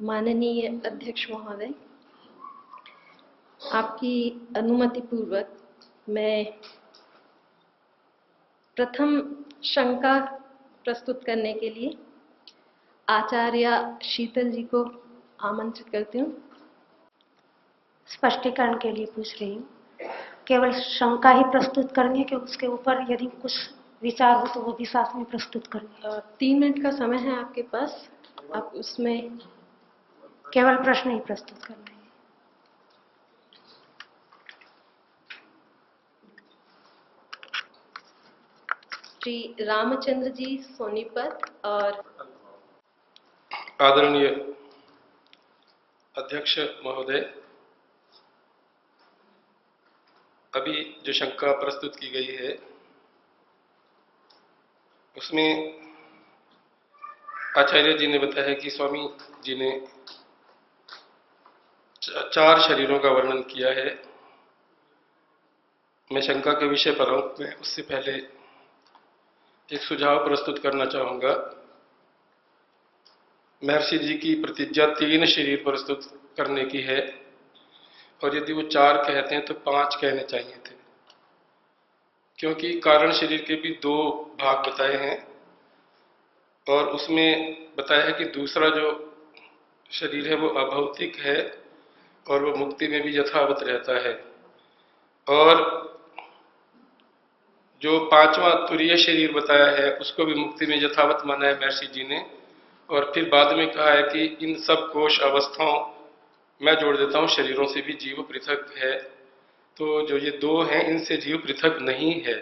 माननीय अध्यक्ष महोदय, आपकी अनुमति पूर्वक मैं प्रथम शंका प्रस्तुत करने के लिए आचार्य शीतल जी को आमंत्रित करती हूँ। स्पष्टीकरण के लिए पूछ रही हूँ, केवल शंका ही प्रस्तुत करनी है कि उसके ऊपर यदि कुछ विचार हो तो वो भी साथ में प्रस्तुत करनी है? 3 मिनट का समय है आपके पास, आप उसमें केवल प्रश्न ही प्रस्तुत करना है। श्री रामचंद्र जी सोनीपत और आदरणीय अध्यक्ष महोदय, अभी जो शंका प्रस्तुत की गई है उसमें आचार्य जी ने बताया कि स्वामी जी ने 4 शरीरों का वर्णन किया है। मैं शंका के विषय पर हूं, मैं उससे पहले एक सुझाव प्रस्तुत करना चाहूंगा। महर्षि जी की प्रतिज्ञा 3 शरीर प्रस्तुत करने की है और यदि वो 4 कहते हैं तो 5 कहने चाहिए थे, क्योंकि कारण शरीर के भी 2 भाग बताए हैं और उसमें बताया है कि दूसरा जो शरीर है वो अभौतिक है और वो मुक्ति में भी यथावत रहता है, और जो 5वां तुरीय शरीर बताया है उसको भी मुक्ति में यथावत माना है महर्षि जी ने। और फिर बाद में कहा है कि इन सब कोश अवस्थाओं, मैं जोड़ देता हूं, शरीरों से भी जीव पृथक है। तो जो ये 2 हैं इनसे जीव पृथक नहीं है,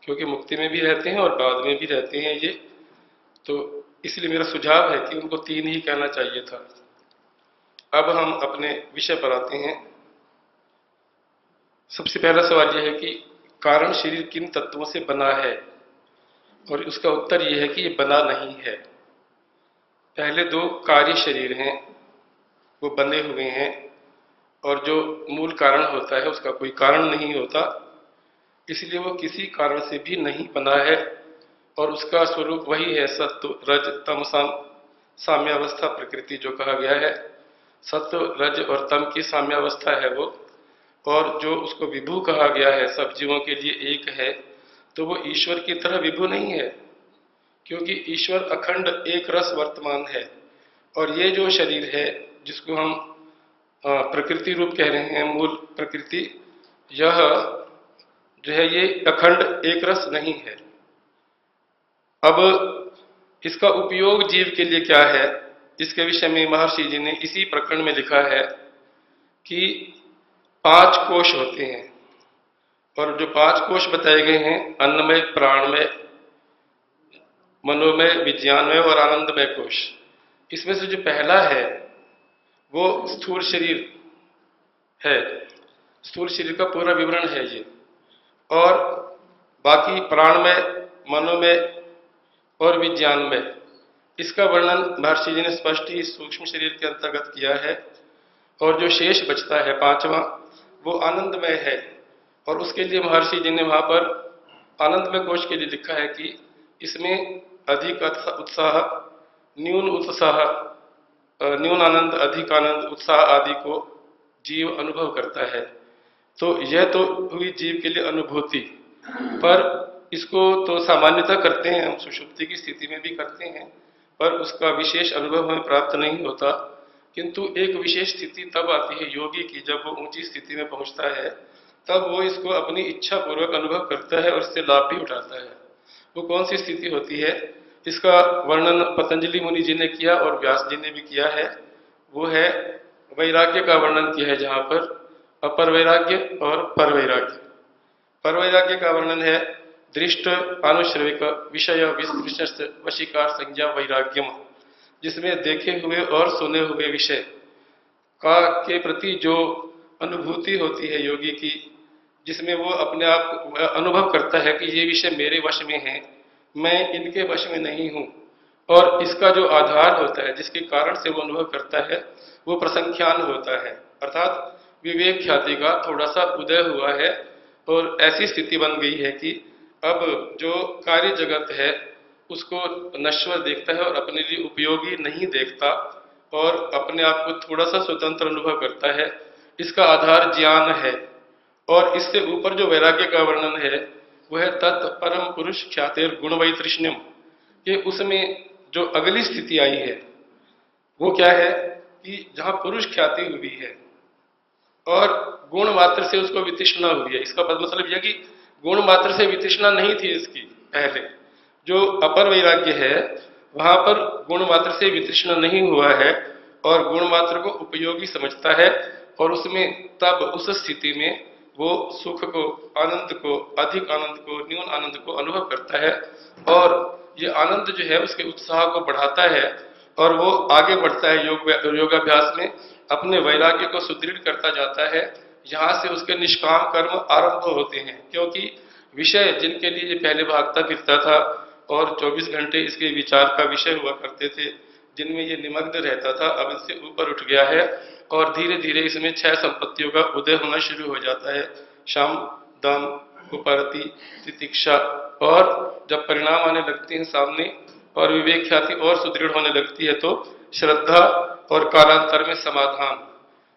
क्योंकि मुक्ति में भी रहते हैं और बाद में भी रहते हैं ये। तो इसलिए मेरा सुझाव है कि उनको 3 ही कहना चाहिए था। अब हम अपने विषय पर आते हैं। सबसे पहला सवाल यह है कि कारण शरीर किन तत्वों से बना है, और उसका उत्तर यह है कि ये बना नहीं है। पहले 2 कार्य शरीर हैं वो बने हुए हैं, और जो मूल कारण होता है उसका कोई कारण नहीं होता, इसलिए वो किसी कारण से भी नहीं बना है और उसका स्वरूप वही है सत्व रज तम साम्यावस्था प्रकृति जो कहा गया है। सत्व रज और तम की साम्यावस्था है वो, और जो उसको विभु कहा गया है सब जीवों के लिए एक है, तो वो ईश्वर की तरह विभु नहीं है, क्योंकि ईश्वर अखंड एक रस वर्तमान है। और ये जो शरीर है जिसको हम प्रकृति रूप कह रहे हैं, मूल प्रकृति, यह जो है ये अखंड एक रस नहीं है। अब इसका उपयोग जीव के लिए क्या है, इसके विषय में महर्षि जी ने इसी प्रकरण में लिखा है कि 5 कोश होते हैं, और जो 5 कोश बताए गए हैं, अन्नमय, प्राणमय, मनोमय, विज्ञानमय और आनंदमय कोश। इसमें से जो पहला है वो स्थूल शरीर है, स्थूल शरीर का पूरा विवरण है ये, और बाकी प्राणमय, मनोमय और विज्ञानमय, इसका वर्णन महर्षि जी ने स्पष्ट ही सूक्ष्म शरीर के अंतर्गत किया है। और जो शेष बचता है 5वां, वो आनंदमय है, और उसके लिए महर्षि जी ने वहां पर आनंदमय कोश के लिए लिखा है कि इसमें अधिक उत्साह, न्यून उत्साह, न्यून आनंद, अधिक आनंद, उत्साह आदि को जीव अनुभव करता है। तो यह तो हुई जीव के लिए अनुभूति, पर इसको तो सामान्यता करते हैं हम, सुषुप्ति की स्थिति में भी करते हैं, पर उसका विशेष अनुभव हमें प्राप्त नहीं होता। किंतु एक विशेष स्थिति तब आती है योगी की, जब वो ऊंची स्थिति में पहुंचता है, तब वो इसको अपनी इच्छा पूर्वक अनुभव करता है और इससे लाभ भी उठाता है। वो कौन सी स्थिति होती है, इसका वर्णन पतंजलि मुनि जी ने किया और व्यास जी ने भी किया है। वो है वैराग्य का वर्णन किया है, जहां पर अपर वैराग्य और पर वैराग्य। पर वैराग्य का वर्णन है दृष्ट आनुश्रविक विषय वशीकार संज्ञा वैराग्यम, जिसमें देखे हुए और सुने हुए विषय का के प्रति जो अनुभूति होती है योगी की, जिसमें वो अपने आप अनुभव करता है कि ये विषय मेरे वश में है, मैं इनके वश में नहीं हूं, और इसका जो आधार होता है, जिसके कारण से वो अनुभव करता है, वो प्रसंख्यान होता है, अर्थात विवेक ख्याति का थोड़ा सा उदय हुआ है। और ऐसी स्थिति बन गई है कि अब जो कार्य जगत है उसको नश्वर देखता है और अपने लिए उपयोगी नहीं देखता, और अपने आप को थोड़ा सा स्वतंत्र अनुभव करता है। इसका आधार ज्ञान है। और इससे ऊपर जो वैराग्य का वर्णन है वह है तत् परम पुरुष ख्यातिर गुण वैतृष्ण्यम, कि उसमें जो अगली स्थिति आई है वो क्या है कि जहां पुरुष ख्याति हुई है और गुण मात्र से उसको वितृष्णा हुई है। इसका मतलब यह कि गुण मात्र से वितृष्णा नहीं थी इसकी पहले। जो अपर वैराग्य है वहां पर गुण मात्र से वितृष्णा नहीं हुआ है और गुण मात्र को उपयोगी समझता है, और उसमें तब उस स्थिति में वो सुख को, आनंद को, अधिक आनंद को, न्यून आनंद को अनुभव करता है, और ये आनंद जो है उसके उत्साह को बढ़ाता है और वो आगे बढ़ता है योगाभ्यास में, अपने वैराग्य को सुदृढ़ करता जाता है। यहाँ से उसके निष्काम कर्म आरंभ होते हैं, क्योंकि विषय जिनके लिए ये पहले भागता फिरता था और 24 घंटे इसके विचार का विषय हुआ करते थे, जिनमें ये निमग्न रहता था, अब इससे ऊपर उठ गया है और धीरे धीरे इसमें 6 संपत्तियों का उदय होना शुरू हो जाता है, शम, दम, कुपरति, तितिक्षा, और जब परिणाम आने लगते हैं सामने और विवेक ख्याति और सुदृढ़ होने लगती है तो श्रद्धा और कालांतर में समाधान।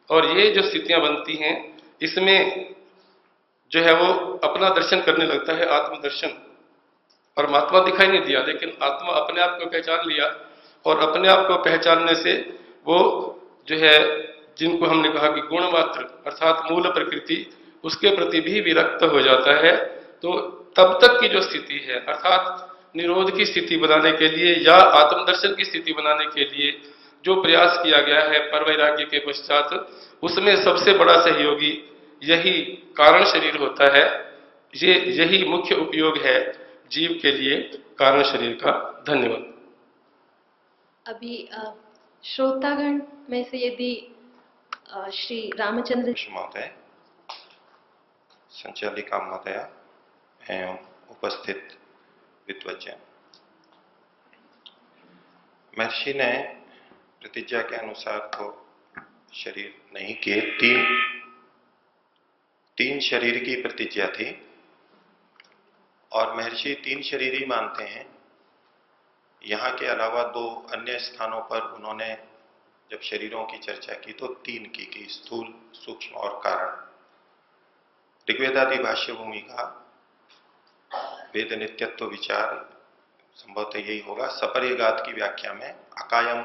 और ये जो स्थितियां बनती हैं इसमें जो है वो अपना दर्शन करने लगता है, आत्मदर्शन। परमात्मा दिखाई नहीं दिया, लेकिन आत्मा अपने आप को पहचान लिया, और अपने आप को पहचानने से वो जो है, जिनको हमने कहा कि गुण मात्र अर्थात मूल प्रकृति, उसके प्रति भी विरक्त हो जाता है। तो तब तक की जो स्थिति है, अर्थात निरोध की स्थिति बनाने के लिए या आत्मदर्शन की स्थिति बनाने के लिए जो प्रयास किया गया है पर वैराग्य के पश्चात, उसमें सबसे बड़ा सहयोगी यही कारण शरीर होता है। यही मुख्य उपयोग है जीव के लिए कारण शरीर का। धन्यवाद। अभी श्रोतागण में से यदि श्री रामचंद्र महोदय, संचालिका महोदय एवं उपस्थित विद्वजन, महर्षि ने प्रतिज्ञा के अनुसार तो शरीर नहीं किए, तीन शरीर की प्रतिज्ञा थी, और महर्षि 3 शरीर ही मानते हैं। यहाँ के अलावा 2 अन्य स्थानों पर उन्होंने जब शरीरों की चर्चा की तो 3 की स्थूल, सूक्ष्म और कारण। ऋग्वेदादि भाष्य भूमिका वेद नित्यत्व विचार संभवतः यही होगा। सपर्यगात की व्याख्या में अकायम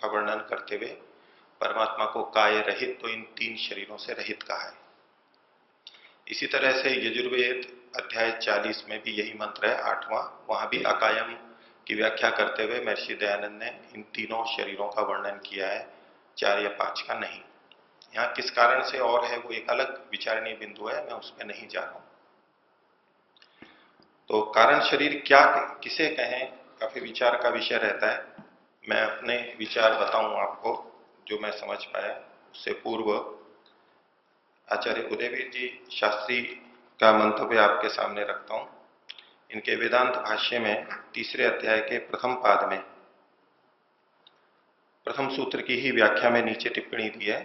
का वर्णन करते हुए परमात्मा को काय रहित, तो इन 3 शरीरों से रहित कहा है। इसी तरह से यजुर्वेद अध्याय 40 में भी यही मंत्र है, 8वां, वहां भी अकायम की व्याख्या करते हुए महर्षि दयानंद ने इन 3 शरीरों का वर्णन किया है, 4 या 5 का नहीं। यहाँ किस कारण से और है वो एक अलग विचारणीय बिंदु है, मैं उसमें नहीं जा रहा हूं। तो कारण शरीर क्या, किसे कहें, काफी विचार का विषय रहता है। मैं अपने विचार बताऊं आपको जो मैं समझ पाया। उससे पूर्व आचार्य उदयवीर जी शास्त्री का मंतव्य आपके सामने रखता हूं। इनके वेदांत भाष्य में 3रे अध्याय के प्रथम पाद में प्रथम सूत्र की ही व्याख्या में नीचे टिप्पणी दी है,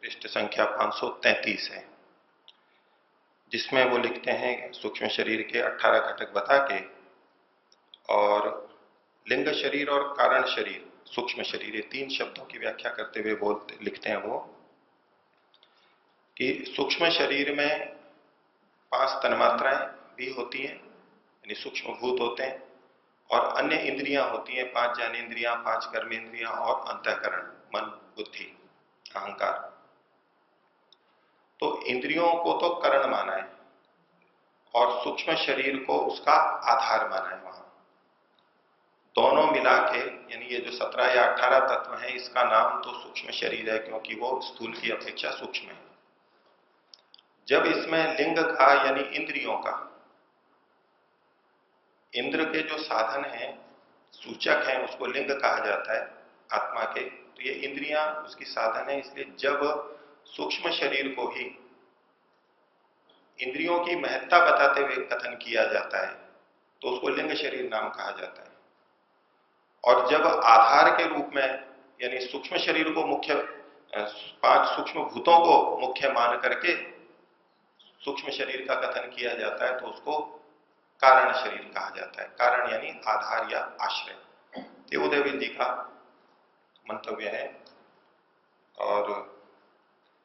पृष्ठ संख्या 533 है, जिसमें वो लिखते हैं सूक्ष्म शरीर के 18 घटक बता के और लिंग शरीर और कारण शरीर, सूक्ष्म शरीर, ये 3 शब्दों की व्याख्या करते हुए लिखते हैं वो कि सूक्ष्म शरीर में 5 तन्मात्राएं भी होती हैं, यानी सूक्ष्म भूत होते हैं, और अन्य इंद्रियां होती हैं, 5 ज्ञानेंद्रियां, 5 कर्मेंद्रियां और अंतःकरण, मन, बुद्धि, अहंकार। तो इंद्रियों को तो करण माना है और सूक्ष्म शरीर को उसका आधार माना है। वहां दोनों मिला के, यानी ये जो 17 या 18 तत्व हैं, इसका नाम तो सूक्ष्म शरीर है, क्योंकि वो स्थूल की अपेक्षा सूक्ष्म है। जब इसमें लिंग का, यानी इंद्रियों का, इंद्र के जो साधन हैं, सूचक हैं, उसको लिंग कहा जाता है आत्मा के। तो ये इंद्रियां उसकी साधन है, इसलिए जब सूक्ष्म शरीर को ही इंद्रियों की महत्ता बताते हुए कथन किया जाता है तो उसको लिंग शरीर नाम कहा जाता है। और जब आधार के रूप में, यानी सूक्ष्म शरीर को मुख्य, 5 सूक्ष्म भूतों को मुख्य मान करके सूक्ष्म शरीर का कथन किया जाता है तो उसको कारण शरीर कहा जाता है। कारण यानी आधार या आश्रय। ये उदयवीर जी का मंतव्य है। और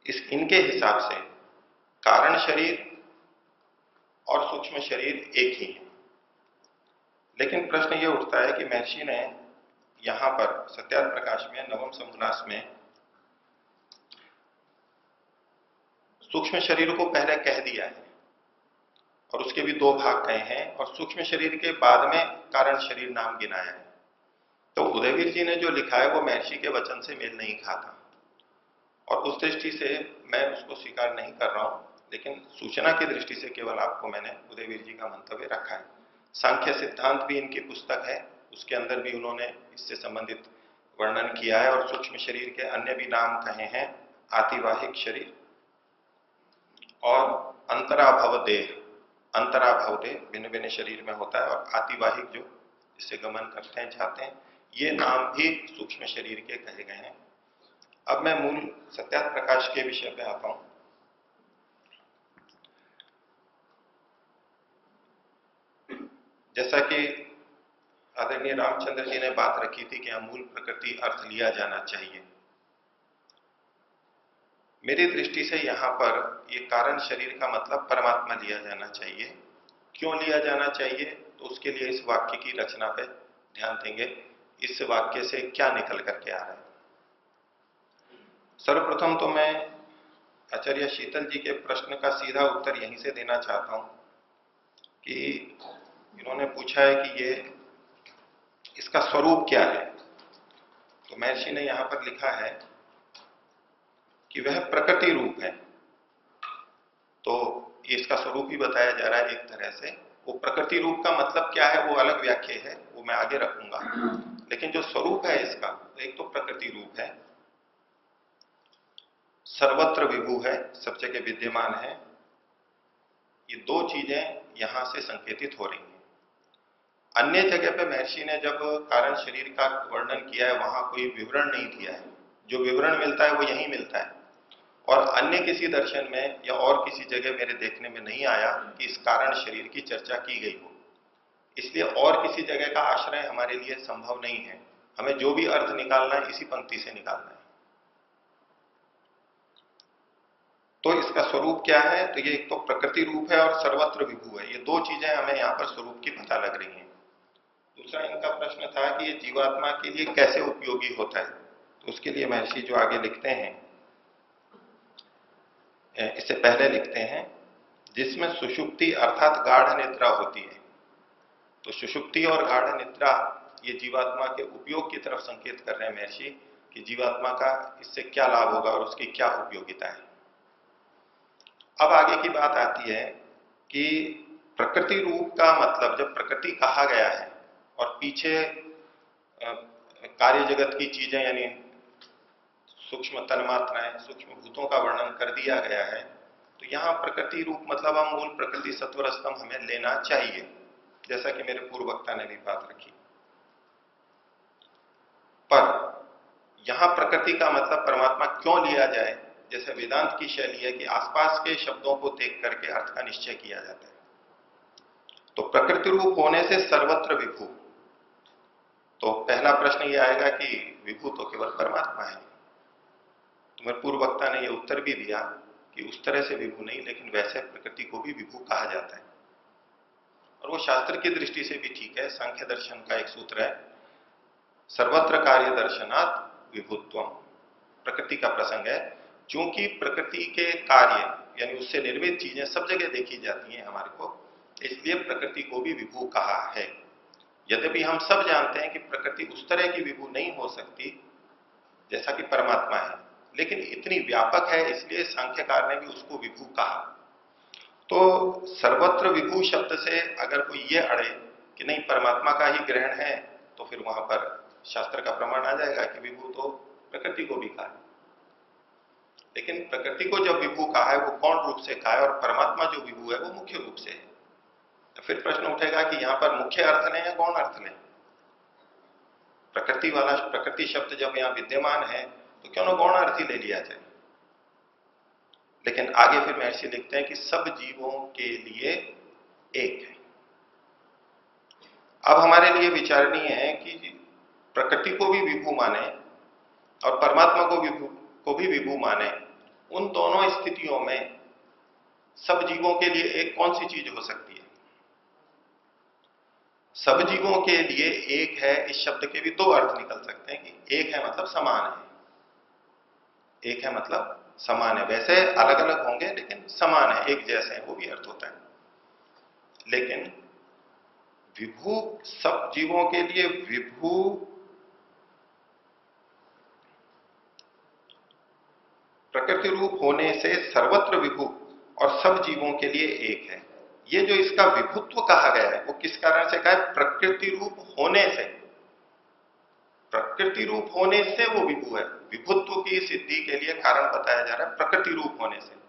इनके हिसाब से कारण शरीर और सूक्ष्म शरीर एक ही है। लेकिन प्रश्न ये उठता है कि महर्षि ने यहां पर सत्यार्थ प्रकाश में नवम समोल्लास में सूक्ष्म शरीर को पहले कह दिया है और उसके भी 2 भाग कहे हैं, और सूक्ष्म शरीर के बाद में कारण शरीर नाम गिनाया है। तो उदयवीर जी ने जो लिखा है वो महर्षि के वचन से मेल नहीं खाता, और उस दृष्टि से मैं उसको स्वीकार नहीं कर रहा हूं, लेकिन सूचना की दृष्टि से केवल आपको मैंने उदयवीर जी का मंतव्य रखा है। सांख्य सिद्धांत भी इनकी पुस्तक है, उसके अंदर भी उन्होंने इससे संबंधित वर्णन किया है, और सूक्ष्म शरीर के अन्य भी नाम कहे हैं, आतिवाहिक शरीर और अंतराभव देह। अंतराभव देह भिन्न भिन्न शरीर में होता है, और आतिवाहिक जो जिससे गमन करते हैं, जाते हैं, ये नाम भी सूक्ष्म शरीर के कहे गए हैं। अब मैं मूल सत्यार्थ प्रकाश के विषय पे आता हूं। जैसा कि आदरणीय रामचंद्र जी ने बात रखी थी कि यहाँ मूल प्रकृति अर्थ लिया जाना चाहिए। मेरी दृष्टि से यहाँ पर ये कारण शरीर का मतलब परमात्मा लिया जाना चाहिए। क्यों लिया जाना चाहिए, तो उसके लिए इस वाक्य की रचना पे ध्यान देंगे। इस वाक्य से क्या निकल करके आ रहा है। सर्वप्रथम तो मैं आचार्य शीतल जी के प्रश्न का सीधा उत्तर यहीं से देना चाहता हूं कि इन्होंने पूछा है कि ये इसका स्वरूप क्या है। तो महर्षि ने यहां पर लिखा है कि वह प्रकृति रूप है। तो इसका स्वरूप ही बताया जा रहा है एक तरह से। वो प्रकृति रूप का मतलब क्या है वो अलग व्याख्या है, वो मैं आगे रखूंगा। लेकिन जो स्वरूप है इसका, एक तो प्रकृति रूप है, सर्वत्र विभू है, सब जगह विद्यमान है। ये 2 चीजें यहां से संकेतित हो रही हैं। अन्य जगह पे महर्षि ने जब कारण शरीर का वर्णन किया है वहां कोई विवरण नहीं दिया है। जो विवरण मिलता है वो यहीं मिलता है, और अन्य किसी दर्शन में या और किसी जगह मेरे देखने में नहीं आया कि इस कारण शरीर की चर्चा की गई हो। इसलिए और किसी जगह का आश्रय हमारे लिए संभव नहीं है। हमें जो भी अर्थ निकालना है इसी पंक्ति से निकालना है। तो इसका स्वरूप क्या है, तो ये एक तो प्रकृति रूप है और सर्वत्र विभू है। ये 2 चीजें हमें यहाँ पर स्वरूप की पता लग रही हैं। दूसरा इनका प्रश्न था कि ये जीवात्मा के लिए कैसे उपयोगी होता है। तो उसके लिए महर्षि जो आगे लिखते हैं, इससे पहले लिखते हैं, जिसमें सुषुप्ति अर्थात गाढ़ निद्रा होती है। तो सुषुप्ति और गाढ़ निद्रा ये जीवात्मा के उपयोग की तरफ संकेत कर रहे हैं महर्षि कि जीवात्मा का इससे क्या लाभ होगा और उसकी क्या उपयोगिता है। अब आगे की बात आती है कि प्रकृति रूप का मतलब, जब प्रकृति कहा गया है और पीछे कार्य जगत की चीजें यानी सूक्ष्म तन्मात्राएं, सूक्ष्म भूतों का वर्णन कर दिया गया है, तो यहां प्रकृति रूप मतलब हम मूल प्रकृति सत्वर स्तंभ हमें लेना चाहिए, जैसा कि मेरे पूर्व वक्ता ने भी बात रखी। पर यहां प्रकृति का मतलब परमात्मा क्यों लिया जाए, जैसे वेदांत की शैली है कि आसपास के शब्दों को देख करके अर्थ का निश्चय किया जाता है। तो प्रकृति रूप होने से सर्वत्र विभू, तो पहला प्रश्न ये आएगा कि विभू तो केवल परमात्मा है। तो मेरे पूर्व वक्ता ने ये उत्तर भी दिया कि उस तरह से विभू नहीं, लेकिन वैसे प्रकृति को भी विभू कहा जाता है। और वो शास्त्र की दृष्टि से भी ठीक है। सांख्य दर्शन का एक सूत्र है, सर्वत्र कार्य दर्शनात् विभुत्वम। प्रकृति का प्रसंग है, चूंकि प्रकृति के कार्य यानी उससे निर्मित चीजें सब जगह देखी जाती हैं हमारे को, इसलिए प्रकृति को भी विभू कहा है। यद्यपि हम सब जानते हैं कि प्रकृति उस तरह की विभू नहीं हो सकती जैसा कि परमात्मा है, लेकिन इतनी व्यापक है इसलिए सांख्यकार ने भी उसको विभू कहा। तो सर्वत्र विभू शब्द से अगर कोई ये अड़े कि नहीं परमात्मा का ही ग्रहण है, तो फिर वहां पर शास्त्र का प्रमाण आ जाएगा कि विभू तो प्रकृति को भी कहा है। लेकिन प्रकृति को जब विभू कहा है वो कौन रूप से कहा है, और परमात्मा जो विभू है वो मुख्य रूप से है। तो फिर प्रश्न उठेगा कि यहां पर मुख्य अर्थ लें या गौण अर्थ लें। प्रकृति वाला प्रकृति शब्द जब यहां विद्यमान है तो क्यों ना गौण अर्थ ही ले लिया जाए। लेकिन आगे फिर महर्षि लिखते हैं कि सब जीवों के लिए एक है। अब हमारे लिए विचारणीय है कि प्रकृति को भी विभू माने और परमात्मा को भी विभू माने, उन दोनों स्थितियों में सब जीवों के लिए एक कौन सी चीज हो सकती है। सब जीवों के लिए एक है, इस शब्द के भी दो अर्थ निकल सकते हैं कि एक है मतलब समान है, एक है मतलब समान है। वैसे अलग अलग होंगे लेकिन समान है, एक जैसे हैं, वो भी अर्थ होता है। लेकिन विभू, सब जीवों के लिए विभू प्रकृति रूप होने से सर्वत्र विभू और सब जीवों के लिए एक है। ये जो इसका विभुत्व कहा गया है वो किस कारण से कहा है, प्रकृति रूप होने से। प्रकृति रूप होने से वो विभू है। विभुत्व की सिद्धि के लिए कारण बताया जा रहा है प्रकृति रूप होने से।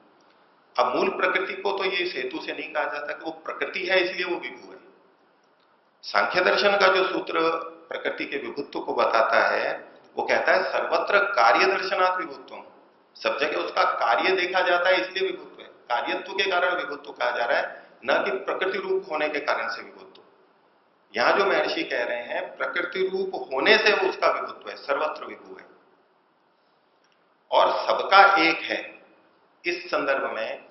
अब मूल प्रकृति को तो ये इस हेतु से नहीं कहा जाता कि वो प्रकृति है इसलिए वो विभू है। सांख्य दर्शन का जो सूत्र प्रकृति के विभुत्व को बताता है वो कहता है सर्वत्र कार्य दर्शनात् विभुत्वम। सब जगह उसका कार्य देखा जाता है इसलिए विभुत्व है। कार्यत्व के कारण विभुत्व कहा जा रहा है, न कि प्रकृति रूप होने के कारण से विभुत्व। यहां जो महर्षि कह रहे हैं प्रकृति रूप होने से वो उसका विभुत्व है, सर्वत्र विभू है और सबका एक है। इस संदर्भ में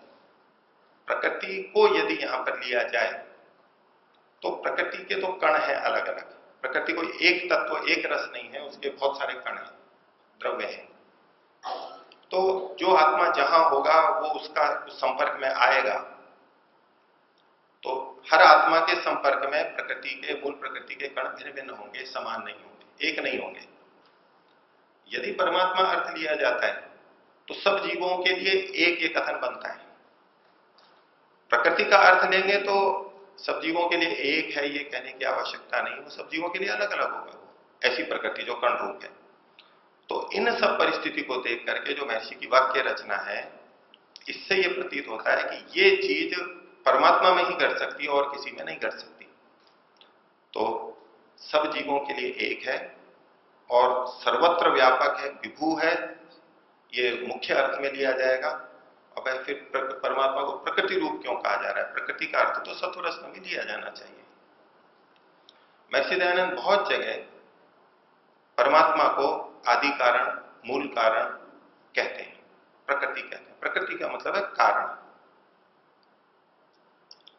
प्रकृति को यदि यहां पर लिया जाए तो प्रकृति के तो कण हैं अलग अलग। प्रकृति कोई एक तत्व, एक रस नहीं है, उसके बहुत सारे कण हैं, द्रव्य हैं। तो जो आत्मा जहां होगा वो उसका संपर्क में आएगा। तो हर आत्मा के संपर्क में प्रकृति के, मूल प्रकृति के कण भिन्न भिन्न होंगे, समान नहीं होंगे, एक नहीं होंगे। यदि परमात्मा अर्थ लिया जाता है तो सब जीवों के लिए एक ये कथन बनता है। प्रकृति का अर्थ लेंगे तो सब जीवों के लिए एक है ये कहने की आवश्यकता नहीं, वो सब जीवों के लिए अलग अलग होगा, ऐसी प्रकृति जो कण रूप है। तो इन सब परिस्थिति को देख करके जो महर्षि की वाक्य रचना है, इससे ये प्रतीत होता है कि ये चीज परमात्मा में ही घट सकती है और किसी में नहीं घट सकती। तो सब जीवों के लिए एक है और सर्वत्र व्यापक है, विभू है, ये मुख्य अर्थ में लिया जाएगा। अब फिर परमात्मा को प्रकृति रूप क्यों कहा जा रहा है? प्रकृति का अर्थ तो सत्वरस में भी लिया जाना चाहिए। महर्षि दयानंद बहुत जगह परमात्मा को आदि कारण, मूल कारण कहते हैं, प्रकृति कहते हैं। प्रकृति का मतलब है कारण।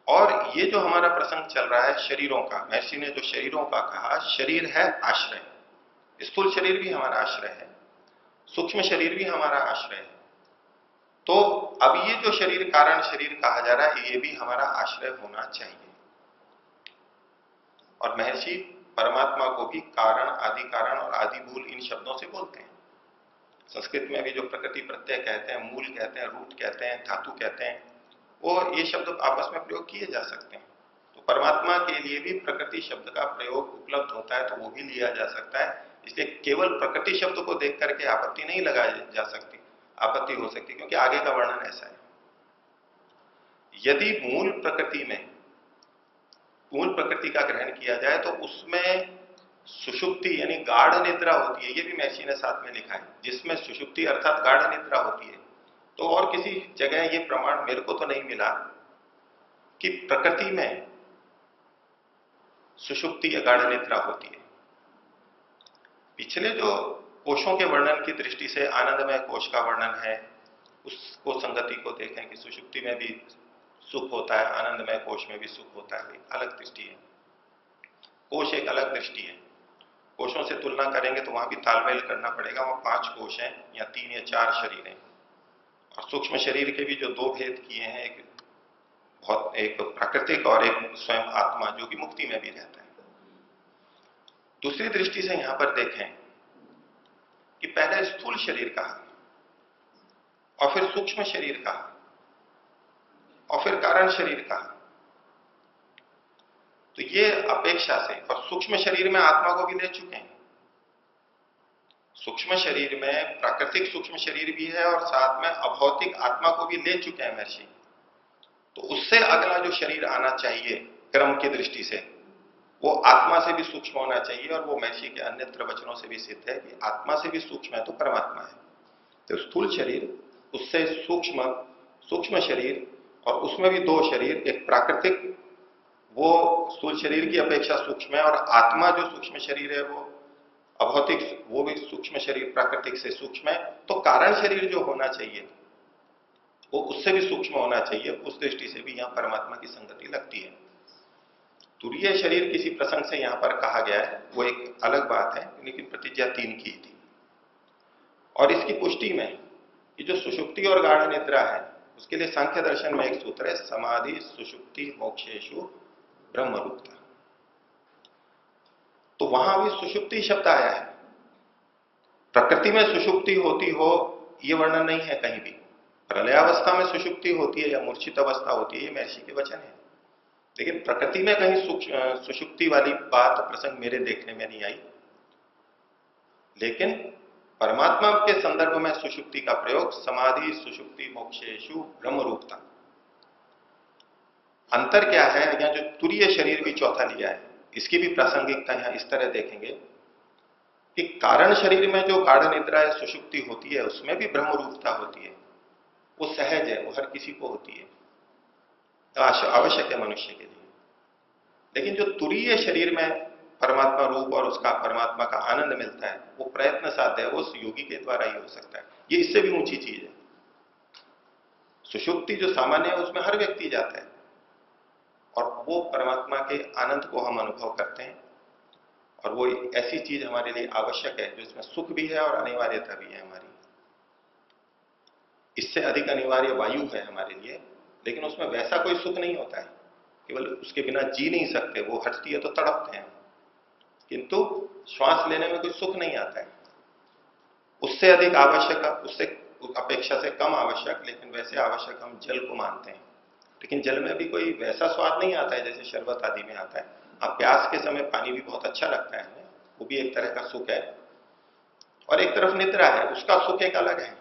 और ये जो हमारा प्रसंग चल रहा है शरीरों का, महर्षि ने जो शरीरों का कहा, शरीर है आश्रय। स्थूल शरीर भी हमारा आश्रय है, सूक्ष्म शरीर भी हमारा आश्रय है। तो अब ये जो शरीर कारण शरीर कहा जा रहा है, ये भी हमारा आश्रय होना चाहिए। और महर्षि परमात्मा को भी कारण, आदि कारण और आदि मूल इन शब्दों से बोलते हैं। संस्कृत में भी जो प्रकृति प्रत्यय कहते हैं, मूल कहते हैं, रूट कहते हैं, धातु कहते हैं, वो ये शब्द आपस में प्रयोग किए जा सकते हैं। तो परमात्मा के लिए भी प्रकृति शब्द का प्रयोग उपलब्ध होता है, तो वो भी लिया जा सकता है। इसलिए केवल प्रकृति शब्द को देख करके आपत्ति नहीं लगाई जा सकती, आपत्ति हो सकती, क्योंकि आगे का वर्णन ऐसा है। यदि मूल प्रकृति में मूल प्रकृति का ग्रहण किया जाए तो उसमें सुषुप्ति यानी गाढ़ निद्रा होती है। ये भी महर्षि ने साथ में लिखा है, जिसमें सुषुप्ति अर्थात गाढ़ निद्रा होती है। तो और किसी जगह ये प्रमाण मेरे को तो नहीं मिला कि प्रकृति में सुषुप्ति या गाढ़ निद्रा होती है। पिछले जो कोशों के वर्णन की दृष्टि से आनंदमय कोश का वर्णन है, उसको संगति को देखें कि सुषुप्ति में भी सुख होता है, आनंदमय कोश में भी सुख होता है, अलग दृष्टि है। कोश एक अलग दृष्टि है। कोशों से तुलना करेंगे तो वहां भी तालमेल करना पड़ेगा। वहां 5 कोश हैं या 3 या 4 शरीर हैं, और सूक्ष्म शरीर के भी जो 2 भेद किए हैं, एक प्राकृतिक और एक स्वयं आत्मा, जो कि मुक्ति में भी रहता है। दूसरी दृष्टि से यहां पर देखें कि पहले स्थूल शरीर कहा और फिर सूक्ष्म शरीर कहा और फिर कारण शरीर कहा। तो ये अपेक्षा से, और सूक्ष्म शरीर में आत्मा को भी ले चुके हैं। सूक्ष्म शरीर में प्राकृतिक सूक्ष्म शरीर भी है और साथ में अभौतिक आत्मा को भी ले चुके हैं महर्षि। तो उससे अगला जो शरीर आना चाहिए क्रम की दृष्टि से, वो आत्मा से भी सूक्ष्म होना चाहिए। और वो महर्षि के अन्यत्र वचनों से भी सिद्ध है कि आत्मा से भी सूक्ष्म है तो परमात्मा है। तो स्थूल शरीर उससे सूक्ष्म शरीर, और उसमें भी 2 शरीर, एक प्राकृतिक, वो स्थूल शरीर की अपेक्षा सूक्ष्म है, और आत्मा जो सूक्ष्म शरीर है वो अभौतिक, वो भी सूक्ष्म शरीर प्राकृतिक से सूक्ष्म है। तो कारण शरीर जो होना चाहिए वो उससे भी सूक्ष्म होना चाहिए। उस दृष्टि से भी यहां परमात्मा की संगति लगती है। तुरीय शरीर किसी प्रसंग से यहां पर कहा गया है, वो एक अलग बात है, लेकिन प्रतिज्ञा 3 की थी। और इसकी पुष्टि में कि जो सुषुप्ति और गाढ़ निद्रा है, उसके लिए सांख्य दर्शन में एक सूत्र है, समाधि सुषुप्ति मोक्षेषु ब्रह्मरूपता। तो वहां भी सुषुप्ति शब्द आया है। प्रकृति में सुषुप्ति होती हो यह वर्णन नहीं है कहीं भी। प्रलयावस्था में सुषुप्ति होती है या मूर्छित अवस्था होती है, ये महर्षि के वचन है। लेकिन प्रकृति में कहीं सुषुप्ति वाली बात प्रसंग मेरे देखने में नहीं आई। लेकिन परमात्मा के संदर्भ में सुषुप्ति का प्रयोग समाधि सुषुप्ति मोक्षेषु ब्रह्मरूपता। अंतर क्या है, यहां जो तुरीय शरीर भी चौथा लिया है, इसकी भी प्रासंगिकता यहां इस तरह देखेंगे कि कारण शरीर में जो गाढ़ निद्रा या सुषुप्ति होती है उसमें भी ब्रह्मरूपता होती है। वो सहज है, वो हर किसी को होती है, आवश्यक है मनुष्य के लिए। लेकिन जो तुरीय शरीर में परमात्मा रूप और उसका परमात्मा का आनंद मिलता है, वो प्रयत्न साध्य है, वो उस योगी के द्वारा ही हो सकता है। ये इससे भी ऊंची चीज है। सुषुप्ति जो सामान्य है उसमें हर व्यक्ति जाता है, और वो परमात्मा के आनंद को हम अनुभव करते हैं। और वो ऐसी चीज हमारे लिए आवश्यक है जो इसमें सुख भी है और अनिवार्यता भी है हमारी। इससे अधिक अनिवार्य वायु है हमारे लिए, लेकिन उसमें वैसा कोई सुख नहीं होता है। केवल उसके बिना जी नहीं सकते, वो हटती है तो तड़पते हैं, किंतु श्वास लेने में कोई सुख नहीं आता है। उससे अधिक आवश्यक, उससे अपेक्षा से कम आवश्यक, लेकिन वैसे आवश्यक हम जल को मानते हैं। लेकिन जल में भी कोई वैसा स्वाद नहीं आता है जैसे शरबत आदि में आता है। अब प्यास के समय पानी भी बहुत अच्छा लगता है हमें, वो भी एक तरह का सुख है। और एक तरफ निद्रा है, उसका सुख एक अलग है।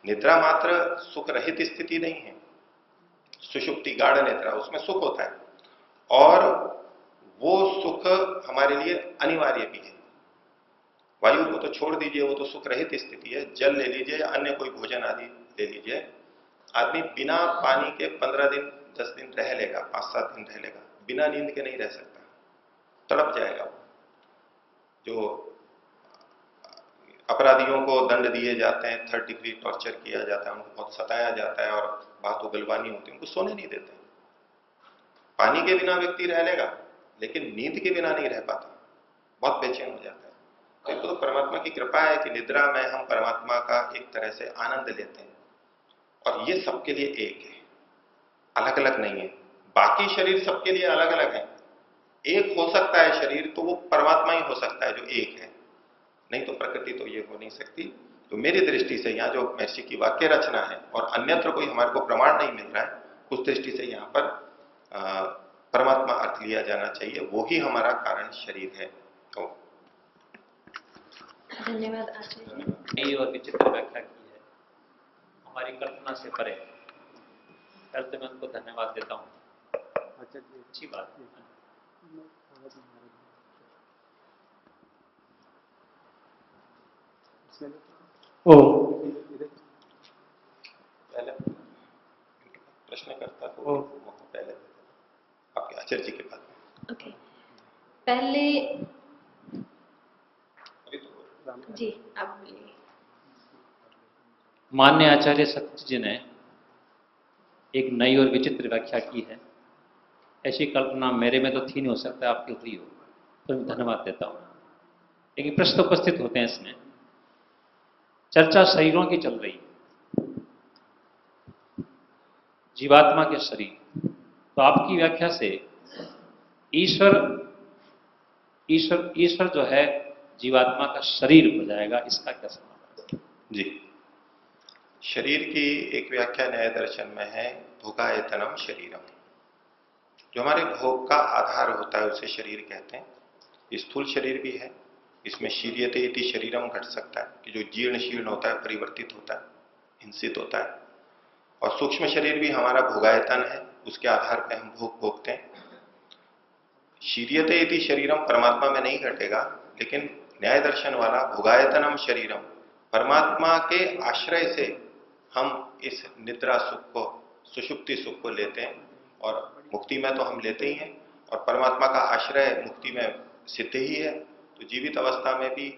निद्रा मात्र सुख रहित स्थिति नहीं है। सुषुप्ति गाढ़ निद्रा, उसमें सुख होता है, और वो सुख हमारे लिए अनिवार्य भी है। वायु को तो छोड़ दीजिए, वो तो सुख रहित स्थिति है। जल ले लीजिए या अन्य कोई भोजन आदि ले लीजिए, आदमी बिना पानी के 15 दिन 10 दिन रह लेगा, 5-7 दिन रह लेगा, बिना नींद के नहीं रह सकता, तड़प जाएगा वो। जो अपराधियों को दंड दिए जाते हैं, 3rd डिग्री टॉर्चर किया जाता है, उनको बहुत सताया जाता है और बात उगलवानी होती है, उनको सोने नहीं देते। पानी के बिना व्यक्ति रह लेगा, लेकिन नींद के बिना नहीं रह पाता, बहुत बेचैन हो जाता है। तो परमात्मा की कृपा है कि निद्रा में हम परमात्मा का एक तरह से आनंद लेते हैं। और ये सबके लिए एक है, अलग अलग नहीं है। बाकी शरीर सबके लिए अलग अलग है। एक हो सकता है शरीर, तो वो परमात्मा ही हो सकता है जो एक है, नहीं तो प्रकृति तो ये हो नहीं सकती। तो मेरी दृष्टि से यहाँ जो महर्षि की वाक्य रचना है और अन्यत्र कोई हमारे को प्रमाण नहीं मिल रहा है, उस दृष्टि से यहाँ पर परमात्मा अर्थ लिया जाना चाहिए, वो ही हमारा कारण शरीर है। तो धन्यवाद आचार्य। नई और विचित्र व्याख्या की है, हमारी कल्पना से परे। पहले मैं उनको धन्यवाद देता हूँ, अच्छी बात है। पहले प्रश्नकर्ता को पहले आपके आचार्य जी के बाद में। ओके, पहले जी आप बोलिए। मान्य आचार्य सत्य जी ने एक नई और विचित्र व्याख्या की है। ऐसी कल्पना मेरे में तो थी नहीं, हो सकता है आपकी हुई हो, तो मैं धन्यवाद देता हूँ। लेकिन प्रश्न उपस्थित होते हैं इसमें। चर्चा शरीरों की चल रही है, जीवात्मा के शरीर। तो आपकी व्याख्या से ईश्वर ईश्वर ईश्वर जो है जीवात्मा का शरीर हो जाएगा, इसका क्या समाधान? जी, शरीर की एक व्याख्या न्याय दर्शन में है भोगायतनम शरीरम। जो हमारे भोग का आधार होता है उसे शरीर कहते हैं। स्थूल शरीर भी है, इसमें शीर्यते इति शरीरम घट सकता है कि जो जीर्ण शीर्ण होता है, परिवर्तित होता है, हिंसित होता है। और सूक्ष्म शरीर भी हमारा भोगायतन है, उसके आधार पर हम भोग भोगते हैं। शीर्यते इति शरीरम परमात्मा में नहीं घटेगा, लेकिन न्याय दर्शन वाला भोगायतनम शरीरम, परमात्मा के आश्रय से हम इस निद्रा सुख को, सुषुप्ति सुख को लेते हैं। और मुक्ति में तो हम लेते ही हैं, और परमात्मा का आश्रय मुक्ति में सिद्ध ही है। तो जीवित अवस्था में भी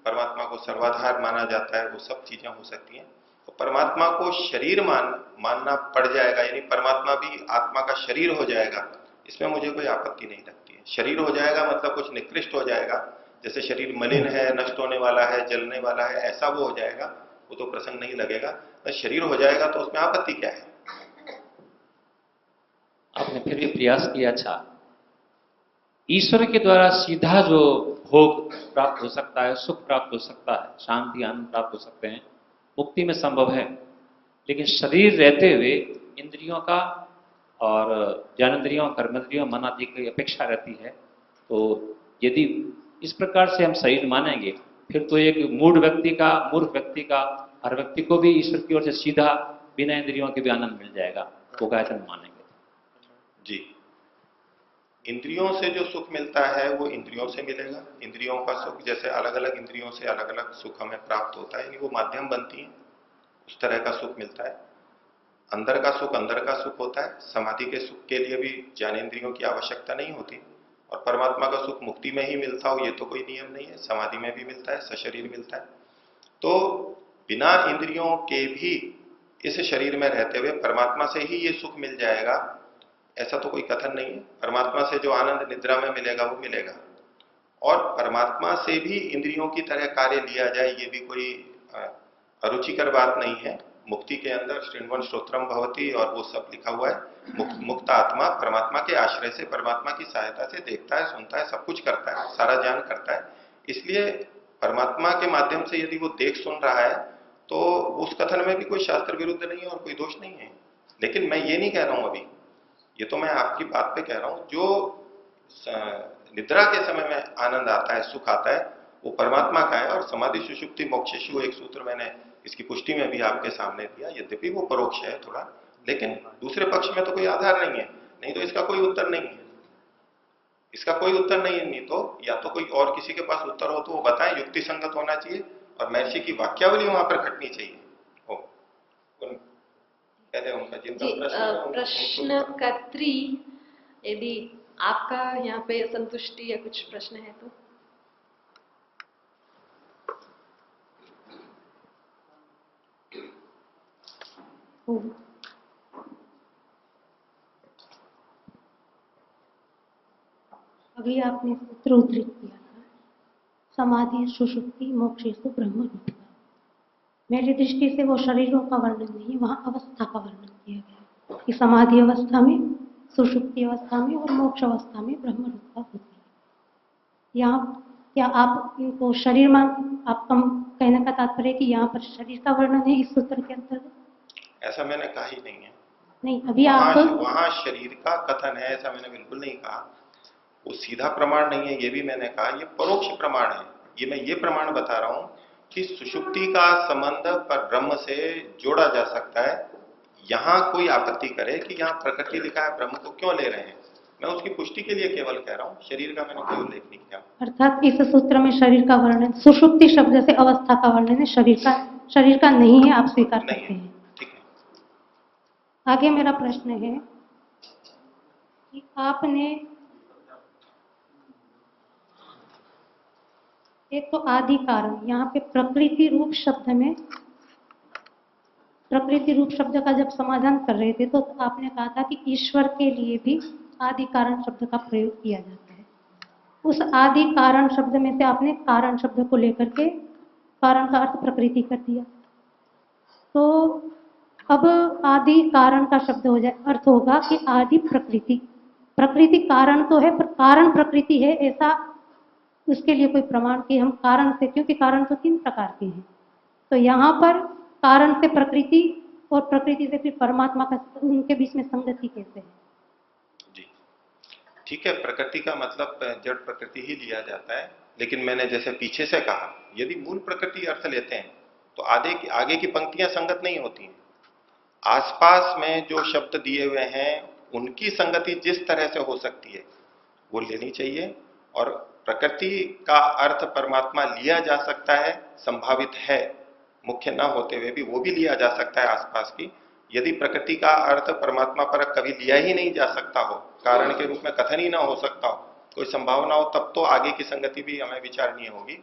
परमात्मा को सर्वाधार माना जाता है, वो सब चीजें हो सकती हैं। तो परमात्मा को शरीर मानना पड़ जाएगा, यानी परमात्मा भी आत्मा का शरीर हो जाएगा, इसमें मुझे कोई आपत्ति नहीं लगती है। शरीर हो जाएगा मतलब कुछ निकृष्ट हो जाएगा, जैसे शरीर मलिन है, नष्ट होने वाला है, जलने वाला है, ऐसा वो हो जाएगा, वो तो प्रसंग नहीं लगेगा। तो शरीर हो जाएगा तो उसमें आपत्ति क्या है? आपने फिर भी प्रयास किया। अच्छा, ईश्वर के द्वारा सीधा जो भोग प्राप्त हो सकता है, सुख प्राप्त हो सकता है, शांति आनंद प्राप्त हो सकते हैं, मुक्ति में संभव है। लेकिन शरीर रहते हुए इंद्रियों का और ज्ञानेंद्रियों, कर्मेंद्रियों, मन आदि की अपेक्षा रहती है। तो यदि इस प्रकार से हम शरीर मानेंगे, फिर तो एक मूढ़ व्यक्ति का, मूर्ख व्यक्ति का, हर व्यक्ति को भी ईश्वर की ओर से सीधा बिना इंद्रियों के भी आनंद मिल जाएगा, वो गायतन मानेंगे। जी, इंद्रियों से जो सुख मिलता है वो इंद्रियों से मिलेगा। इंद्रियों का सुख, जैसे अलग अलग इंद्रियों से अलग अलग सुख हमें प्राप्त होता है, यानी वो माध्यम बनती है, उस तरह का सुख मिलता है। अंदर का सुख अंदर का सुख होता है। समाधि के सुख के लिए भी ज्ञानेंद्रियों की आवश्यकता नहीं होती, और परमात्मा का सुख मुक्ति में ही मिलता हो ये तो कोई नियम नहीं है, समाधि में भी मिलता है, सशरीर मिलता है। तो बिना इंद्रियों के भी इस शरीर में रहते हुए परमात्मा से ही ये सुख मिल जाएगा, ऐसा तो कोई कथन नहीं है। परमात्मा से जो आनंद निद्रा में मिलेगा वो मिलेगा, और परमात्मा से भी इंद्रियों की तरह कार्य लिया जाए ये भी कोई अरुचिकर बात नहीं है। मुक्ति के अंदर शृण्वन् श्रोत्रम भवति और वो सब लिखा हुआ है। मुक्त आत्मा परमात्मा के आश्रय से, परमात्मा की सहायता से देखता है, सुनता है, सब कुछ करता है, सारा ज्ञान करता है। इसलिए परमात्मा के माध्यम से यदि वो देख सुन रहा है तो उस कथन में भी कोई शास्त्र विरुद्ध नहीं है और कोई दोष नहीं है। लेकिन मैं ये नहीं कह रहा हूं अभी, ये तो मैं आपकी बात पे कह रहा हूं, जो निद्रा के समय में आनंद आता है, सुख आता है, वो परमात्मा का है। और समाधि सुषुप्ति मोक्षेषु एक सूत्र मैंने इसकी पुष्टि में भी आपके सामने दिया। यद्यपि वो परोक्ष है थोड़ा, लेकिन दूसरे पक्ष में तो कोई आधार नहीं है, नहीं तो इसका कोई उत्तर नहीं है, इसका कोई उत्तर नहीं है। नहीं तो या तो कोई और किसी के पास उत्तर हो तो वो बताएं, युक्ति संगत होना चाहिए, और महर्षि की वाक्यावली वहां पर घटनी चाहिए। कहते हैं उनका जिनका प्रश्नकर्त्री, यदि आपका यहाँ पे संतुष्टि या कुछ प्रश्न है तो। अभी आपने सूत्र उद्धृत किया था, समाधि सुषुप्ति मोक्षेषु ब्रह्म रूपता। मेरी दृष्टि से वो शरीरों का वर्णन नहीं, वहाँ अवस्था का वर्णन किया गया कि समाधि अवस्था में, सुषुप्ति अवस्था में और मोक्ष अवस्था में ब्रह्म रूपता होती है। यहाँ क्या आप इनको शरीर मान, आपका कहने का तात्पर्य कि यहाँ पर शरीर का वर्णन है इस सूत्र के अंतर्गत? ऐसा मैंने कहा ही नहीं है। नहीं, अभी आप वहां शरीर का कथन है, ऐसा मैंने बिल्कुल नहीं कहा। वो सीधा प्रमाण नहीं है, ये भी मैंने कहा, ये परोक्ष प्रमाण है। ये मैं ये प्रमाण बता रहा हूं कि सुषुप्ति का संबंध पर ब्रह्म से जोड़ा जा सकता है। यहां कोई आपत्ति करे कि यहाँ प्रकृति लिखा है, ब्रह्म को क्यों ले रहे हैं, मैं उसकी पुष्टि के लिए केवल कह रहा हूँ, शरीर का मैंने कोई उल्लेख नहीं किया। अर्थात इस सूत्र में शरीर का वर्णन, सुषुप्ति शब्द से अवस्था का वर्णन है, शरीर का नहीं है, आप स्वीकार करते हैं? ठीक है। आगे मेरा प्रश्न है कि आपने एक तो आदि कारण, यहाँ पे प्रकृति रूप शब्द में प्रकृति रूप शब्द का जब समाधान कर रहे थे तो आपने कहा था कि ईश्वर के लिए भी आदि कारण शब्द का प्रयोग किया जाता है। उस आदि कारण शब्द में से आपने कारण शब्द को लेकर के कारण का अर्थ प्रकृति कर दिया। तो अब आदि कारण का शब्द हो जाए, अर्थ होगा कि आदि प्रकृति। प्रकृति कारण तो है पर कारण प्रकृति है, ऐसा उसके लिए कोई प्रमाण कि हम कारण से, क्योंकि कारण तो 3 प्रकार के हैं। तो यहाँ पर कारण से प्रकृति और प्रकृति से फिर परमात्मा का, उनके बीच में संगति कैसे है? जी ठीक है, प्रकृति का मतलब जड़ प्रकृति ही लिया जाता है, लेकिन मैंने जैसे पीछे से कहा, यदि मूल प्रकृति अर्थ लेते हैं तो आगे की पंक्तियां संगत नहीं होती हैं। आसपास में जो शब्द दिए हुए हैं उनकी संगति जिस तरह से हो सकती है वो लेनी चाहिए, और प्रकृति का अर्थ परमात्मा लिया जा सकता है, संभावित है, मुख्य न होते हुए भी वो भी लिया जा सकता है आसपास की। यदि प्रकृति का अर्थ परमात्मा पर कभी लिया ही नहीं जा सकता हो, कारण के रूप में कथन ही ना हो सकता हो, कोई संभावना हो, तब तो आगे की संगति भी हमें विचारनीय होगी।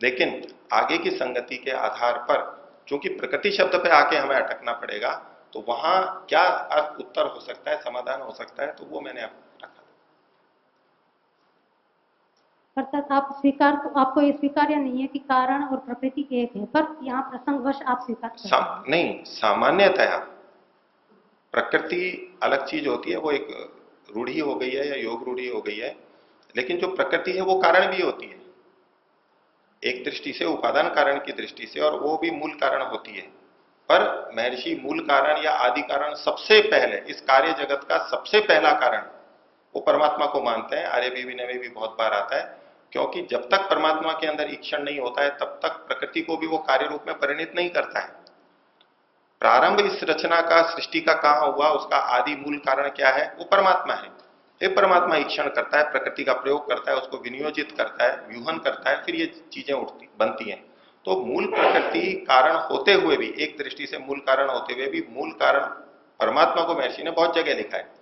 लेकिन आगे की संगति के आधार पर चूंकि प्रकृति शब्द पे आके हमें अटकना पड़ेगा, तो वहां क्या अर्थ उत्तर हो सकता है, समाधान हो सकता है, तो वो मैंने रखा। अर्थात आपको ये स्वीकार्य नहीं है कि कारण और प्रकृति एक है, पर यहाँ प्रसंगवश आप स्वीकार करते हैं। नहीं, सामान्यतया प्रकृति अलग चीज होती है, वो एक रूढ़ी हो गई है या योग रूढ़ी हो गई है, लेकिन जो प्रकृति है वो कारण भी होती है एक दृष्टि से, उपादान कारण की दृष्टि से, और वो भी मूल कारण होती है। पर महर्षि मूल कारण या आदि कारण सबसे पहले, इस कार्य जगत का सबसे पहला कारण वो परमात्मा को मानते हैं। आर्य विनय में भी बहुत बार आता है, क्योंकि जब तक परमात्मा के अंदर ईक्षण नहीं होता है तब तक प्रकृति को भी वो कार्य रूप में परिणित नहीं करता है। प्रारंभ इस रचना का, सृष्टि का कहां हुआ, उसका आदि मूल कारण क्या है, वो परमात्मा है। फिर परमात्मा ईक्षण करता है, प्रकृति का प्रयोग करता है, उसको विनियोजित करता है, व्यूहन करता है, फिर ये चीजें बनती हैं। तो मूल प्रकृति कारण होते हुए भी, एक दृष्टि से मूल कारण होते हुए भी, मूल कारण परमात्मा को महर्षि ने बहुत जगह लिखा है।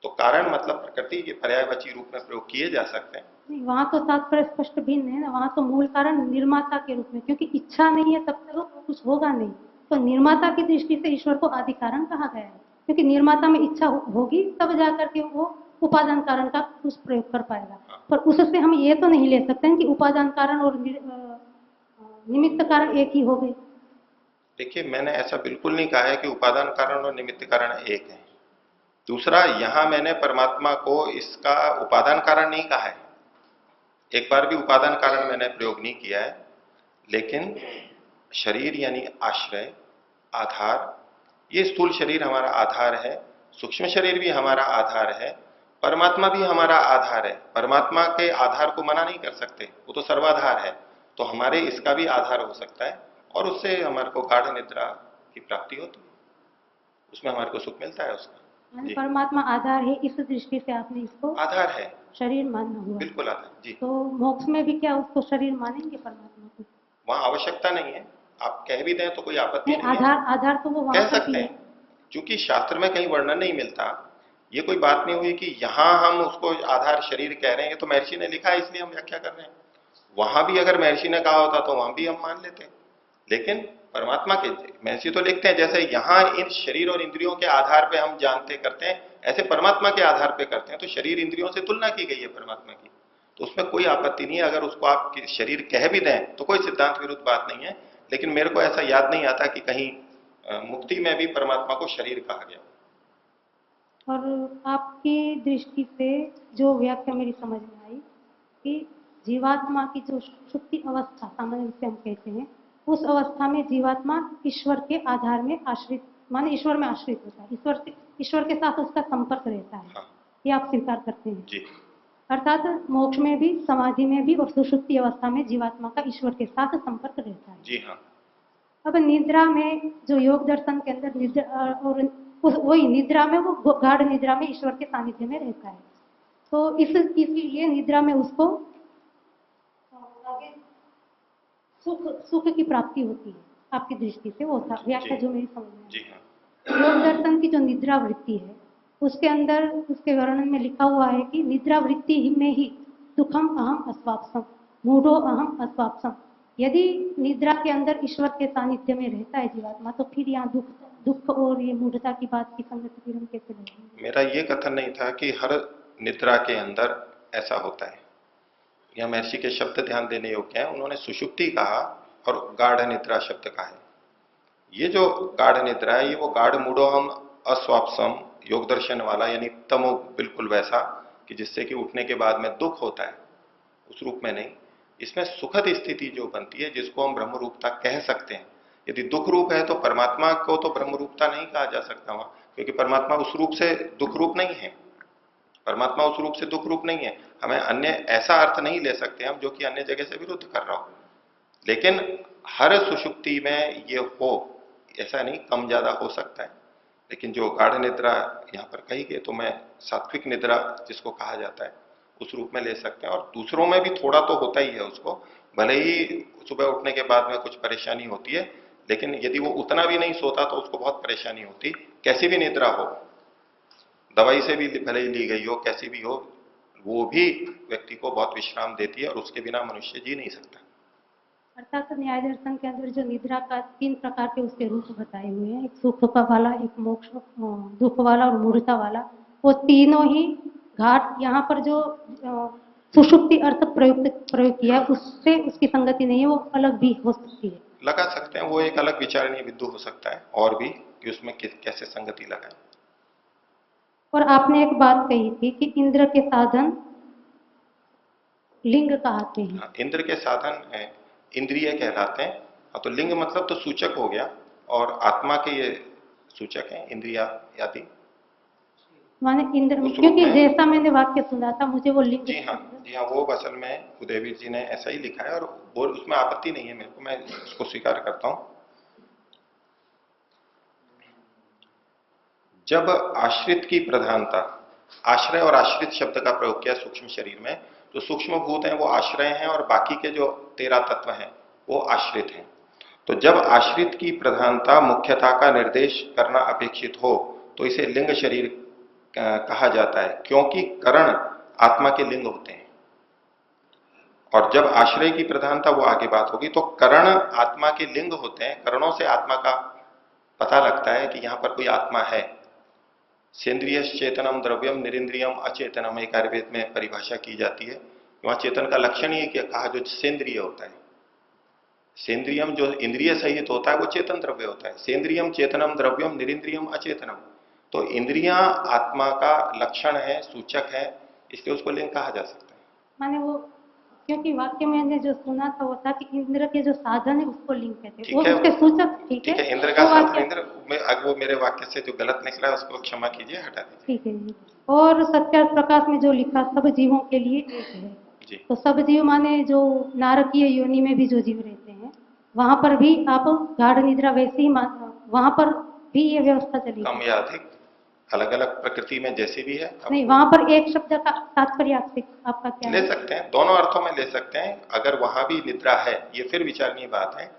तो कारण मतलब प्रकृति, ये पर्यायवाची रूप में प्रयोग किए जा सकते हैं। नहीं, वहां तो तात्पर्य स्पष्ट भिन्न है ना। वहां तो मूल कारण निर्माता के रूप में, क्योंकि इच्छा नहीं है तब तक कुछ होगा नहीं। तो निर्माता की दृष्टि से ईश्वर को आदि कारण कहा गया है, क्योंकि निर्माता में इच्छा होगी तब जाकर के वो उपादान कारण का कुछ प्रयोग कर पाएगा। पर उससे हम ये तो नहीं ले सकते हैं कि उपादान कारण और निमित्त कारण एक ही हो गए। देखिए, मैंने ऐसा बिल्कुल नहीं कहा है कि उपादान कारण और निमित्त कारण एक है। दूसरा, यहां मैंने परमात्मा को इसका उपादान कारण नहीं कहा है, एक बार भी उपादान कारण मैंने प्रयोग नहीं किया है। लेकिन शरीर यानी आश्रय, आधार, ये स्थूल शरीर हमारा आधार है, सूक्ष्म शरीर भी हमारा आधार है, परमात्मा भी हमारा आधार है। परमात्मा के आधार को मना नहीं कर सकते, वो तो सर्वाधार है। तो हमारे इसका भी आधार हो सकता है, और उससे हमारे को गाढ़ निद्रा की प्राप्ति होती है, उसमें हमारे को सुख मिलता है उसका। परमात्मा आधार है, इस दृष्टि से आपने इसको आधार है, शरीर मानना हुआ। बिल्कुल आधार जी। तो मोक्ष में भी क्या उसको शरीर मानेंगे परमात्मा को? वहां आवश्यकता नहीं है, आप कह भी दें तो कोई आपत्ति नहीं आधार है। आधार तो वो वहां कह सकते हैं, क्योंकि शास्त्र में कहीं वर्णन नहीं मिलता। ये कोई बात नहीं हुई कि यहां हम उसको आधार शरीर कह रहे हैं, तो महर्षि ने लिखा है इसलिए हम व्याख्या कर रहे हैं। वहां भी अगर महर्षि ने कहा होता तो वहां भी हम मान लेते। लेकिन परमात्मा के महर्षि तो लिखते हैं, जैसे यहां इन शरीर और इंद्रियों के आधार पे हम जानते करते हैं, ऐसे परमात्मा के आधार पे करते हैं। तो शरीर इंद्रियों से तुलना की गई है परमात्मा की, तो उसमें कोई आपत्ति नहीं है। अगर उसको आप शरीर कह भी दें तो कोई सिद्धांत विरुद्ध बात नहीं है। लेकिन मेरे को ऐसा याद नहीं आता कि कहीं मुक्ति में भी परमात्मा को शरीर कहा गया। और आपकी दृष्टि से जो व्याख्या मेरी समझ में आई कि जीवात्मा की जो सुप्ति अवस्था, सामान्य रूप से हम कहते हैं, उस अवस्था में जीवात्मा ईश्वर के आधार में आश्रित, माने ईश्वर में आश्रित होता है, ईश्वर के साथ उसका संपर्क रहता है। हाँ। ये आप स्वीकार करते हैं जी। अर्थात मोक्ष में भी, समाधि में भी और सुषुप्ति अवस्था में जीवात्मा का ईश्वर के साथ संपर्क रहता है। जी हाँ। अब निद्रा में जो योग दर्शन के अंदर निद्रा, और वही निद्रा में वो गाढ़ निद्रा में ईश्वर के सानिध्य में रहता है। तो इसलिए निद्रा में उसको सुख की प्राप्ति होती है। आपकी दृष्टि से वो था व्याख्या जो मेरी समझ में। जी हाँ। योग दर्शन की जो निद्रा वृत्ति है, उसके अंदर उसके वर्णन में लिखा हुआ है कि निद्रा वृत्ति में ही दुखम अहम अस्वाप्सम, मूढ़ो अहम अस्वाप्सम, यदि निद्रा के अंदर ईश्वर के सानिध्य में रहता है जीवात्मा, तो फिर यहाँ दुख और ये मूढ़ता की बात की संगति फिर हम कैसे लगाएंगे? मेरा ये कथन नहीं था कि हर निद्रा के अंदर ऐसा होता है। यह महर्षि के शब्द ध्यान देने योग्य हैं। उन्होंने सुषुप्ति कहा और गाढ़ निद्रा शब्द कहा है। ये जो गाढ़ निद्रा है, ये वो गाढ़ मूढ़ोहम अस्वापसम योग दर्शन वाला, यानी तमो, बिल्कुल वैसा कि जिससे कि उठने के बाद में दुख होता है, उस रूप में नहीं। इसमें सुखद स्थिति जो बनती है, जिसको हम ब्रह्म रूपता कह सकते हैं। यदि दुख रूप है तो परमात्मा को तो ब्रह्म रूपता नहीं कहा जा सकता वहां, क्योंकि परमात्मा उस रूप से दुख रूप नहीं है। परमात्मा उस रूप से दुख रूप नहीं है। हमें अन्य ऐसा अर्थ नहीं ले सकते हम जो कि अन्य जगह से विरुद्ध कर रहा हो। लेकिन हर सुषुप्ति में ये हो ऐसा नहीं, कम ज्यादा हो सकता है। लेकिन जो गाढ़ निद्रा यहाँ पर कही गई, तो मैं सात्विक निद्रा जिसको कहा जाता है उस रूप में ले सकते हैं। और दूसरों में भी थोड़ा तो होता ही है उसको, भले ही सुबह उठने के बाद में कुछ परेशानी होती है, लेकिन यदि वो उतना भी नहीं सोता तो उसको बहुत परेशानी होती। कैसी भी निद्रा हो, दवाई से भी भले ही ली गई हो, कैसी भी हो, वो भी व्यक्ति को बहुत विश्राम देती है और उसके बिना मनुष्य जी नहीं सकता। अर्थात न्याय दर्शन के अंदर जो निद्रा का 3 प्रकार के उसके रूप बताए हुए हैं, एक सुख का वाला, एक मोक्ष दुख वाला और मूढ़ता वाला। वो तीनों ही घाट यहाँ पर जो सुषुप्ति अर्थ प्रयोग किया, उससे उसकी संगति नहीं है, वो अलग भी हो सकती है। लगा सकते हैं, वो एक अलग विचारणीय बिंदु हो सकता है और भी कि उसमें कैसे संगति लगाए। और आपने एक बात कही थी कि इंद्र के साधन लिंग कहते हैं। हाँ, इंद्र के साधन है, इंद्रिय कहलाते हैं। हाँ, तो लिंग मतलब तो सूचक हो गया, और आत्मा के ये सूचक हैं इंद्रिया आदि। माने इंद्र, क्योंकि जैसा मैंने वाक्य सुना था मुझे वो लिंग। जी हाँ, वो असल में उदयवीर जी ने ऐसा ही लिखा है, और वो उसमें आपत्ति नहीं है मेरे को, मैं उसको स्वीकार करता हूं। जब आश्रित की प्रधानता, आश्रय और आश्रित शब्द का प्रयोग किया सूक्ष्म शरीर में, तो सूक्ष्म भूत हैं वो आश्रय हैं और बाकी के जो 13 तत्व हैं वो आश्रित हैं। तो जब आश्रित की प्रधानता मुख्यता का निर्देश करना अपेक्षित हो तो इसे लिंग शरीर कहा जाता है, क्योंकि करण आत्मा के लिंग होते हैं। और जब आश्रय की प्रधानता, वो आगे बात होगी, तो करण आत्मा के लिंग होते हैं। करणों से आत्मा का पता लगता है कि यहां पर कोई आत्मा है। सेंद्रिय चेतनम द्रव्यम निरिंद्रियम अचेतनम, एक आयुर्वेद में परिभाषा की जाती है। वहां चेतन का लक्षण ही कहा जो सेंद्रिय होता है। सेंद्रियम जो इंद्रिय सहित होता है वो चेतन द्रव्य होता है। सेंद्रियम चेतनम द्रव्यम निरिंद्रियम अचेतनम, तो इंद्रियां आत्मा का लक्षण है, सूचक है, इसलिए उसको लिंग कहा जा सकता है। माने वो, क्योंकि वाक्य में मैंने जो सुना था वो था कि इंद्र के जो साधन है उसको लिंग कहते हैं, वो उसके सूचक। ठीक है, इंद्र का साधन इंद्र, वो मेरे वाक्य से जो गलत निकला है उसको क्षमा कीजिए, हटा दीजिए। ठीक है। और सत्यार्थ प्रकाश में जो लिखा सब जीवों के लिए एक है जी। तो सब जीव माने जो नारकीय योनि में भी जो जीव रहते हैं, वहां पर भी आप गाढ़ निद्रा वैसे ही वहां पर भी ये व्यवस्था चली, कम या अधिक, अलग अलग प्रकृति में जैसे भी है। नहीं, वहां पर एक शब्द का तात्पर्य आपका क्या ले सकते हैं, दोनों अर्थों में ले सकते हैं। अगर वहां भी निद्रा है, ये फिर विचारणीय बात है।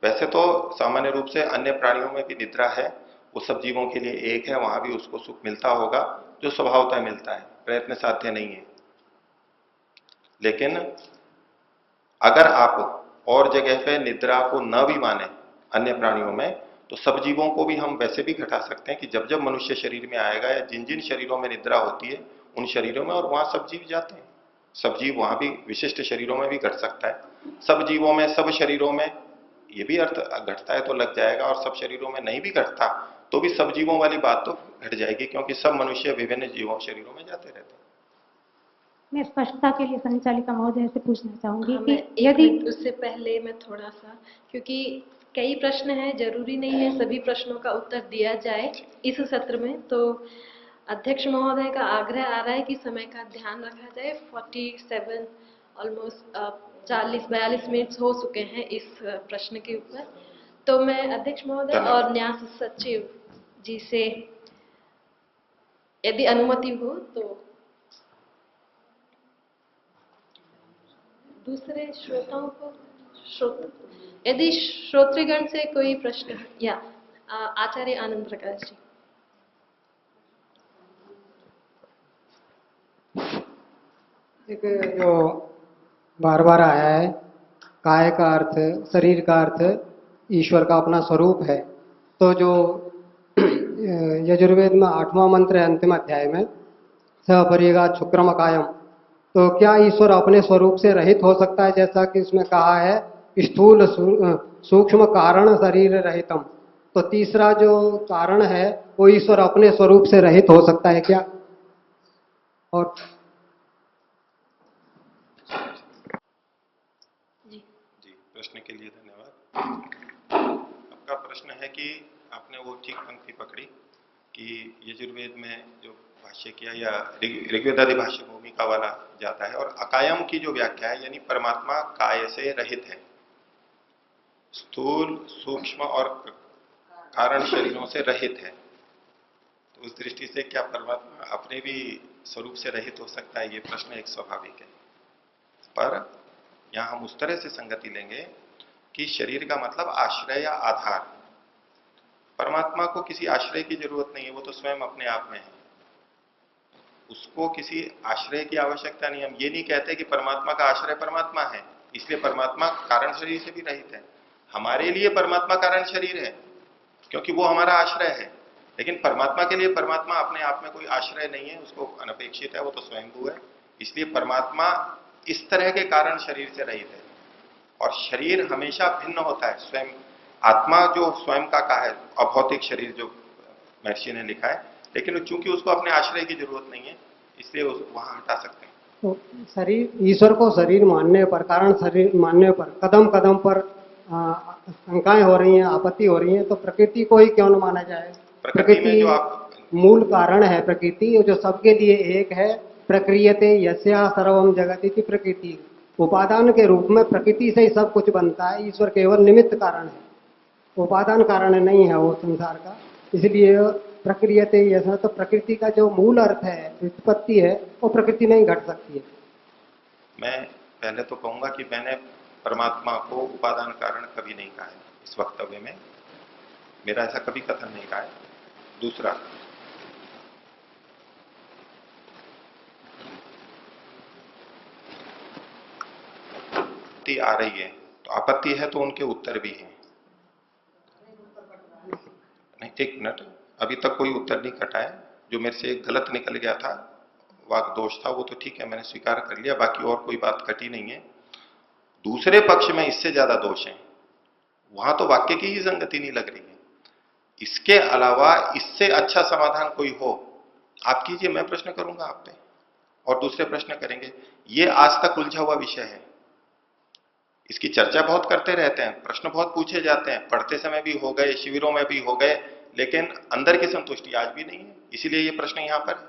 वैसे तो सामान्य रूप से अन्य प्राणियों में भी निद्रा है, वो सब जीवों के लिए एक है, वहां भी उसको सुख मिलता होगा जो स्वभावतः मिलता है, प्रयत्न साध्य नहीं है। लेकिन अगर आप और जगह पे निद्रा को न भी माने अन्य प्राणियों में, तो सब जीवों को भी हम वैसे भी घटा सकते हैं कि जब जब मनुष्य शरीर में आएगा या जिन जिन शरीरों में निद्रा होती है उन शरीरों में, और वहां सब जीव जाते हैं। सब जीव वहां भी विशिष्ट शरीरों में भी घट सकता है। सब जीवों में, सब शरीरों में, ये भी अर्थ घटता है तो लग जाएगा, और सब शरीरों में नहीं भी घटता तो भी सब जीवों वाली बात तो घट जाएगी, क्योंकि सब मनुष्य विभिन्न जीवों शरीरों में जाते रहते हैं। मैं स्पष्टता के लिए संचालिका महोदय से पूछना चाहूंगी कि यदि उससे पहले मैं थोड़ा सा, क्योंकि कई प्रश्न हैं, जरूरी नहीं है सभी प्रश्नों का उत्तर दिया जाए इस सत्र में, तो अध्यक्ष महोदय का आग्रह आ रहा है कि समय का ध्यान रखा जाए। 47 ऑलमोस्ट 40-42 मिनट्स हो चुके हैं इस प्रश्न के ऊपर। तो मैं अध्यक्ष महोदय और न्यास सचिव जी से यदि अनुमति हो तो दूसरे श्रोताओं को, यदि श्रोतृगण से कोई प्रश्न, या आचार्य आनंद प्रकाश जी। एक जो बार बार आया है काय का अर्थ, शरीर का अर्थ ईश्वर का अपना स्वरूप है। तो जो यजुर्वेद में 8वां मंत्र है अंतिम अध्याय में, स परिगा शुक्रम कायम, तो क्या ईश्वर अपने स्वरूप से रहित हो सकता है, जैसा कि इसमें कहा है स्थूल सूक्ष्म कारण शरीर रहितम। तो तीसरा जो कारण है वो ईश्वर अपने स्वरूप से रहित हो सकता है क्या? और जी जी, प्रश्न के लिए धन्यवाद। आपका प्रश्न है कि आपने वो ठीक पंक्ति पकड़ी कि यजुर्वेद में जो भाष्य किया या ऋग्वेदादि भाष्य भूमिका वाला जाता है, और अकायम की जो व्याख्या है यानी परमात्मा काय से रहित है, स्थूल सूक्ष्म और कारण शरीरों से रहित है। तो उस दृष्टि से क्या परमात्मा अपने भी स्वरूप से रहित हो सकता है, ये प्रश्न एक स्वाभाविक है। पर यहां हम उस तरह से संगति लेंगे कि शरीर का मतलब आश्रय या आधार। परमात्मा को किसी आश्रय की जरूरत नहीं है, वो तो स्वयं अपने आप में है, उसको किसी आश्रय की आवश्यकता नहीं। हम ये नहीं कहते कि परमात्मा का आश्रय परमात्मा है, इसलिए परमात्मा कारण शरीर से भी रहित है। हमारे लिए परमात्मा कारण शरीर है क्योंकि वो हमारा आश्रय है, लेकिन परमात्मा के लिए परमात्मा अपने आप में कोई आश्रय नहीं है, उसको अनपेक्षित है, वो तो स्वयंभू है। इसलिए परमात्मा इस तरह के कारण शरीर से रहित है। और शरीर हमेशा भिन्न होता है, स्वयं आत्मा जो स्वयं का है, अभौतिक शरीर जो महर्षि ने लिखा है, लेकिन चूंकि उसको अपने आश्रय की जरूरत नहीं है इसलिए वहां हटा सकते हैं। तो शरीर, ईश्वर को शरीर मानने पर, कारण शरीर मानने पर कदम कदम पर शंकाएं हो रही हैं, आपत्ति हो रही है, तो प्रकृति को ही क्यों न माना जाए? प्रकृति में जो आप मूल कारण है, प्रकृति जो सबके लिए एक है। प्रक्रियते यस्या सर्वम जगति प्रकृति, उपादान के रूप में प्रकृति से ही सब कुछ बनता है, ईश्वर केवल निमित्त कारण है, उपादान कारण नहीं है वो संसार का। इसलिए प्रक्रियते यस्या, तो प्रकृति का जो मूल अर्थ है, उत्पत्ति है, वो प्रकृति में ही घट सकती है। मैं पहले तो कहूंगा कि मैंने परमात्मा को उपादान कारण कभी नहीं कहा है इस वक्तव्य में, मेरा ऐसा कभी कथन नहीं कहा है। दूसरा, आपत्ति आ रही है तो आपत्ति है तो उनके उत्तर भी हैं। नहीं, एक मिनट, अभी तक कोई उत्तर नहीं कटा है। जो मेरे से गलत निकल गया था, वाक दोष था, वो तो ठीक है, मैंने स्वीकार कर लिया, बाकी और कोई बात कटी नहीं है। दूसरे पक्ष में इससे ज्यादा दोष है, वहां तो वाक्य की ही संगति नहीं लग रही है। इसके अलावा इससे अच्छा समाधान कोई हो आप कीजिए, मैं प्रश्न करूंगा आप पे और दूसरे प्रश्न करेंगे। ये आज तक उलझा हुआ विषय है, इसकी चर्चा बहुत करते रहते हैं, प्रश्न बहुत पूछे जाते हैं, पढ़ते समय भी हो गए, शिविरों में भी हो गए, लेकिन अंदर की संतुष्टि आज भी नहीं है। इसीलिए ये प्रश्न यहां पर है।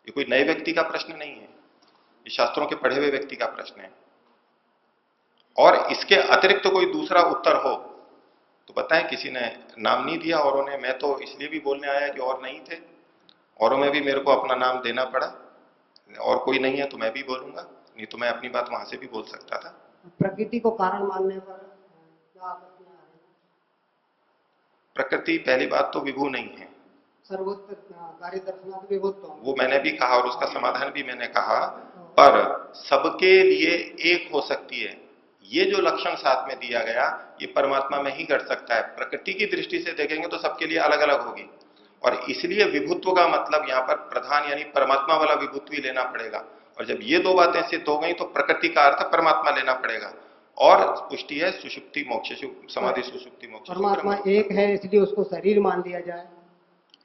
ये कोई नए व्यक्ति का प्रश्न नहीं है, ये शास्त्रों के पढ़े हुए व्यक्ति का प्रश्न है। और इसके अतिरिक्त कोई दूसरा उत्तर हो तो बताएं। किसी ने नाम नहीं दिया औरों ने, मैं तो इसलिए भी बोलने आया कि और नहीं थे, औरों में भी मेरे को अपना नाम देना पड़ा, और कोई नहीं है तो मैं भी बोलूंगा, नहीं तो मैं अपनी बात वहां से भी बोल सकता था। प्रकृति को कारण मानने पर क्या आपत्ति आ रही है? प्रकृति पहली बात तो विभू नहीं है, सर्वोत्तर कार्य दर्शनात् विभुत्व, वो मैंने भी कहा और उसका समाधान भी मैंने कहा, पर सबके लिए एक हो सकती है। ये जो लक्षण साथ में दिया गया ये परमात्मा में ही घट सकता है। प्रकृति की दृष्टि से देखेंगे तो सबके लिए अलग अलग होगी, और इसलिए विभुत्व का मतलब यहाँ पर प्रधान यानी परमात्मा वाला विभुत्व ही लेना पड़ेगा। और जब ये दो बातें सिद्ध हो गई तो प्रकृति का अर्थ परमात्मा लेना पड़ेगा। और पुष्टि है सुषुप्ति मोक्ष, समाधि सुषुप्ति मोक्ष, परमात्मा एक है इसलिए उसको शरीर मान दिया जाए।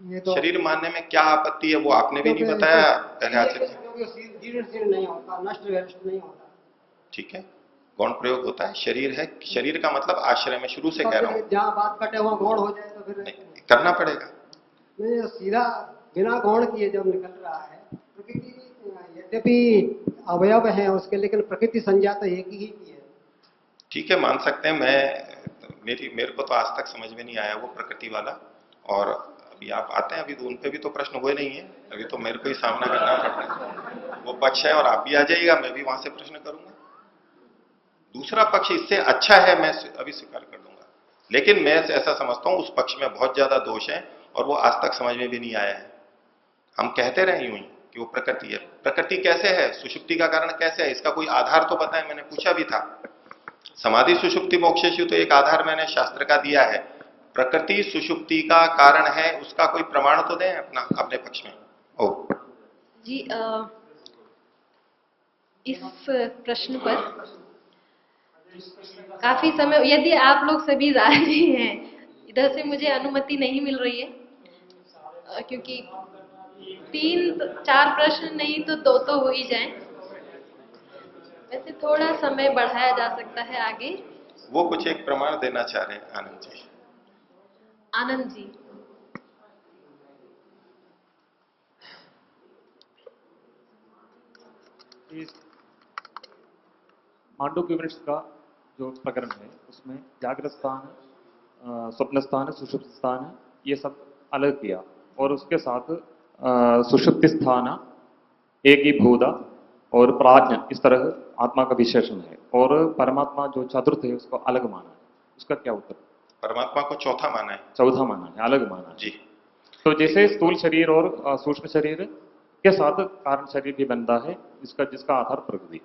ये तो शरीर मानने में क्या आपत्ति है वो आपने भी नहीं बताया पहले आचार्य। जीर्ण नहीं होता, नष्ट विनष्ट नहीं होता। ठीक है, गौण प्रयोग होता है, शरीर है, शरीर का मतलब आश्रय में शुरू से कह रहा हूं, जहाँ बात कटे वहाँ गौण हो जाए तो फिर करना पड़ेगा। नहीं, सीधा बिना गौण किए जब निकल रहा है, प्रकृति यद्यपि अवयव है उसके, लेकिन प्रकृति संज्ञा तो एक ही की है। ठीक है, मान सकते हैं। मेरे को तो आज तक समझ में नहीं आया वो प्रकृति वाला, और अभी आप आते हैं, अभी तो उन पे भी तो प्रश्न हुए नहीं है, अभी तो मेरे को ही सामना करना पड़ रहा है। वो पक्ष है और आप भी आ जाइएगा, मैं भी वहां से प्रश्न करूंगा। दूसरा पक्ष इससे अच्छा है, मैं अभी स्वीकार कर लूंगा, लेकिन मैं ऐसा समझता हूं उस पक्ष में बहुत ज्यादा दोष है और वो आज तक समझ में भी नहीं आया है। हम कहते रहे यूं ही कि वो प्रकृति है। प्रकृति कैसे है, सुषुप्ति का कारण कैसे है, इसका कोई आधार तो बताएं। मैंने पूछा भी था, समाधि सुषुप्ति मोक्षेषु तो एक आधार मैंने शास्त्र का दिया है, प्रकृति सुषुप्ति का कारण है, उसका कोई प्रमाण तो दें अपना अपने पक्ष में। ओ जी, इस प्रश्न पर काफी समय, यदि आप लोग सभी राजी हैं, इधर से मुझे अनुमति नहीं मिल रही है, क्योंकि 3-4 प्रश्न नहीं तो 2 तो हो ही जाएं। वैसे थोड़ा समय बढ़ाया जा सकता है आगे। वो कुछ एक प्रमाण देना चाह रहे हैं आनंद जी। आनंद जी। मांडुक्य उपनिषद का जो प्रकरण है उसमें जागृत स्थान, स्वप्न स्थान, सुषुप्त स्थान, ये सब अलग किया और उसके साथ सुषुप्ति स्थान, एकीभूत और प्राज्ञ, इस तरह आत्मा का विशेषण है और परमात्मा जो चतुर्थ है उसको अलग माना है। उसका क्या उत्तर? परमात्मा को चौथा माना है, चौथा माना है, अलग माना है जी। तो जैसे स्थूल शरीर और सूक्ष्म शरीर के साथ कारण शरीर भी बनता है, जिसका आधार प्रकृति,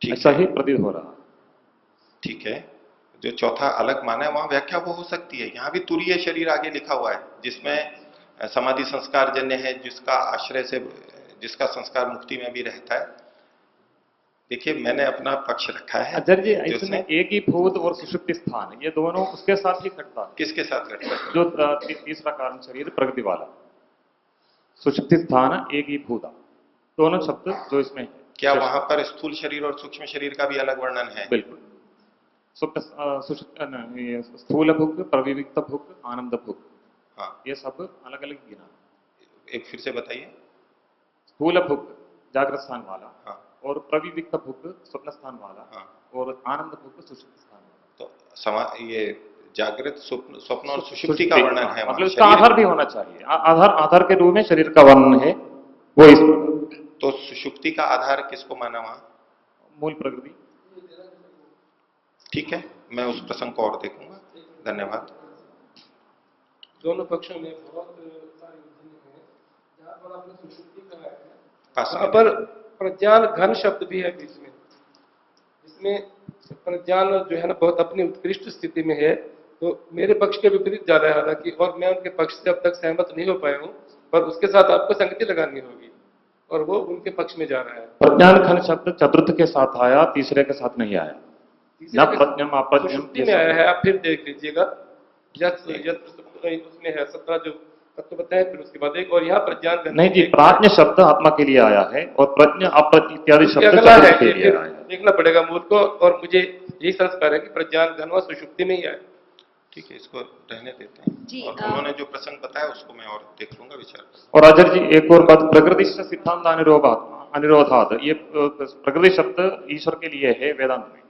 ऐसा ही प्रतीत हो रहा है। ठीक है, जो चौथा अलग माना है वहां व्याख्या वो हो सकती है। यहां भी तुरीय शरीर आगे लिखा हुआ है, जिसमें समाधि संस्कार जन्य है, जिसका आश्रय से जिसका संस्कार मुक्ति में भी रहता है। देखिए मैंने अपना पक्ष रखा है। आचार्य जी, इसमें एक ही भूत और सुषुप्ति स्थान, ये दोनों उसके साथ ही घटता है। किसके साथ घटता है? जो तीसरा कारण शरीर प्रकृति वाला, सुषुप्ति स्थान, एक ही भूता, दोनों शब्द जो इसमें है। क्या वहां पर स्थूल शरीर और सूक्ष्म शरीर का भी अलग वर्णन है? बिल्कुल। स्थूल भुक, प्रविविक्त भुक, आनंद भुक, हाँ, ये सब अलग अलग गिना। एक फिर से बताइए। स्थूल भुक जागृत स्थान वाला, हाँ, और प्रविविक्त भुक स्वप्न स्थान वाला, हाँ, और आनंद भुक सुषुप्ति स्थान वाला। तो ये जागृत स्वप्न और सुषुप्ति का वर्णन है, मतलब इसका आधार भी होना चाहिए। आधार के रूप में शरीर का वर्णन है वो इस प्रकार। तो सुषुप्ति का आधार किसको माना वहां? मूल प्रकृति। ठीक है, मैं उस प्रसंग को और देखूंगा। धन्यवाद। दोनों पक्षों में बहुत सारी विधियां हैं। जहां पर आपने सुषुप्ति कहा है, पास वहां पर प्रज्ञान घन शब्द भी है बीच में, जिसमें प्रज्ञान जो है ना बहुत अपनी उत्कृष्ट स्थिति में है। तो मेरे पक्ष के विपरीत जा रहा है हालांकि, और मैं उनके पक्ष से अब तक सहमत नहीं हो पाया हूँ, पर उसके साथ आपको संगति लगानी होगी, और वो उनके पक्ष में जा रहा है। प्रज्ञान घन शब्द चतुर्थ के साथ आया, तीसरे के साथ नहीं आया। न प्रज्ञम अप्रज्ञम सुषुप्ति में आया है, आप फिर देख लीजिएगा। उसमें है 17 जो तत्व बताए, फिर उसके बाद एक, और यहाँ प्रज्ञान नहीं जी, प्राज्ञ शब्द आत्मा के लिए आया है और प्रज्ञ अप्रज्ञ इत्यादि शब्द चतुर्थ के लिए आया है। देखना पड़ेगा मूल को, और मुझे यही संस्कार है कि प्रज्ञान घन व सुषुप्ति में ही आए। ठीक है, इसको रहने देते हैं जी, और उन्होंने जो प्रसंग बताया उसको मैं और देख लूंगा, विचार। और अजर जी एक और बात, प्रकृति से सिद्धांत अनिरोधात, ये प्रकृति शब्द ईश्वर के लिए है वेदांत में।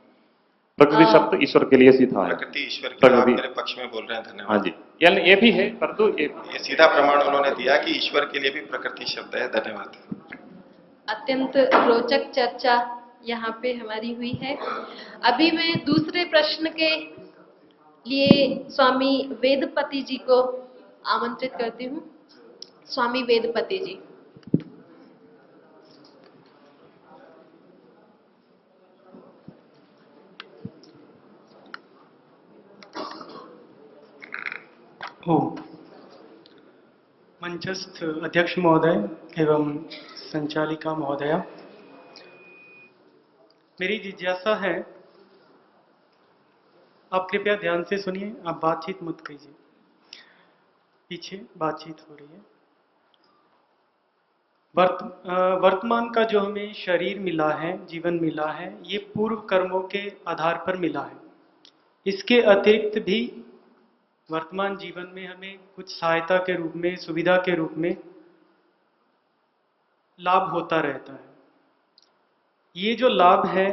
प्रकृति शब्द ईश्वर के लिए सीधा है। प्रकृति ईश्वर के लिए आप मेरे पक्ष में बोल रहे हैं, धन्यवाद। हाँ जी, यानी ये भी है, परंतु ये सीधा प्रमाण उन्होंने दिया कि ईश्वर के लिए भी प्रकृति शब्द है। धन्यवाद। अत्यंत रोचक चर्चा यहाँ पे हमारी हुई है। अभी मैं दूसरे प्रश्न के लिए स्वामी वेदपति जी को आमंत्रित करती हूँ। स्वामी वेदपति जी। मंचस्थ अध्यक्ष महोदय एवं संचालिका महोदया, मेरी जिज्ञासा है, आप कृपया ध्यान से सुनिए, आप बातचीत मत कीजिए, पीछे बातचीत हो रही है। वर्तमान का जो हमें शरीर मिला है, जीवन मिला है, ये पूर्व कर्मों के आधार पर मिला है। इसके अतिरिक्त भी वर्तमान जीवन में हमें कुछ सहायता के रूप में, सुविधा के रूप में लाभ होता रहता है। ये जो लाभ है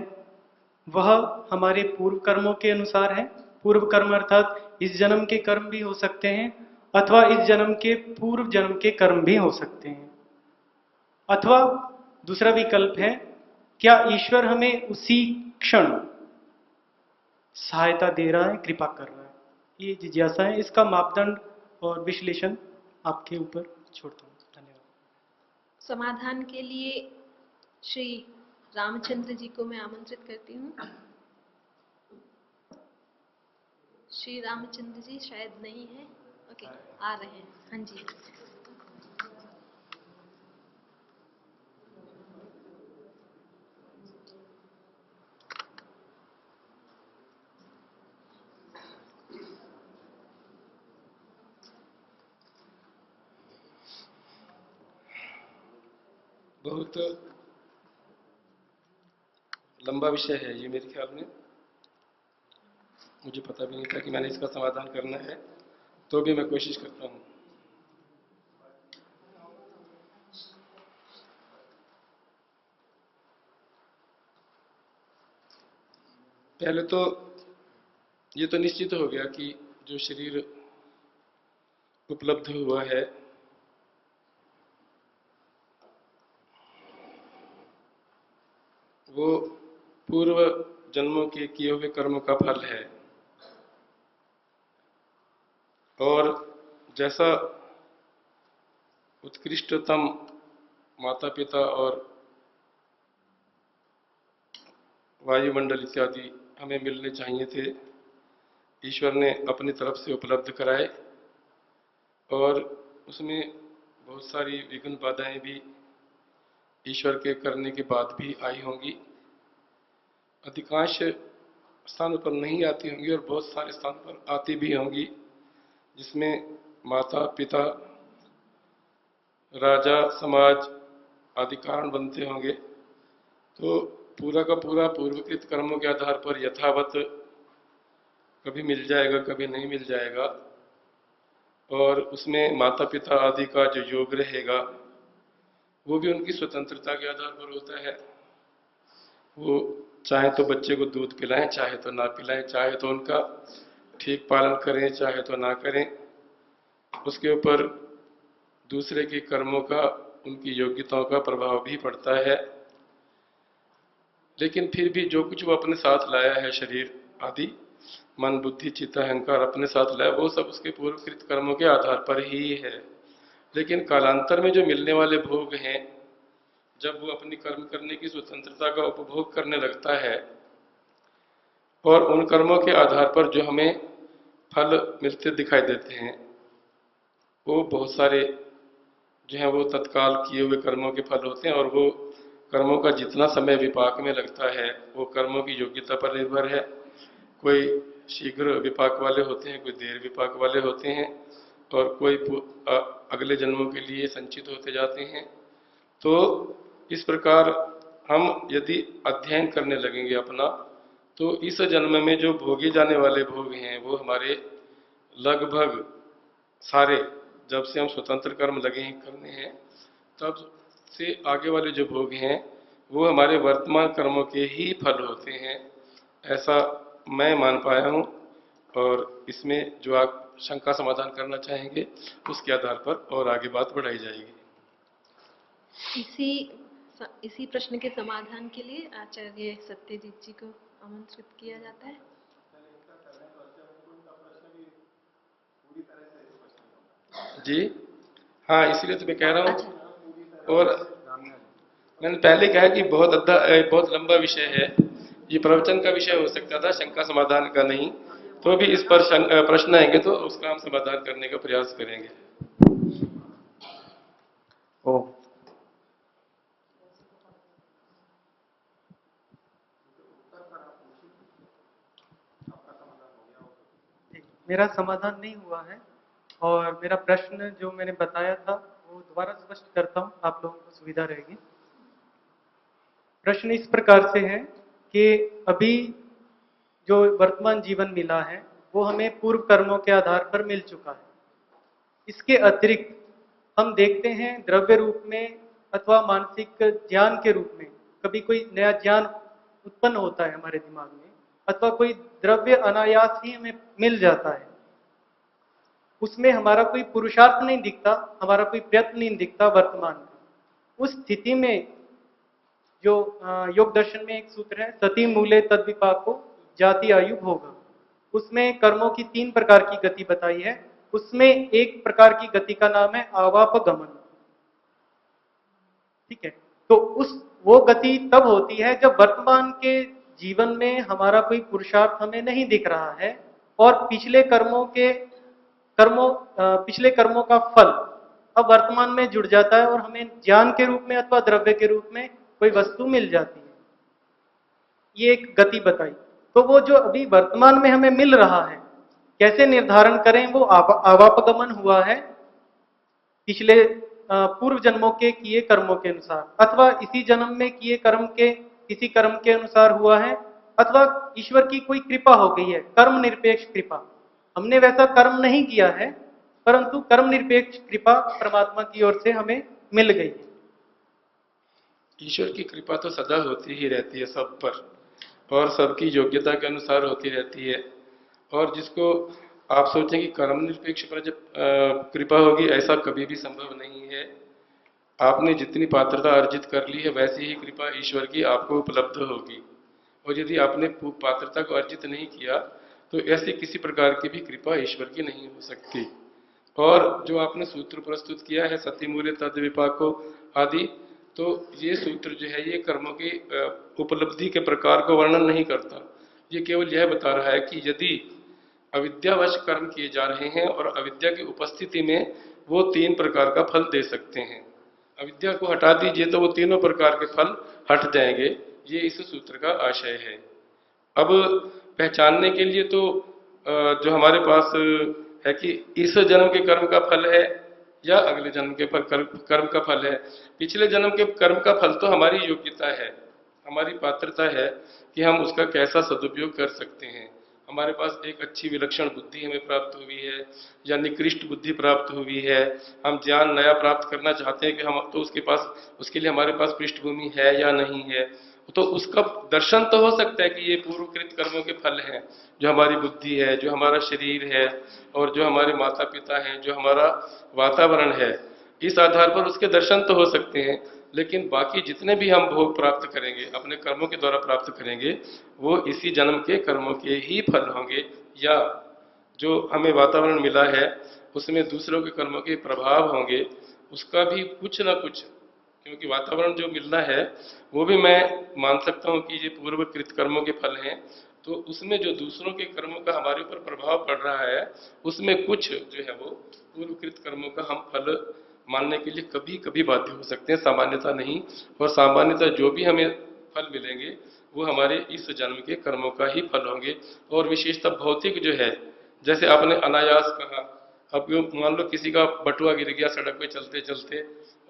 वह हमारे पूर्व कर्मों के अनुसार है। पूर्व कर्म अर्थात इस जन्म के कर्म भी हो सकते हैं, अथवा इस जन्म के पूर्व जन्म के कर्म भी हो सकते हैं। अथवा दूसरा विकल्प है, क्या ईश्वर हमें उसी क्षण सहायता दे रहा है, कृपा कर रहा है? ये जिज्ञासा है। इसका मापदंड और विश्लेषण आपके ऊपर छोड़ता हूँ। धन्यवाद। समाधान के लिए श्री रामचंद्र जी को मैं आमंत्रित करती हूँ। श्री रामचंद्र जी शायद नहीं है। ओके, आ रहे हैं। हाँ जी। बहुत लंबा विषय है ये, मेरे ख्याल में मुझे पता भी नहीं था कि मैंने इसका समाधान करना है, तो भी मैं कोशिश करता हूँ। पहले तो ये तो निश्चित हो गया कि जो शरीर उपलब्ध हुआ है वो पूर्व जन्मों के किए हुए कर्मों का फल है। और जैसा उत्कृष्टतम माता पिता और वायुमंडल इत्यादि हमें मिलने चाहिए थे, ईश्वर ने अपनी तरफ से उपलब्ध कराए, और उसमें बहुत सारी विघ्न बाधाएं भी ईश्वर के करने के बाद भी आई होंगी। अधिकांश स्थानों पर नहीं आती होंगी और बहुत सारे स्थान पर आती भी होंगी, जिसमें माता पिता राजा समाज आदि कारण बनते होंगे। तो पूरा का पूरा पूर्वकृत कर्मों के आधार पर यथावत कभी मिल जाएगा, कभी नहीं मिल जाएगा, और उसमें माता पिता आदि का जो योग रहेगा वो भी उनकी स्वतंत्रता के आधार पर होता है। वो चाहे तो बच्चे को दूध पिलाएं, चाहे तो ना पिलाएं, चाहे तो उनका ठीक पालन करें, चाहे तो ना करें, उसके ऊपर दूसरे के कर्मों का, उनकी योग्यताओं का प्रभाव भी पड़ता है। लेकिन फिर भी जो कुछ वो अपने साथ लाया है, शरीर आदि, मन बुद्धि चित्त अहंकार अपने साथ लाया, वो सब उसके पूर्वकृत कर्मों के आधार पर ही है। लेकिन कालांतर में जो मिलने वाले भोग हैं, जब वो अपनी कर्म करने की स्वतंत्रता का उपभोग करने लगता है और उन कर्मों के आधार पर जो हमें फल मिलते दिखाई देते हैं, वो बहुत सारे जो हैं वो तत्काल किए हुए कर्मों के फल होते हैं। और वो कर्मों का जितना समय विपाक में लगता है वो कर्मों की योग्यता पर निर्भर है। कोई शीघ्र विपाक वाले होते हैं, कोई देर विपाक वाले होते हैं, और कोई अगले जन्मों के लिए संचित होते जाते हैं। तो इस प्रकार हम यदि अध्ययन करने लगेंगे अपना, तो इस जन्म में जो भोगे जाने वाले भोग हैं वो हमारे लगभग सारे, जब से हम स्वतंत्र कर्म लगे हैं करने हैं, तब से आगे वाले जो भोग हैं वो हमारे वर्तमान कर्मों के ही फल होते हैं, ऐसा मैं मान पाया हूँ। और इसमें जो आप शंका समाधान करना चाहेंगे उसके आधार पर और आगे बात बढ़ाई जाएगी। इसी प्रश्न के समाधान के लिए आचार्य सत्यजीत जी को आमंत्रित किया जाता है। जी हाँ, इसीलिए तो मैं कह रहा हूँ। अच्छा। और मैंने पहले कहा कि बहुत लंबा विषय है, ये प्रवचन का विषय हो सकता था, शंका समाधान का नहीं। तो भी इस पर प्रश्न आएंगे तो उसका हम समाधान करने का प्रयास करेंगे। ओ मेरा समाधान नहीं हुआ है, और मेरा प्रश्न जो मैंने बताया था वो दोबारा स्पष्ट करता हूँ, आप लोगों को सुविधा रहेगी। प्रश्न इस प्रकार से है कि अभी जो वर्तमान जीवन मिला है वो हमें पूर्व कर्मों के आधार पर मिल चुका है। इसके अतिरिक्त हम देखते हैं द्रव्य रूप में अथवा मानसिक ज्ञान के रूप में कभी कोई नया ज्ञान उत्पन्न होता है हमारे दिमाग में, अथवा कोई द्रव्य अनायास ही हमें मिल जाता है। उसमें हमारा कोई पुरुषार्थ नहीं दिखता, हमारा कोई प्रयत्न नहीं दिखता वर्तमान में। उस स्थिति में जो योग दर्शन में एक सूत्र है, सती मूले तद विपाको जाति आयु भोग, उसमें कर्मों की 3 प्रकार की गति बताई है। उसमें एक प्रकार की गति का नाम है आवापगमन। ठीक है, तो वो गति तब होती है जब वर्तमान के जीवन में हमारा कोई पुरुषार्थ हमें नहीं दिख रहा है, और पिछले कर्मों का फल अब वर्तमान में जुड़ जाता है और हमें ज्ञान के रूप में अथवा द्रव्य के रूप में कोई वस्तु मिल जाती है। ये एक गति बताई। तो वो जो अभी वर्तमान में हमें मिल रहा है, कैसे निर्धारण करें? वो आवापगमन हुआ है पिछले पूर्व जन्मों के किए कर्मों के अनुसार, अथवा इसी जन्म में किए किसी कर्म के अनुसार हुआ है, अथवा ईश्वर की कोई कृपा हो गई है, कर्म निरपेक्ष कृपा। हमने वैसा कर्म नहीं किया है, परंतु कर्म निरपेक्ष कृपा परमात्मा की ओर से हमें मिल गई है। ईश्वर की कृपा तो सदा होती ही रहती है सब पर, और सबकी योग्यता के अनुसार होती रहती है। और जिसको आप सोचें कि कर्म निरपेक्ष पर जब कृपा होगी, ऐसा कभी भी संभव नहीं है। आपने जितनी पात्रता अर्जित कर ली है, वैसी ही कृपा ईश्वर की आपको उपलब्ध होगी। और यदि आपने पात्रता को अर्जित नहीं किया, तो ऐसी किसी प्रकार की भी कृपा ईश्वर की नहीं हो सकती। और जो आपने सूत्र प्रस्तुत किया है, सती मूल्य तद विपाको आदि, तो ये सूत्र जो है ये कर्मों की उपलब्धि के प्रकार को वर्णन नहीं करता। ये केवल यह बता रहा है कि यदि अविद्यावश कर्म किए जा रहे हैं और अविद्या की उपस्थिति में वो 3 प्रकार का फल दे सकते हैं। अविद्या को हटा दीजिए तो वो तीनों प्रकार के फल हट जाएंगे। ये इस सूत्र का आशय है। अब पहचानने के लिए तो जो हमारे पास है कि इस जन्म के कर्म का फल है या अगले जन्म के कर्म का फल है। पिछले जन्म के कर्म का फल तो हमारी योग्यता है, हमारी पात्रता है कि हम उसका कैसा सदुपयोग कर सकते हैं। हमारे पास एक अच्छी विलक्षण बुद्धि हमें प्राप्त हुई है या निकृष्ट बुद्धि प्राप्त हुई है, हम ज्ञान नया प्राप्त करना चाहते हैं कि हम तो उसके लिए हमारे पास पृष्ठभूमि है या नहीं है, तो उसका दर्शन तो हो सकता है कि ये पूर्वकृत कर्मों के फल हैं। जो हमारी बुद्धि है, जो हमारा शरीर है और जो हमारे माता पिता हैं, जो हमारा वातावरण है, इस आधार पर उसके दर्शन तो हो सकते हैं। लेकिन बाकी जितने भी हम भोग प्राप्त करेंगे, अपने कर्मों के द्वारा प्राप्त करेंगे, वो इसी जन्म के कर्मों के ही फल होंगे, या जो हमें वातावरण मिला है उसमें दूसरों के कर्मों के प्रभाव होंगे, उसका भी कुछ ना कुछ, क्योंकि वातावरण जो मिलना है वो भी मैं मान सकता हूँ कि ये पूर्वकृत कर्मों के फल हैं। तो उसमें जो दूसरों के कर्मों का हमारे ऊपर प्रभाव पड़ रहा है, उसमें कुछ जो है वो पूर्वकृत कर्मों का हम फल मानने के लिए कभी कभी बाध्य हो सकते हैं, सामान्यता नहीं। और सामान्यता जो भी हमें फल मिलेंगे वो हमारे इस जन्म के कर्मों का ही फल होंगे। और विशेषतः भौतिक जो है, जैसे आपने अनायास कहा, अब मान लो किसी का बटुआ गिर गया सड़क पे चलते चलते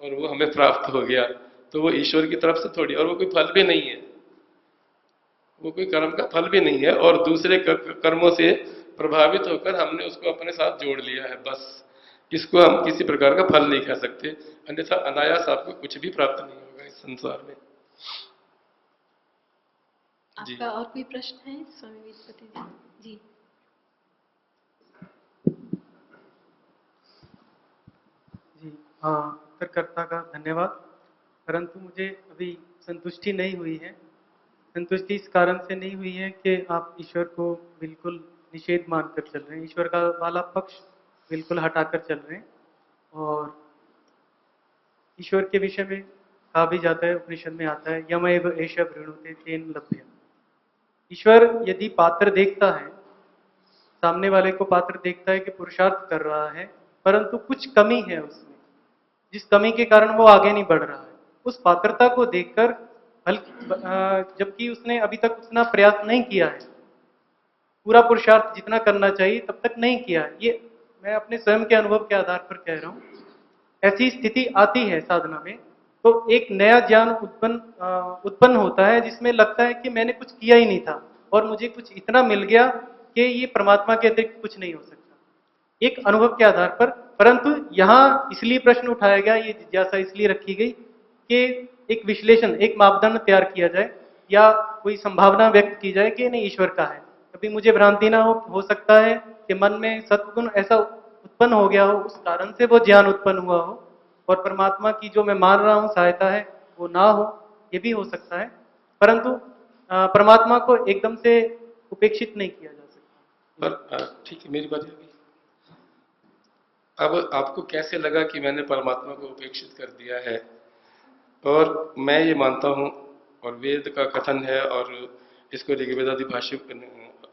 और वो हमें प्राप्त हो गया, तो वो ईश्वर की तरफ से थोड़ी, और वो कोई फल भी नहीं है, वो कोई कर्म का फल भी नहीं है, और दूसरे कर्मों से प्रभावित होकर हमने उसको अपने साथ जोड़ लिया है, बस। इसको हम किसी प्रकार का फल नहीं कह सकते, अन्यथा अनायास आपको कुछ भी प्राप्त नहीं होगा इस संसार में। आपका और कोई प्रश्न है स्वामी विद्यापति जी? जी हाँ, उत्तरकर्ता का धन्यवाद। परंतु मुझे अभी संतुष्टि नहीं हुई है। संतुष्टि इस कारण से नहीं हुई है कि आप ईश्वर को बिल्कुल निषेध मानकर चल रहे हैं, ईश्वर का वाला पक्ष बिल्कुल हटाकर चल रहे हैं। और ईश्वर के विषय में कहा भी जाता है, उपनिषद में आता है, यमएव एष वृणुते तेन लभ्य। ईश्वर यदि पात्र देखता है, सामने वाले को पात्र देखता है कि पुरुषार्थ कर रहा है, परंतु कुछ कमी है उसमें, जिस कमी के कारण वो आगे नहीं बढ़ रहा है, उस पात्रता को देखकर, जबकि उसने अभी तक उतना प्रयास नहीं किया है, पूरा पुरुषार्थ जितना करना चाहिए तब तक नहीं किया है, ये मैं अपने स्वयं के अनुभव के आधार पर कह रहा हूँ। ऐसी स्थिति आती है साधना में, तो एक नया ज्ञान उत्पन्न होता है जिसमें लगता है कि मैंने कुछ किया ही नहीं था और मुझे कुछ इतना मिल गया कि ये परमात्मा के अतिरिक्त कुछ नहीं हो सकता, एक अनुभव के आधार पर। परंतु यहाँ इसलिए प्रश्न उठाया गया, ये जिज्ञासा इसलिए रखी गई कि एक विश्लेषण, एक मापदंड तैयार किया जाए या कोई संभावना व्यक्त की जाए कि नहीं ईश्वर का है। कभी मुझे भ्रांति ना हो सकता है कि मन में सत्गुण ऐसा उत्पन्न हो गया हो, उस कारण से वो ज्ञान उत्पन्न हुआ हो, और परमात्मा की जो मैं मान रहा हूँ सहायता है वो ना हो, ये भी हो सकता है। परंतु परमात्मा को एकदम से उपेक्षित नहीं किया जा सकता। पर ठीक है, मेरी बात है। अब आपको कैसे लगा कि मैंने परमात्मा को उपेक्षित कर दिया है? और मैं ये मानता हूँ, और वेद का कथन है, और इसको ऋग्वेदादि भाष्य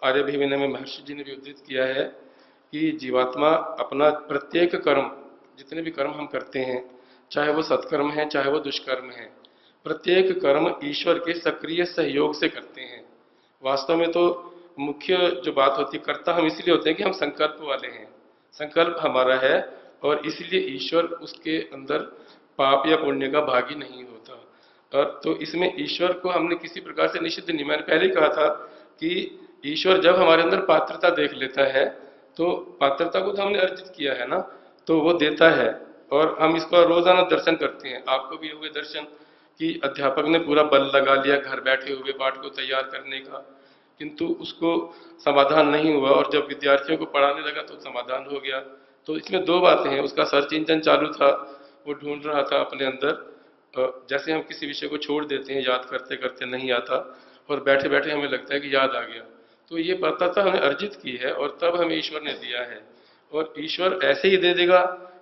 आर्यभिविनय में महर्षि जी ने भी उद्धृत किया है कि जीवात्मा अपना प्रत्येक कर्म, जितने भी कर्म हम करते हैं, चाहे वो सत्कर्म है चाहे वो दुष्कर्म है, प्रत्येक कर्म ईश्वर के सक्रिय सहयोग से करते हैं। वास्तव में तो मुख्य जो बात होती है, कर्ता हम इसलिए होते हैं कि हम संकल्प वाले हैं, संकल्प हमारा है, और इसलिए ईश्वर उसके अंदर पाप या पुण्य का भागी नहीं होता। और तो इसमें ईश्वर को हमने किसी प्रकार से निषिद्ध नहीं, मैंने पहले ही कहा था कि ईश्वर जब हमारे अंदर पात्रता देख लेता है, तो पात्रता को तो हमने अर्जित किया है ना, तो वो देता है, और हम इसका रोजाना दर्शन करते हैं। आपको भी हुए दर्शन कि अध्यापक ने पूरा बल लगा लिया घर बैठे हुए पाठ को तैयार करने का, किंतु उसको समाधान नहीं हुआ, और जब विद्यार्थियों को पढ़ाने लगा तो समाधान हो गया। तो इसमें दो बातें हैं, उसका सर्च इंजन चालू था, वो ढूंढ रहा था अपने अंदर, जैसे हम किसी विषय को छोड़ देते हैं याद करते करते नहीं आता, और बैठे बैठे हमें लगता है कि याद आ गया, तो ये पात्रता हमने अर्जित की है और तब हमें ईश्वर ने दिया है। और ईश्वर ऐसे ही दे देगा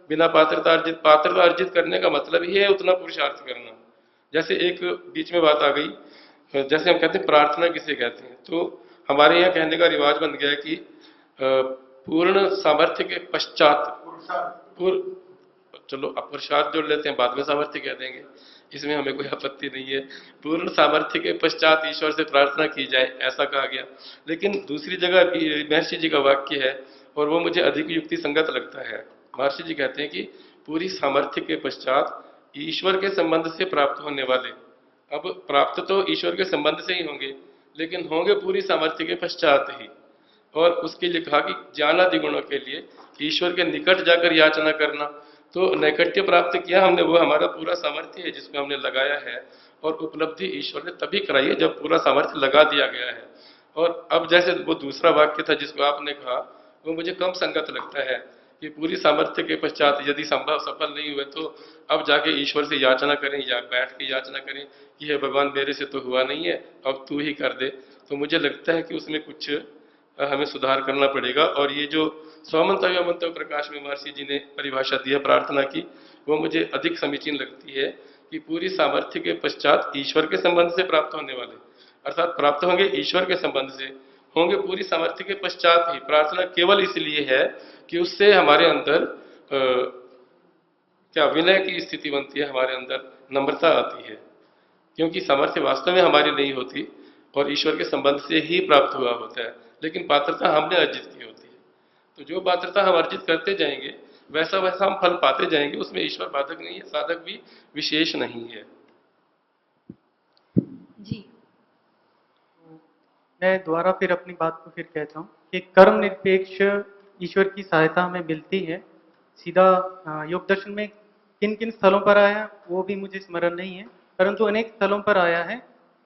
बिना पात्रता अर्जित। पात्रता अर्जित करने का मतलब ही है उतना पुरुषार्थ करना। जैसे एक बीच में बात आ गई, जैसे हम कहते हैं प्रार्थना किसे कहते हैं, तो हमारे यहाँ कहने का रिवाज बन गया है कि पूर्ण सामर्थ्य के पश्चात, चलो पुरुषार्थ जोड़ लेते हैं, बाद में सामर्थ्य कह देंगे, इसमें हमें कोई आपत्ति नहीं है। पूर्ण सामर्थ्य के पश्चात ईश्वर से प्रार्थना की जाए, ऐसा कहा गया। लेकिन दूसरी जगह महर्षि जी का वाक्य है, और वो मुझे अधिक युक्ति संगत लगता है। महर्षि जी कहते हैं कि पूरी सामर्थ्य के पश्चात ईश्वर के संबंध से प्राप्त होने वाले, अब प्राप्त तो ईश्वर के संबंध से ही होंगे, लेकिन होंगे पूरी सामर्थ्य के पश्चात ही। और उसके लिए कहा कि ज्ञानादि गुणों के लिए ईश्वर के निकट जाकर याचना करना, तो नैकट्य प्राप्त किया हमने, वो हमारा पूरा सामर्थ्य है जिसको हमने लगाया है, और उपलब्धि ईश्वर ने तभी कराई है जब पूरा सामर्थ्य लगा दिया गया है। और अब जैसे वो दूसरा वाक्य था जिसको आपने कहा, वो मुझे कम संगत लगता है कि पूरी सामर्थ्य के पश्चात यदि संभव सफल नहीं हुए तो अब जाके ईश्वर से याचना करें, या बैठ के याचना करें कि हे भगवान मेरे से तो हुआ नहीं है, अब तू ही कर दे। तो मुझे लगता है कि उसमें कुछ हमें सुधार करना पड़ेगा। और ये जो स्वमंतव्य मंतव्य प्रकाश में महर्षि जी ने परिभाषा दी है प्रार्थना की, वो मुझे अधिक समीचीन लगती है कि पूरी सामर्थ्य के पश्चात ईश्वर के संबंध से प्राप्त होने वाले, अर्थात प्राप्त होंगे ईश्वर के संबंध से, होंगे पूरी सामर्थ्य के पश्चात ही। प्रार्थना केवल इसलिए है कि उससे हमारे अंदर क्या विनय की स्थिति बनती है, हमारे अंदर नम्रता आती है, क्योंकि सामर्थ्य वास्तव में हमारी नहीं होती और ईश्वर के संबंध से ही प्राप्त हुआ होता है, लेकिन पात्रता हमने अर्जित की होती है। तो जो पात्रता हम अर्जित करते जाएंगे वैसा वैसा हम फल पाते जाएंगे, उसमें ईश्वर बाधक नहीं है, साधक भी विशेष नहीं है। जी, मैं दोबारा फिर अपनी बात को फिर कहता हूँ कि कर्म निरपेक्ष ईश्वर की सहायता हमें मिलती है। सीधा योग दर्शन में किन किन स्थलों पर आया वो भी मुझे स्मरण नहीं है, परंतु अनेक स्थलों पर आया है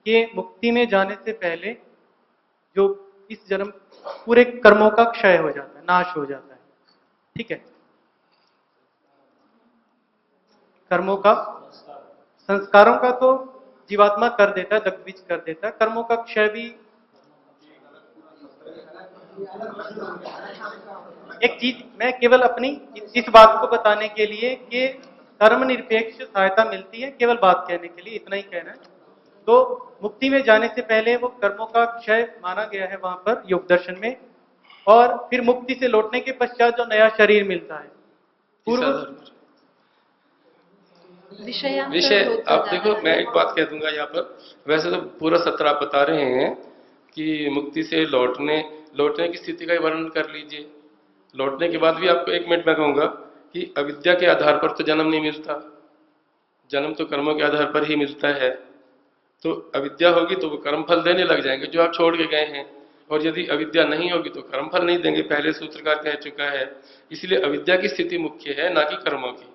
कि मुक्ति में जाने से पहले जो इस जन्म पूरे कर्मों का क्षय हो जाता है, नाश हो जाता है। ठीक है, कर्मों का, संस्कारों का तो जीवात्मा कर देता है, दग्धबीज कर देता है, कर्मों का क्षय भी। एक चीज मैं केवल अपनी इस बात को बताने के लिए कि कर्म निरपेक्ष सहायता मिलती है, केवल बात कहने के लिए इतना ही कहना है। तो मुक्ति में जाने से पहले वो कर्मों का क्षय माना गया है वहां पर योग दर्शन में, और फिर मुक्ति से लौटने के पश्चात जो नया शरीर मिलता है पूर्व विषय आप देखो, मैं एक बात कह दूंगा यहाँ पर। वैसे तो पूरा सत्र आप बता रहे हैं कि मुक्ति से लौटने की स्थिति का वर्णन कर लीजिए। लौटने के बाद भी आपको एक मिनट मैं कहूंगा कि अविद्या के आधार पर तो जन्म नहीं मिलता, जन्म तो कर्मों के आधार पर ही मिलता है। तो अविद्या होगी तो वो कर्म फल देने लग जाएंगे जो आप छोड़ के गए हैं, और यदि अविद्या नहीं होगी तो कर्म फल नहीं देंगे, पहले सूत्रकार कह चुका है। इसलिए अविद्या की स्थिति मुख्य है, ना कि कर्मों की।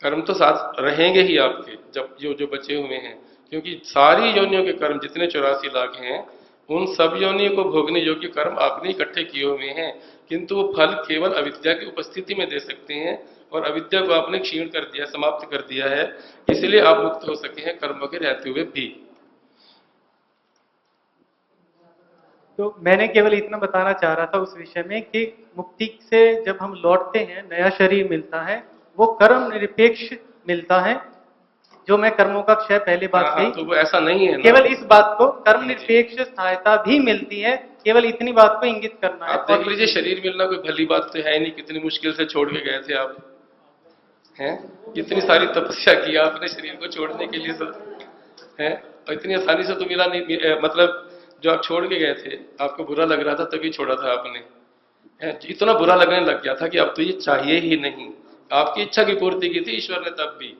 कर्म तो साथ रहेंगे ही आपके, जब जो बचे हुए हैं, क्योंकि सारी योनियों के कर्म जितने 84 लाख हैं उन सब योनियों को भोगने योग्य कर्म आपने इकट्ठे किए हुए हैं, किंतु वो फल केवल अविद्या की उपस्थिति में दे सकते हैं, और अविद्या को आपने क्षीण कर दिया, समाप्त कर दिया है, इसलिए आप मुक्त हो सके हैं कर्मों के रहते हुए भी। तो मैंने केवल इतना बताना चाह रहा था उस विषय में कि मुक्ति से जब हम लौटते हैं नया शरीर मिलता है, वो कर्म निरपेक्ष मिलता है, जो मैं कर्मों का क्षय पहले बात कही। तो वो ऐसा नहीं है ना? केवल इस बात को कर्म निरपेक्ष सहायता भी मिलती है, केवल इतनी बात को इंगित करना है। आप देख लीजिए, शरीर मिलना कोई भली बात तो है नहीं, कितनी मुश्किल से छोड़ के गए थे आप, हैं? कितनी सारी तपस्या की आपने शरीर को छोड़ने के लिए, तो हैं? और इतनी आसानी से तो मिला नहीं, मतलब जो आप छोड़ के गए थे, आपको बुरा लग रहा था तभी छोड़ा था आपने, हैं? इतना बुरा लगने लग गया था कि अब तो ये चाहिए ही नहीं। आपकी इच्छा की पूर्ति की थी ईश्वर ने तब भी,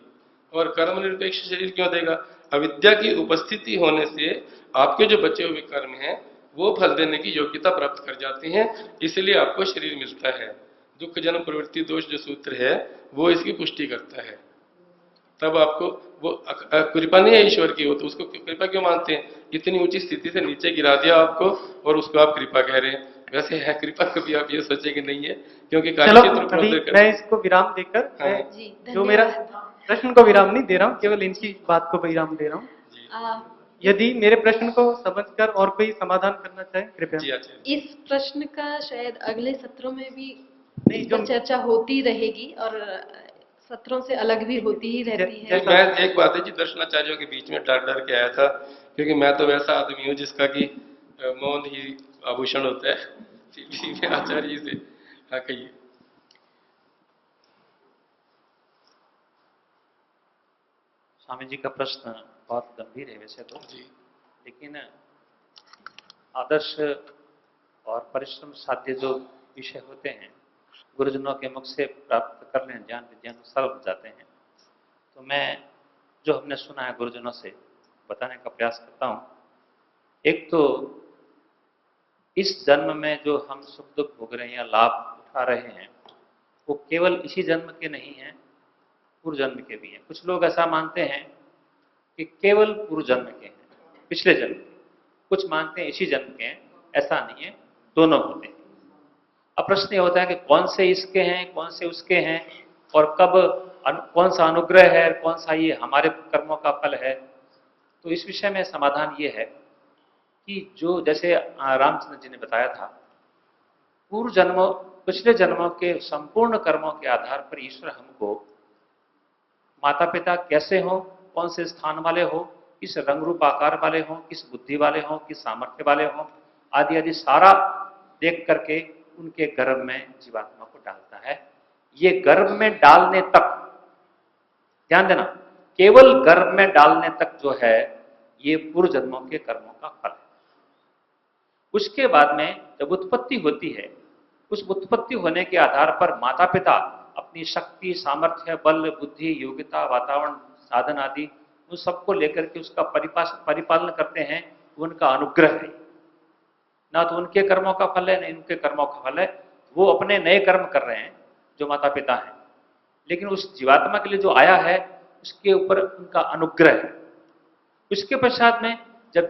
और कर्म निरपेक्ष शरीर क्यों देगा? अविद्या की उपस्थिति होने से आपके जो बचे हुए कर्म हैं वो फल देने की योग्यता प्राप्त कर जाते हैं, इसलिए आपको शरीर मिलता है। दुख जन्म प्रवृत्ति दोष जो सूत्र है वो इसकी पुष्टि करता है। तब आपको वो कृपा नहीं है ईश्वर की, हो तो उसको कृपा क्यों मानते हैं? इतनी ऊंची स्थिति से नीचे गिरा दिया आपको और उसको आप कृपा कह रहे हैं। वैसे है कृपा, कभी आप ये सोचेंगे नहीं है, क्योंकि चलो कार्यक्षेत्र अभी प्रोदर मैं इसको विराम देकर हाँ। मैं जी, जो मेरा धन्यवाद। प्रश्न को विराम नहीं दे रहा हूँ, केवल इनकी बात को विराम दे रहा हूँ। आ, यदि मेरे प्रश्न को समझकर और कोई समाधान करना चाहे कृपया। जी आचार्य। इस प्रश्न का शायद अगले सत्रों में भी नहीं, इस पर चर्चा होती रहेगी और सत्रों से अलग भी होती ही रहती है। मैं एक बात है जी, दर्शनाचार्यों के बीच में डर डर के आया था, क्योंकि मैं तो वैसा आदमी हूँ जिसका कि मौन ही आभूषण होता है, इसलिए मैं आचार्य जी से हाँ कहिए। स्वामी जी का प्रश्न बहुत गंभीर है वैसे तो, जी लेकिन आदर्श और परिश्रम साध्य जो विषय होते हैं गुरुजनों के मुख से प्राप्त कर लें ज्ञान विज्ञान सरल हो जाते हैं। तो मैं जो हमने सुना है गुरुजनों से बताने का प्रयास करता हूँ। एक तो इस जन्म में जो हम सुख दुख भोग रहे हैं या लाभ उठा रहे हैं वो केवल इसी जन्म के नहीं हैं, पूर्व जन्म के भी हैं। कुछ लोग ऐसा मानते हैं कि केवल पूर्व जन्म के हैं, पिछले जन्म के, कुछ मानते हैं इसी जन्म के हैं। ऐसा नहीं है, दोनों होते हैं। अब प्रश्न ये होता है कि कौन से इसके हैं, कौन से उसके हैं, और कब कौन सा अनुग्रह है, कौन सा ये हमारे कर्मों का फल है। तो इस विषय में समाधान ये है कि जो जैसे रामचंद्र जी ने बताया था, पूर्व जन्मों पिछले जन्मों के संपूर्ण कर्मों के आधार पर ईश्वर हमको माता पिता कैसे हो, कौन से स्थान वाले हो, किस रंग रूप आकार वाले हो, किस बुद्धि वाले हो, किस सामर्थ्य वाले हो, आदि आदि सारा देख करके उनके गर्भ में जीवात्मा को डालता है। ये गर्भ में डालने तक, ध्यान देना, केवल गर्भ में डालने तक जो है ये पूर्व जन्मों के कर्मों का फल है। उसके बाद में जब उत्पत्ति होती है, उस उत्पत्ति होने के आधार पर माता पिता अपनी शक्ति, सामर्थ्य, बल, बुद्धि, योग्यता, वातावरण, साधन आदि उन सबको लेकर के उसका परिपालन करते हैं। उनका अनुग्रह है, ना तो उनके कर्मों का फल है, नहीं उनके कर्मों का फल है। वो अपने नए कर्म कर रहे हैं जो माता पिता हैं, लेकिन उस जीवात्मा के लिए जो आया है उसके ऊपर उनका अनुग्रह है। उसके पश्चात में जब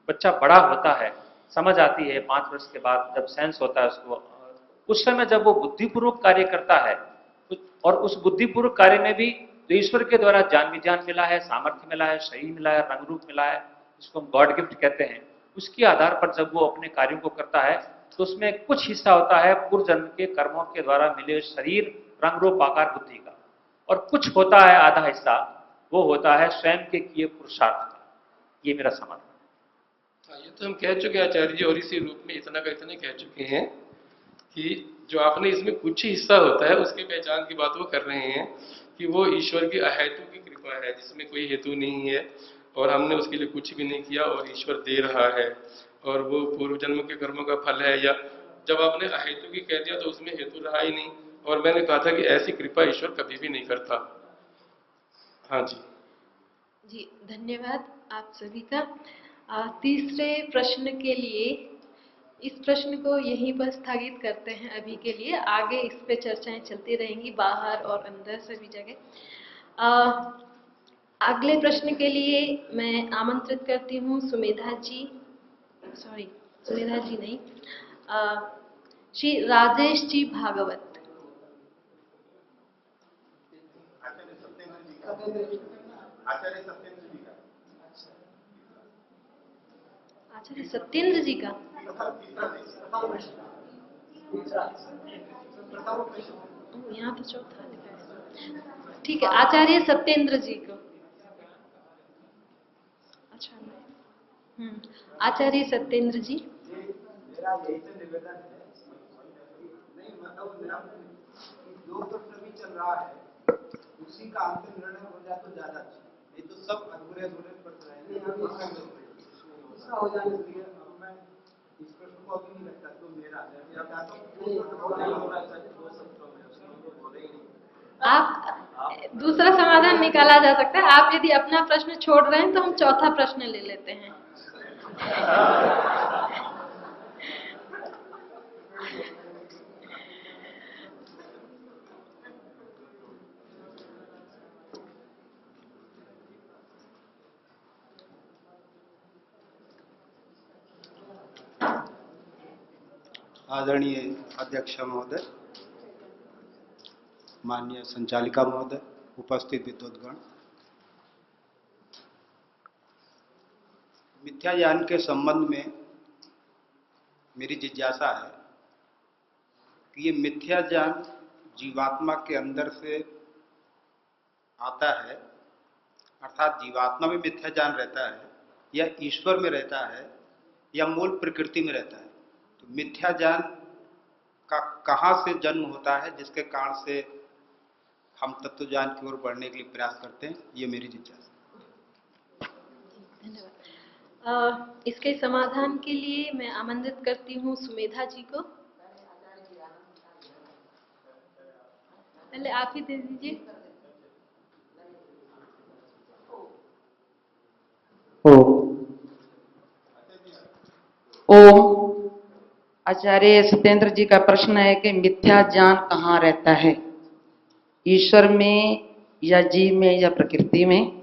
बच्चा बड़ा होता है, समझ आती है 5 वर्ष के बाद, जब सेंस होता है उसको, उस समय जब वो बुद्धिपूर्वक कार्य करता है, और उस बुद्धिपूर्वक कार्य में भी जो ईश्वर के द्वारा ज्ञान विज्ञान मिला है, सामर्थ्य मिला है, शरीर मिला है, रंग रूप मिला है, जिसको हम गॉड गिफ्ट कहते हैं, उसके आधार पर जब वो अपने कार्यों को करता है तो उसमें कुछ हिस्सा होता है पूर्व जन्म के कर्मों के द्वारा मिले शरीर, रंग रूप आकार, बुद्धि का, और कुछ होता है आधा हिस्सा, वो होता है स्वयं के किए पुरुषार्थ का। ये मेरा समाधान। ये तो हम कह चुके हैं आचार्य जी, और इसी रूप में इतना का इतने कह चुके हैं कि जो आपने इसमें कुछ ही हिस्सा होता है उसकी पहचान की बात वो कर रहे हैं कि वो ईश्वर की अहेतु की कृपा है, जिसमें कोई हेतु नहीं है और हमने उसके लिए कुछ भी नहीं किया और ईश्वर दे रहा है, और वो पूर्व जन्म के कर्मों का फल है। या जब आपने अहेतु की कह दिया तो उसमें हेतु रहा ही नहीं, और मैंने कहा था कि ऐसी कृपा ईश्वर कभी भी नहीं करता। हाँ जी जी, धन्यवाद आप सभी का। तीसरे प्रश्न के लिए इस प्रश्न को यहीं पर स्थगित करते हैं अभी के लिए। आगे इस पे चर्चाएं चलती रहेंगी बाहर और अंदर सभी जगह। अगले प्रश्न के लिए मैं आमंत्रित करती हूँ सुमेधा जी नहीं, श्री राजेश जी भागवत। आचार्य सत्येंद्र जी का यहाँ तो चौथा लिखा है। ठीक है, आचार्य सत्येंद्र जी को। अच्छा, आचार्य सत्येंद्र जी। मेरा यही तो निवेदन है, नहीं मतलब मेरा जो प्रश्न भी चल रहा है उसी का अंतिम निर्णय हो जाए तो ज्यादा अच्छा, नहीं तो सब अधूरे अधूरे प्रश्न रहेंगे। ऐसा हो जाने के लिए अब मैं इस प्रश्न को अभी नहीं लगता तो मेरा आप दूसरा समाधान निकाला जा सकता है। आप यदि अपना प्रश्न छोड़ रहे हैं तो हम चौथा प्रश्न ले लेते हैं। आदरणीय अध्यक्ष महोदय, माननीय संचालिका महोदय, उपस्थित विद्वद्गण, मिथ्या ज्ञान के संबंध में मेरी जिज्ञासा है कि ये मिथ्या ज्ञान जीवात्मा के अंदर से आता है, अर्थात जीवात्मा में मिथ्या ज्ञान रहता है या ईश्वर में रहता है या मूल प्रकृति में रहता है। तो मिथ्या ज्ञान का कहाँ से जन्म होता है जिसके कारण से हम तत्व ज्ञान की ओर बढ़ने के लिए प्रयास करते हैं, ये मेरी जिज्ञासा। धन्यवाद। इसके समाधान के लिए मैं आमंत्रित करती हूँ सुमेधा जी को। पहले आप ही दे दीजिए। ओम। आचार्य सत्येंद्र जी का प्रश्न है कि मिथ्या ज्ञान कहाँ रहता है, ईश्वर में या जीव में या प्रकृति में?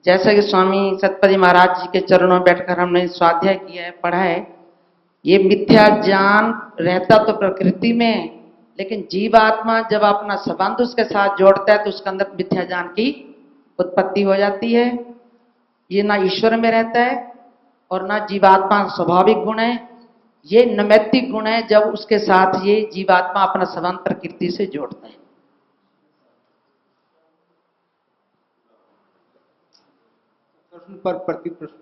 जैसा कि स्वामी सतपति महाराज जी के चरणों में बैठकर हमने स्वाध्याय किया है, पढ़ा है, ये मिथ्या ज्ञान रहता तो प्रकृति में, लेकिन जीवात्मा जब अपना संबंध उसके साथ जोड़ता है तो उसके अंदर मिथ्या ज्ञान की उत्पत्ति हो जाती है। ये ना ईश्वर में रहता है और ना जीवात्मा का स्वाभाविक गुण है, ये नैमित्तिक गुण है जब उसके साथ ये जीवात्मा अपना संबंध प्रकृति से जोड़ता है। प्रश्न पर प्रति प्रश्न।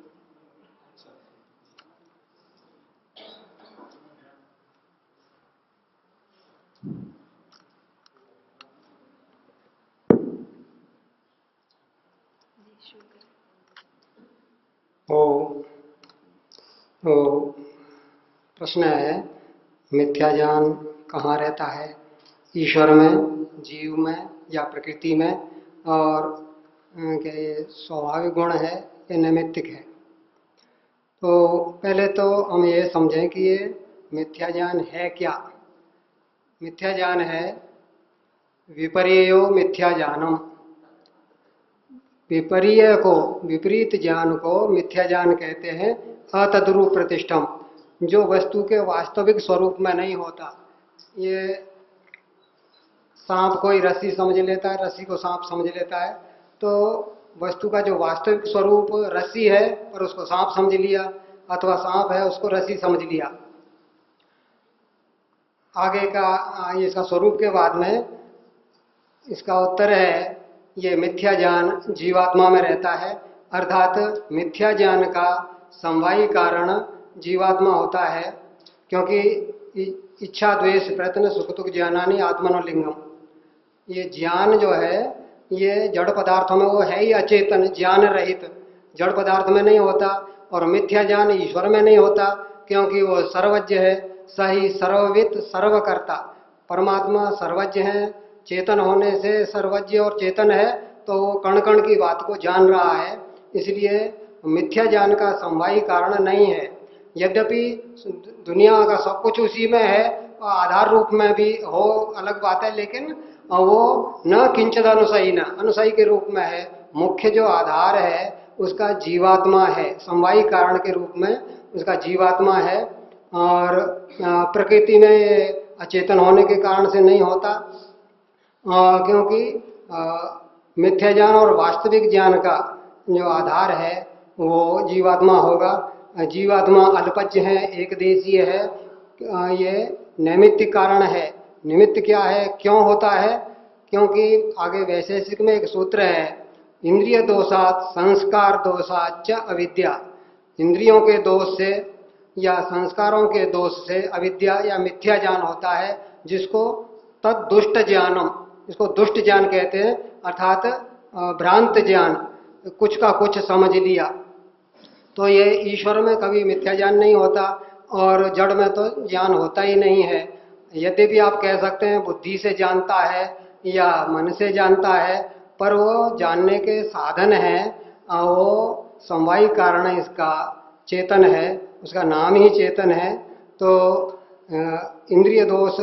तो प्रश्न है, मिथ्या ज्ञान कहाँ रहता है, ईश्वर में, जीव में या प्रकृति में, और कि ये स्वाभाविक गुण है या नैमित्तिक है। तो पहले तो हम ये समझें कि ये मिथ्या ज्ञान है क्या। मिथ्या ज्ञान है विपर्यो मिथ्या ज्ञानम। विपर्य को, विपरीत ज्ञान को मिथ्या ज्ञान कहते हैं। अतद्रूप प्रतिष्ठम, जो वस्तु के वास्तविक स्वरूप में नहीं होता। ये सांप कोई रस्सी समझ लेता है, रस्सी को सांप समझ लेता है, तो वस्तु का जो वास्तविक स्वरूप रस्सी है और उसको सांप समझ लिया, अथवा सांप है उसको रस्सी समझ लिया। आगे का इसका स्वरूप के बाद में इसका उत्तर है, ये मिथ्या ज्ञान जीवात्मा में रहता है, अर्थात मिथ्या ज्ञान का समवायी कारण जीवात्मा होता है, क्योंकि इच्छा द्वेष प्रयत्न सुख दुख ज्ञानानि आत्मनोलिंगम। ये ज्ञान जो है ये जड़ पदार्थों में वो है ही अचेतन, ज्ञान रहित, जड़ पदार्थ में नहीं होता। और मिथ्या ज्ञान ईश्वर में नहीं होता, क्योंकि वो सर्वज्ञ है, सही सर्ववित सर्वकर्ता। परमात्मा सर्वज्ञ है, चेतन होने से सर्वज्ञ और चेतन है, तो वो कण कण की बात को जान रहा है, इसलिए मिथ्या ज्ञान का समवायी कारण नहीं है। यद्यपि दुनिया का सब कुछ उसी में है, आधार रूप में भी हो अलग बात है, लेकिन वो न किंचित अनुसयी, न अनुसयी के रूप में है। मुख्य जो आधार है उसका जीवात्मा है, समवायी कारण के रूप में उसका जीवात्मा है, और प्रकृति में अचेतन होने के कारण से नहीं होता, क्योंकि मिथ्या ज्ञान और वास्तविक ज्ञान का जो आधार है वो जीवात्मा होगा। जीवात्मा अल्पज्ञ है, एक देशीय है, ये नैमित्तिक कारण है। निमित्त क्या है, क्यों होता है? क्योंकि आगे वैशेषिक में एक सूत्र है, इंद्रिय दोषात संस्कार दोषाच अविद्या। इंद्रियों के दोष से या संस्कारों के दोष से अविद्या या मिथ्या ज्ञान होता है, जिसको तद दुष्ट ज्ञानम, इसको दुष्ट ज्ञान कहते हैं, अर्थात भ्रांत ज्ञान, कुछ का कुछ समझ लिया। तो ये ईश्वर में कभी मिथ्या ज्ञान नहीं होता और जड़ में तो ज्ञान होता ही नहीं है। यद्यपि आप कह सकते हैं बुद्धि से जानता है या मन से जानता है, पर वो जानने के साधन हैं, वो समवायी कारण है, इसका चेतन है, उसका नाम ही चेतन है। तो इंद्रिय दोष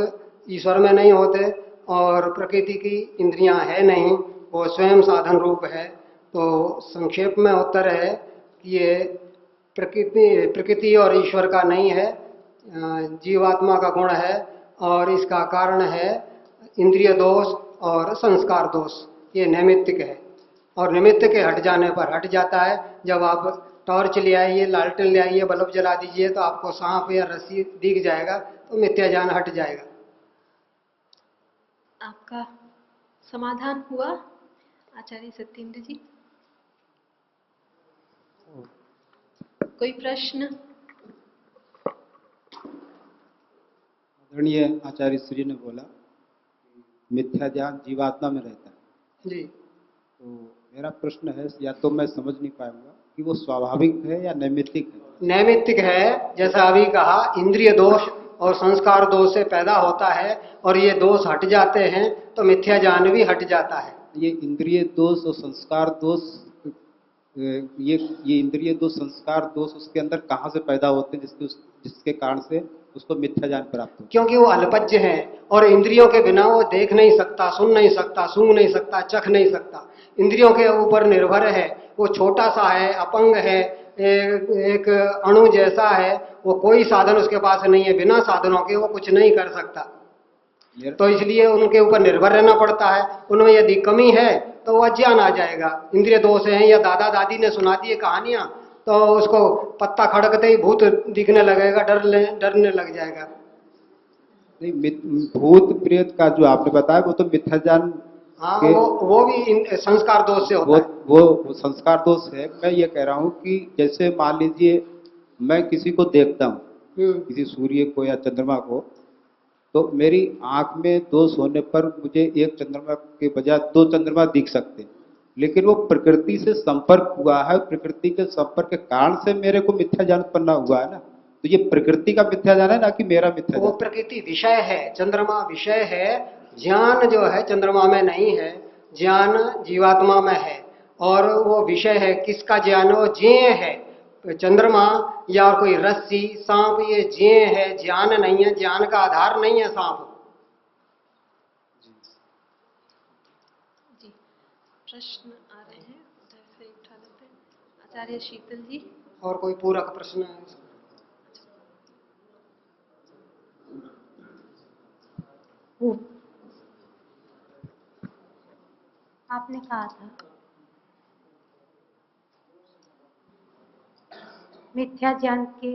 ईश्वर में नहीं होते और प्रकृति की इंद्रियां है नहीं, वो स्वयं साधन रूप है। तो संक्षेप में उत्तर है कि ये प्रकृति और ईश्वर का नहीं है, जीवात्मा का गुण है और इसका कारण है इंद्रिय दोष और संस्कार दोष। ये नैमित्तिक है और निमित्त के हट जाने पर हट जाता है। जब आप टॉर्च ले आइए, लालटेन ले आइए, बल्ब जला दीजिए तो आपको सांप या रस्सी दिख जाएगा, तो मिथ्या ज्ञान हट जाएगा। आपका समाधान हुआ आचार्य सत्येंद्र जी? कोई प्रश्न? आदरणीय आचार्य श्री ने बोला मिथ्या ज्ञान जीवात्मा में रहता है जी। तो मेरा प्रश्न है, या तो मैं समझ नहीं पाऊंगा कि वो स्वाभाविक है या नैमित्तिक है। नैमित्तिक है, जैसा अभी कहा, इंद्रिय दोष और संस्कार दोष से पैदा होता है और ये दोष हट जाते हैं तो मिथ्या ज्ञान भी हट जाता है। ये इंद्रिय दोष और संस्कार दोष, ये इंद्रिय दोष संस्कार दोष उसके अंदर कहाँ से पैदा होते हैं जिसके कारण से उसको मिथ्या ज्ञान प्राप्त हो? क्योंकि वो अल्पज्य है और इंद्रियों के बिना वो देख नहीं सकता, सुन नहीं सकता, सूंघ नहीं सकता, चख नहीं सकता। इंद्रियों के ऊपर निर्भर है, वो छोटा सा है, अपंग है, एक अणु जैसा है, वो कोई साधन उसके पास नहीं है, बिना साधनों के वो कुछ नहीं कर सकता। तो इसलिए उनके ऊपर निर्भर रहना पड़ता है। उनमें यदि कमी है तो वो अज्ञान आ जाएगा। इंद्रिय दोष है या दादा दादी ने सुना दी कहानियां तो उसको पत्ता खड़कते ही भूत दिखने लगेगा, डरने लग जाएगा। नहीं, भूत प्रेत का जो आपने बताया वो तो मिथ्या ज्ञान, हाँ, वो भी संस्कार दोष से होता है। वो संस्कार दोष है। मैं ये कह रहा हूँ कि जैसे मान लीजिए मैं किसी को देखता हूँ, किसी सूर्य को या चंद्रमा को, तो मेरी आंख में दोष होने पर मुझे एक चंद्रमा के बजाय 2 चंद्रमा दिख सकते हैं, लेकिन वो प्रकृति से संपर्क हुआ है, प्रकृति के संपर्क के कारण से मेरे को मिथ्या ज्ञान उत्पन्न हुआ है ना। तो ये प्रकृति का मिथ्या ज्ञान है ना कि मेरा मिथ्या ज्ञान? वो प्रकृति विषय है, चंद्रमा विषय है, ज्ञान जो है चंद्रमा में नहीं है, ज्ञान जीवात्मा में है और वो विषय है। किसका ज्ञान? वो ज्ञेय है। चंद्रमा या कोई रस्सी, सांप, ये ज्ञेय है, ज्ञान नहीं है, ज्ञान का आधार नहीं है सांप। जी, प्रश्न आ रहे हैं, उधर से उठा लेते हैं। आचार्य शीतल जी, और कोई पूरक प्रश्न है? आपने कहा था मिथ्या ज्ञान के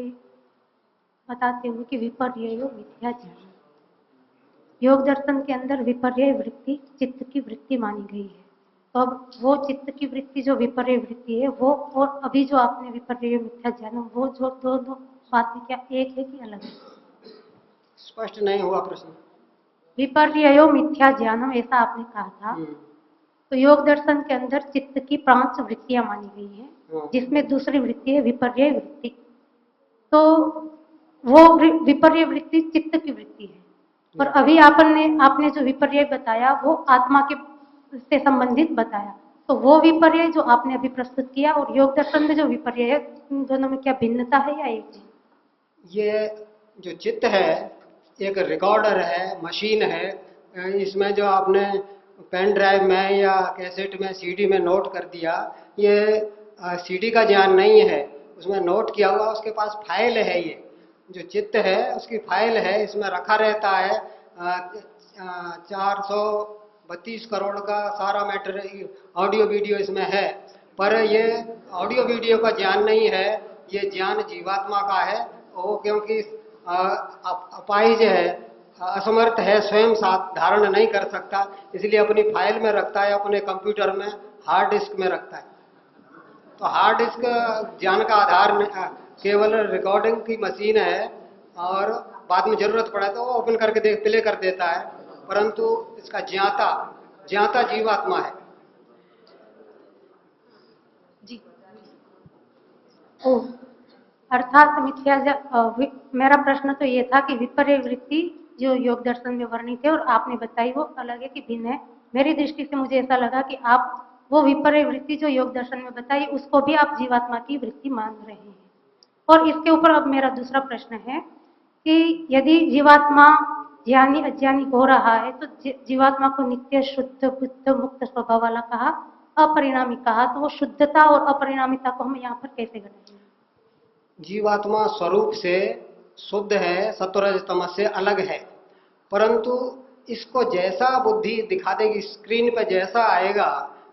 बताते हुए कि विपर्य योग मिथ्या ज्ञान, योग दर्शन के अंदर विपर्य वृत्ति चित्त की वृत्ति मानी गई है। तो अब वो चित्त की वृत्ति जो विपर्य वृत्ति है वो, और अभी जो आपने विपर्य मिथ्या ज्ञान, वो जो दोनों बातें क्या एक है कि अलग है? स्पष्ट नहीं हुआ प्रश्न। विपर्य मिथ्या ज्ञानम ऐसा आपने कहा था। तो योग दर्शन के अंदर चित्त की 5 वृत्तियां मानी गई हैं, जिसमें दूसरी वृत्ति है विपर्य वृत्ति। तो वो विपर्य वृत्ति चित्त की वृत्ति है, और अभी आपने जो विपर्य बताया वो आत्मा के से संबंधित बताया। तो वो विपर्य जो आपने अभी प्रस्तुत किया और योग दर्शन में जो विपर्य है, इन दोनों में क्या भिन्नता है या एक है? ये जो चित्त है एक रिकॉर्डर है, मशीन है। इसमें जो आपने पेन ड्राइव में या कैसेट में, सीडी में नोट कर दिया, ये सीडी का ज्ञान नहीं है, उसमें नोट किया हुआ, उसके पास फाइल है। ये जो चित्त है उसकी फाइल है, इसमें रखा रहता है 432 करोड़ का सारा मैटर, ऑडियो वीडियो इसमें है। पर ये ऑडियो वीडियो का ज्ञान नहीं है, ये ज्ञान जीवात्मा का है। वो क्योंकि अपाहिज है, असमर्थ है, स्वयं साथ धारण नहीं कर सकता, इसलिए अपनी फाइल में रखता है, अपने कंप्यूटर में, हार्ड डिस्क में रखता है। तो हार्ड डिस्क ज्ञान का आधार केवल रिकॉर्डिंग की मशीन है, और बाद में जरूरत पड़ा तो वो ओपन करके प्ले कर देता है, परंतु इसका ज्ञाता जीवात्मा है। जी। ओ, अर्थात मेरा प्रश्न तो ये था कि विपर्य वृत्ति जो योग दर्शन में वर्णित है और आपने बताई वो अलग है कि भिन्न है। मेरी दृष्टि से मुझे ऐसा लगा कि आप वो विपर्य वृत्ति जो योग दर्शन में बताई उसको भी आप जीवात्मा की वृत्ति मान रहे हैं। और इसके ऊपर अब मेरा दूसरा प्रश्न है कि यदि जीवात्मा ज्ञानी अज्ञानी हो रहा है तो जीवात्मा को नित्य शुद्ध बुद्ध मुक्त स्वभाव वाला कहा, अपरिणामी कहा, तो वो शुद्धता और अपरिणामिता को हम यहाँ पर कैसे घटाएंगे? जीवात्मा स्वरूप से शुद्ध है, सत्वरज तमस से अलग है, परंतु इसको जैसा बुद्धि दिखा देगी स्क्रीन पर जैसा आएगा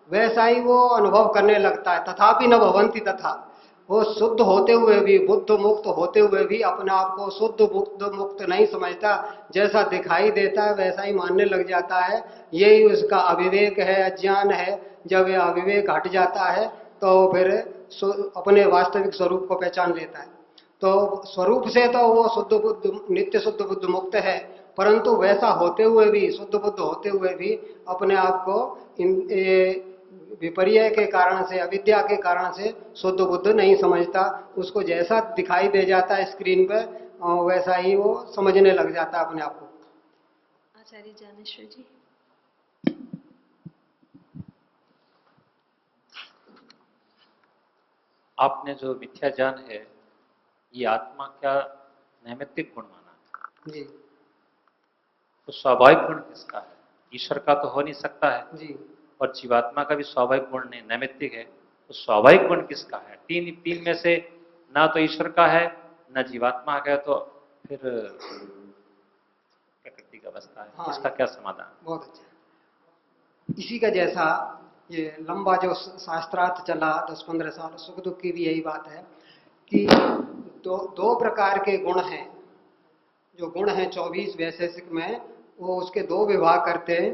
वैसा ही वो अनुभव करने लगता है। तथापि न भवंति तथा, वो शुद्ध होते हुए भी, बुद्ध मुक्त होते हुए भी अपने आप को शुद्ध बुद्ध मुक्त नहीं समझता, जैसा दिखाई देता है वैसा ही मानने लग जाता है। यही उसका अविवेक है, अज्ञान है। जब यह अविवेक हट जाता है तो फिर अपने वास्तविक स्वरूप को पहचान लेता है। तो स्वरूप से तो वो शुद्ध बुद्ध, नित्य शुद्ध बुद्ध मुक्त है, परंतु वैसा होते हुए भी, शुद्ध बुद्ध होते हुए भी अपने आप को विपर्य के कारण से, अविद्या के कारण से शुद्ध बुद्ध नहीं समझता। उसको जैसा दिखाई दे जाता है स्क्रीन पे वैसा ही वो समझने लग जाता है अपने आप को। आचार्य ज्ञानेश्वर जी। आपने जो मिथ्या ज्ञान है ये आत्मा क्या नैमित्तिक गुण माना जी, तो स्वाभाविक गुण किसका है? ईश्वर का तो हो नहीं सकता है जी, और जीवात्मा का भी स्वाभाविक गुण नहीं, नैमित्तिक है, तो स्वाभाविक गुण किसका है? तीन में से ना तो ईश्वर का है ना जीवात्मा का है, तो फिर प्रकृति का अवस्था है। हाँ, इसका क्या समाधान? बहुत अच्छा। इसी का जैसा ये लंबा जो शास्त्रार्थ चला 10-15 साल, सुख दुख की भी यही बात है कि दो प्रकार के गुण हैं। जो गुण हैं 24 वैशेषिक में, वो उसके दो विभाग करते हैं,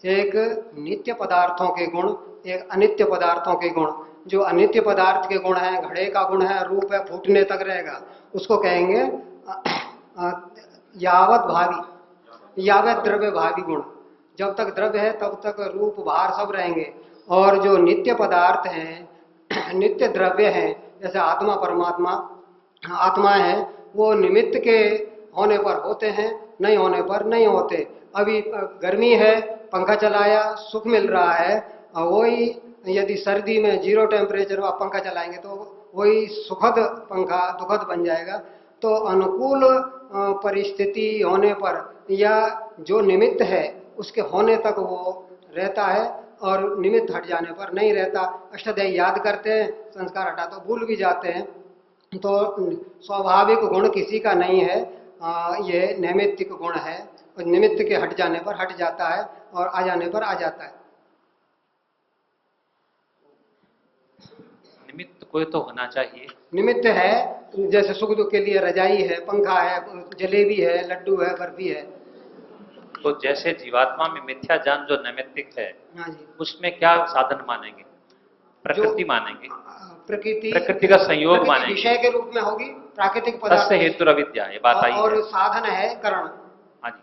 एक नित्य पदार्थों के गुण, एक अनित्य पदार्थों के गुण। जो अनित्य पदार्थ के गुण हैं, घड़े का गुण है, रूप है, फूटने तक रहेगा, उसको कहेंगे यावत भावी, यावत द्रव्य भावी गुण। जब तक द्रव्य है तब तक रूप भार सब रहेंगे। और जो नित्य पदार्थ हैं, नित्य द्रव्य हैं, जैसे आत्मा परमात्मा आत्मा है, वो निमित्त के होने पर होते हैं, नहीं होने पर नहीं होते। अभी गर्मी है, पंखा चलाया, सुख मिल रहा है, वही यदि सर्दी में 0 टेम्परेचर में आप पंखा चलाएंगे तो वही सुखद पंखा दुखद बन जाएगा। तो अनुकूल परिस्थिति होने पर या जो निमित्त है उसके होने तक वो रहता है, और निमित्त हट जाने पर नहीं रहता। अष्टाध्यायी याद करते हैं, संस्कार हटा तो भूल भी जाते हैं। तो स्वाभाविक गुण किसी का नहीं है, ये नैमित्तिक गुण है, और निमित्त के हट जाने पर हट जाता है और आ जाने पर आ जाता है। निमित्त कोई तो होना चाहिए। निमित्त है, जैसे सुख दुख के लिए रजाई है, पंखा है, जलेबी है, लड्डू है, बर्फी है। तो जैसे जीवात्मा में मिथ्या ज्ञान जो नैमित्तिक है, हाँ जी, उसमें क्या साधन मानेंगे? प्रकृति मानेंगे, प्रकृति का संयोग मानेंगे, विषय के रूप में होगी, प्राकृतिक पदार्थ तस्य हेतु अविद्या, ये बात आई और है। साधन है करण। हाँ जी,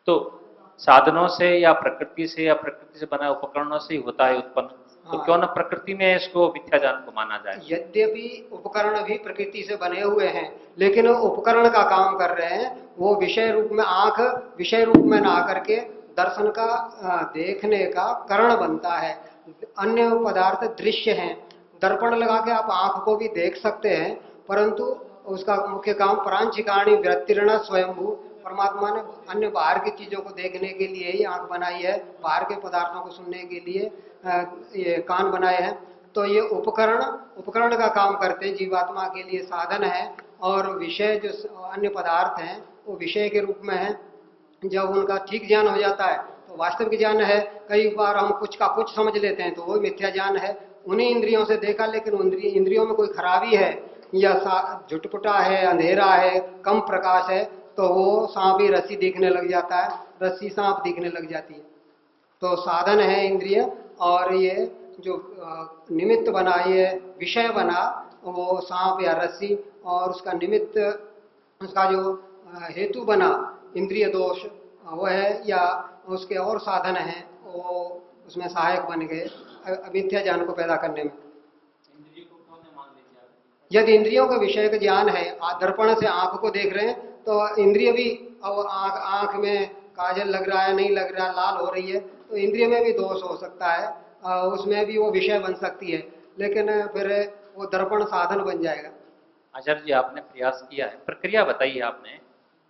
तो साधनों से या प्रकृति से बनाए उपकरणों से ही होता है उत्पन्न, तो हाँ। क्यों न प्रकृति में इसको मिथ्या ज्ञान को माना जाए? यद्यपि उपकरण भी प्रकृति से बने हुए हैं, लेकिन वो उपकरण का काम कर रहे हैं। वो विषय रूप में, आंख विषय रूप में ना करके दर्शन का देखने का कारण बनता है। अन्य पदार्थ दृश्य हैं, दर्पण लगा के आप आंख को भी देख सकते हैं, परंतु उसका मुख्य काम प्रांचिकाणी व्यतिरण स्वयंभू, परमात्मा ने अन्य बाहर की चीजों को देखने के लिए ही आंख बनाई है, बाहर के पदार्थों को सुनने के लिए ये कान बनाए हैं। तो ये उपकरण का काम करते हैं, जीवात्मा के लिए साधन है। और विषय जो अन्य पदार्थ हैं वो विषय के रूप में है। जब उनका ठीक ज्ञान हो जाता है तो वास्तविक ज्ञान है। कई बार हम कुछ का कुछ समझ लेते हैं तो वो मिथ्या ज्ञान है। उन्हीं इंद्रियों से देखा, लेकिन इंद्रियों में कोई खराबी है या झुटपुटा है, अंधेरा है, कम प्रकाश है, तो वो सांप ही रस्सी दिखने लग जाता है, रस्सी सांप दिखने लग जाती है। तो साधन है इंद्रिय, और ये जो निमित्त बना, ये विषय बना, वो सांप या रस्सी, और उसका निमित्त, उसका जो हेतु बना इंद्रिय दोष वो है, या उसके और साधन हैं वो उसमें सहायक बन गए अमिथ्या ज्ञान को पैदा करने में। यदि इंद्रियों के विषय का ज्ञान है, दर्पण से आंख को देख रहे हैं तो इंद्रिय भी, अब आंख में काजल लग रहा है, नहीं लग रहा, लाल हो रही है, तो इंद्रिय में भी दोष हो सकता है, उसमें भी वो विषय बन सकती है, लेकिन फिर वो दर्पण साधन बन जाएगा। आचार्य जी, आपने प्रयास किया है, प्रक्रिया बताइए आपने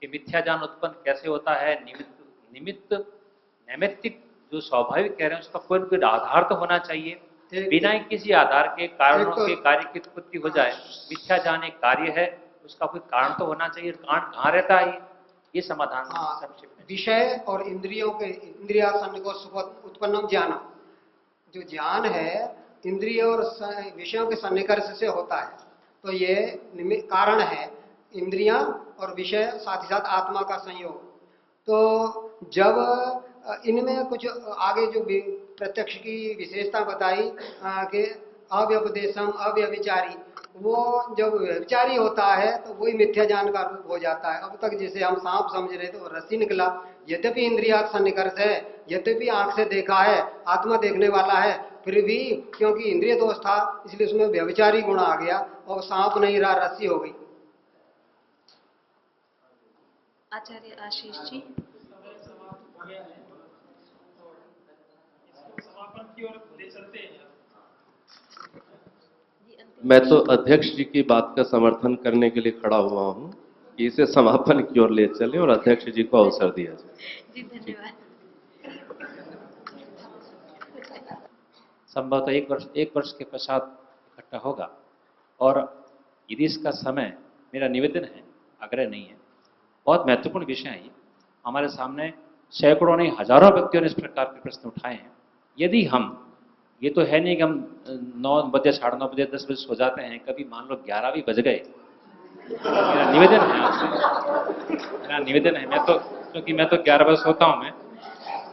कि मिथ्या ज्ञान उत्पन्न कैसे होता है। निमित्त नैमित्तिक जो स्वाभाविक कह रहे हैं उसका कोई आधार तो होना चाहिए, बिना किसी आधार के कारणों के कार्य की उत्पत्ति हो जाए। मिथ्या ज्ञान एक कार्य है, उसका कोई कारण तो होना चाहिए, कारण कहाँ रहता है, ये समाधान संक्षिप्त में। विषय और इंद्रियों के, इंद्रिया सन्निकोष उत्पन्नम ज्ञानम, जो ज्ञान है इंद्रिय और विषयों के सन्निकर्ष से होता है, तो ये कारण है इंद्रियां और विषय, साथ ही साथ आत्मा का संयोग। तो जब इनमें कुछ आगे जो प्रत्यक्ष की विशेषता बताई कि अव्यपदेशम अव्यभिचारी, वो जब व्यभिचारी होता है तो वही मिथ्या ज्ञान का रूप हो जाता है। अब तक जैसे हम सांप समझ रहे थे वो रस्सी निकला, यद्यपि इंद्रिया सन्निकर्ष है, यद्यपि आंख से देखा है, आत्मा देखने वाला है, फिर भी क्योंकि इंद्रिय दोष था इसलिए उसमें व्यभिचारी गुण आ गया और सांप नहीं रहा, रस्सी हो गई। आचार्य आशीष जी, मैं तो अध्यक्ष जी की बात का समर्थन करने के लिए खड़ा हुआ हूँ कि इसे समापन की ओर ले चले और अध्यक्ष जी को अवसर दिया जाए। जी धन्यवाद। संभवतः एक वर्ष के पश्चात इकट्ठा होगा, और यदि इसका समय, मेरा निवेदन है, आग्रह नहीं है, बहुत महत्वपूर्ण विषय है ये। हमारे सामने सैकड़ों नहीं हजारों व्यक्तियों ने इस प्रकार के प्रश्न उठाए हैं। यदि हम, ये तो है नहीं कि हम 9 बजे, 9:30 बजे, 10 बजे सो जाते हैं, कभी मान लो 11 भी बज गए, मेरा निवेदन है आपसे, मेरा निवेदन है, मैं तो, क्योंकि मैं तो 11 बजे सोता हूँ मैं,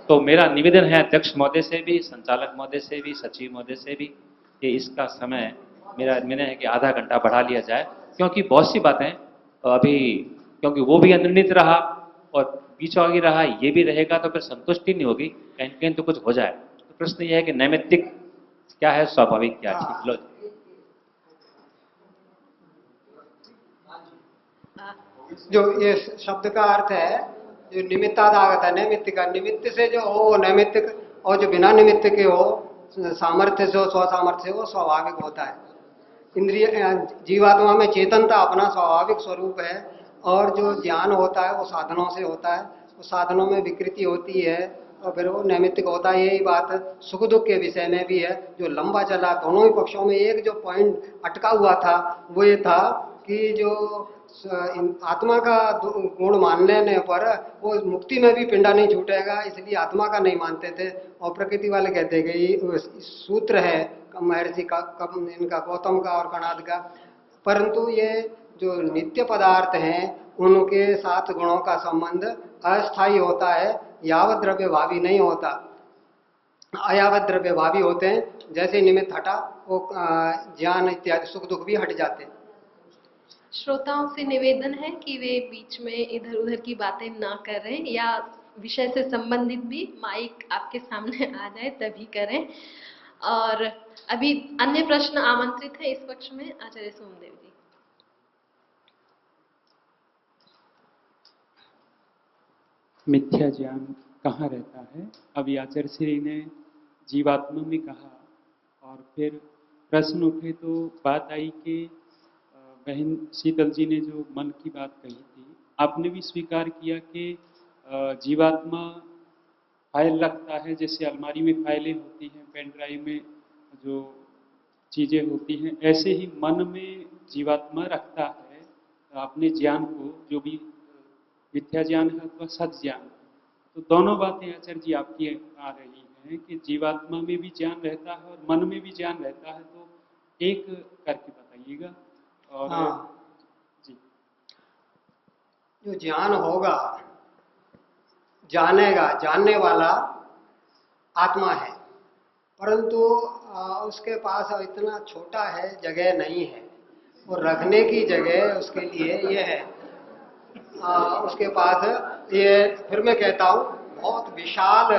तो मेरा निवेदन है अध्यक्ष महोदय से भी, संचालक महोदय से भी, सचिव महोदय से भी, कि इसका समय, मेरा निवेदन है कि आधा घंटा बढ़ा लिया जाए, क्योंकि बहुत सी बातें अभी, क्योंकि वो भी अनिर्णित रहा और बीचों आगे रहा, ये भी रहेगा, तो फिर संतुष्टि नहीं होगी, कहीं कहीं तो कुछ हो जाए। तो प्रश्न ये है कि नैमित्तिक क्या है, स्वाभाविक क्या है। लो जो ये शब्द का अर्थ है, जो निमित्तादागत है, नैमित्तिक, निमित्त से जो हो नैमित्तिक, और जो बिना निमित्त के हो, सामर्थ्य से हो, स्वसामर्थ्य से हो, स्वाभाविक होता है। इंद्रिय, जीवात्मा में चेतनता अपना स्वाभाविक स्वरूप है, और जो ज्ञान होता है वो साधनों से होता है, वो साधनों में विकृति होती है और फिर वो नैमित्तिक होता है। यही बात सुख दुख के विषय में भी है, जो लंबा चला, दोनों ही पक्षों में एक जो पॉइंट अटका हुआ था वो ये था कि जो आत्मा का गुण मान लेने पर वो मुक्ति में भी पिंडा नहीं छूटेगा, इसलिए आत्मा का नहीं मानते थे। और प्रकृति वाले कहते हैं कि सूत्र है महर्षि का, इनका गौतम का और कणाद का, परंतु ये जो नित्य पदार्थ हैं उनके साथ गुणों का संबंध अस्थायी होता है, यावत द्रव्य भावी नहीं होता। अयावत द्रव्य भावी होते हैं, जैसे निमित्त हटा वो ज्ञान इत्यादि सुख दुख भी हट जाते हैं। श्रोताओं से निवेदन है कि वे बीच में इधर उधर की बातें ना करें, या विषय से संबंधित भी माइक आपके सामने आ जाए तभी करें। और अभी अन्य प्रश्न आमंत्रित है इस पक्ष में, आचार्य सोमदेव जी। मिथ्या ज्ञान कहाँ रहता है? अभी आचार्य श्री ने जीवात्मा में कहा, और फिर प्रश्न उठे तो बात आई कि बहन शीतल जी ने जो मन की बात कही थी, आपने भी स्वीकार किया कि जीवात्मा फाइल रखता है, जैसे अलमारी में फाइलें होती हैं, पेन ड्राइव में जो चीज़ें होती हैं, ऐसे ही मन में जीवात्मा रखता है अपने ज्ञान को, जो भी मिथ्या ज्ञान है अथवा सच ज्ञान। तो दोनों बातें आचार्य जी आपकी आ रही हैं कि जीवात्मा में भी ज्ञान रहता है और मन में भी ज्ञान रहता है, तो एक करके बताइएगा। और जी, जो ज्ञान होगा, जानेगा, जानने वाला आत्मा है, परंतु उसके पास इतना छोटा है, जगह नहीं है, और रखने की जगह उसके लिए ये है। उसके पास ये, फिर मैं कहता हूँ, बहुत विशाल,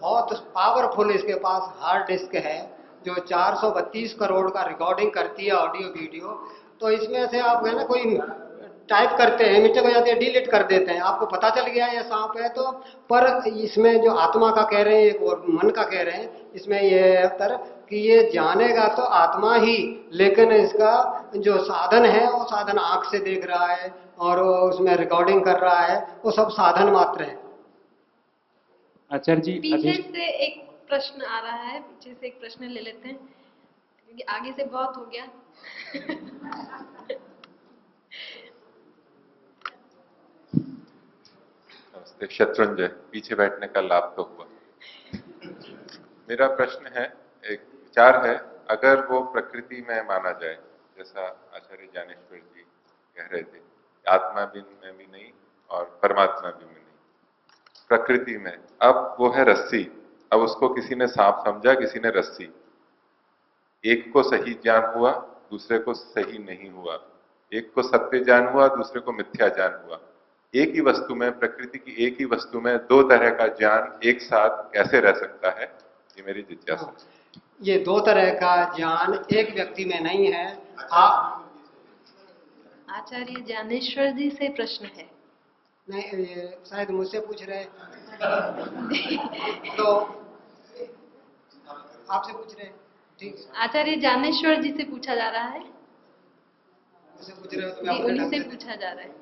बहुत पावरफुल इसके पास हार्ड डिस्क है जो 432 करोड़ का रिकॉर्डिंग करती है, ऑडियो वीडियो। तो इसमें से आप है ना, कोई टाइप करते हैं, मिस्टेक हो जाती है, डिलीट कर देते हैं, आपको पता चल गया ये सांप है तो। पर इसमें जो आत्मा का कह रहे हैं और मन का कह रहे हैं, इसमें ये अंतर कि ये जानेगा तो आत्मा ही, लेकिन इसका जो साधन है वो साधन आंख से देख रहा है और वो उसमें रिकॉर्डिंग कर रहा है, वो सब साधन मात्र है। आचार्य जी, पीछे से एक प्रश्न आ रहा है, पीछे से एक प्रश्न ले लेते हैं क्योंकि आगे से बहुत हो गया। नमस्ते, शत्रुंजय। पीछे बैठने का लाभ तो हुआ। मेरा प्रश्न है, एक विचार है, अगर वो प्रकृति में माना जाए, जैसा आचार्य ज्ञानेश्वर जी कह रहे थे, आत्मा भी में भी नहीं और परमात्मा भी में नहीं, प्रकृति में। अब वो है रस्सी, अब उसको किसी ने सांप समझा, किसी ने रस्सी। एक को सही ज्ञान हुआ, दूसरे को सही नहीं हुआ। एक को सत्य ज्ञान हुआ, दूसरे को मिथ्या ज्ञान हुआ। एक ही वस्तु में, प्रकृति की एक ही वस्तु में दो तरह का ज्ञान एक साथ कैसे रह सकता है, ये मेरी जिज्ञासा। ये दो तरह का ज्ञान एक व्यक्ति में नहीं है। आचार्य ज्ञानेश्वर जी से प्रश्न है। नहीं, ये शायद मुझसे पूछ रहे तो आपसे पूछ रहे, ठीक। आचार्य ज्ञानेश्वर जी से पूछा जा रहा है। मुझसे पूछ रहे हो तो जी, उन्हीं से पूछा जा रहा है।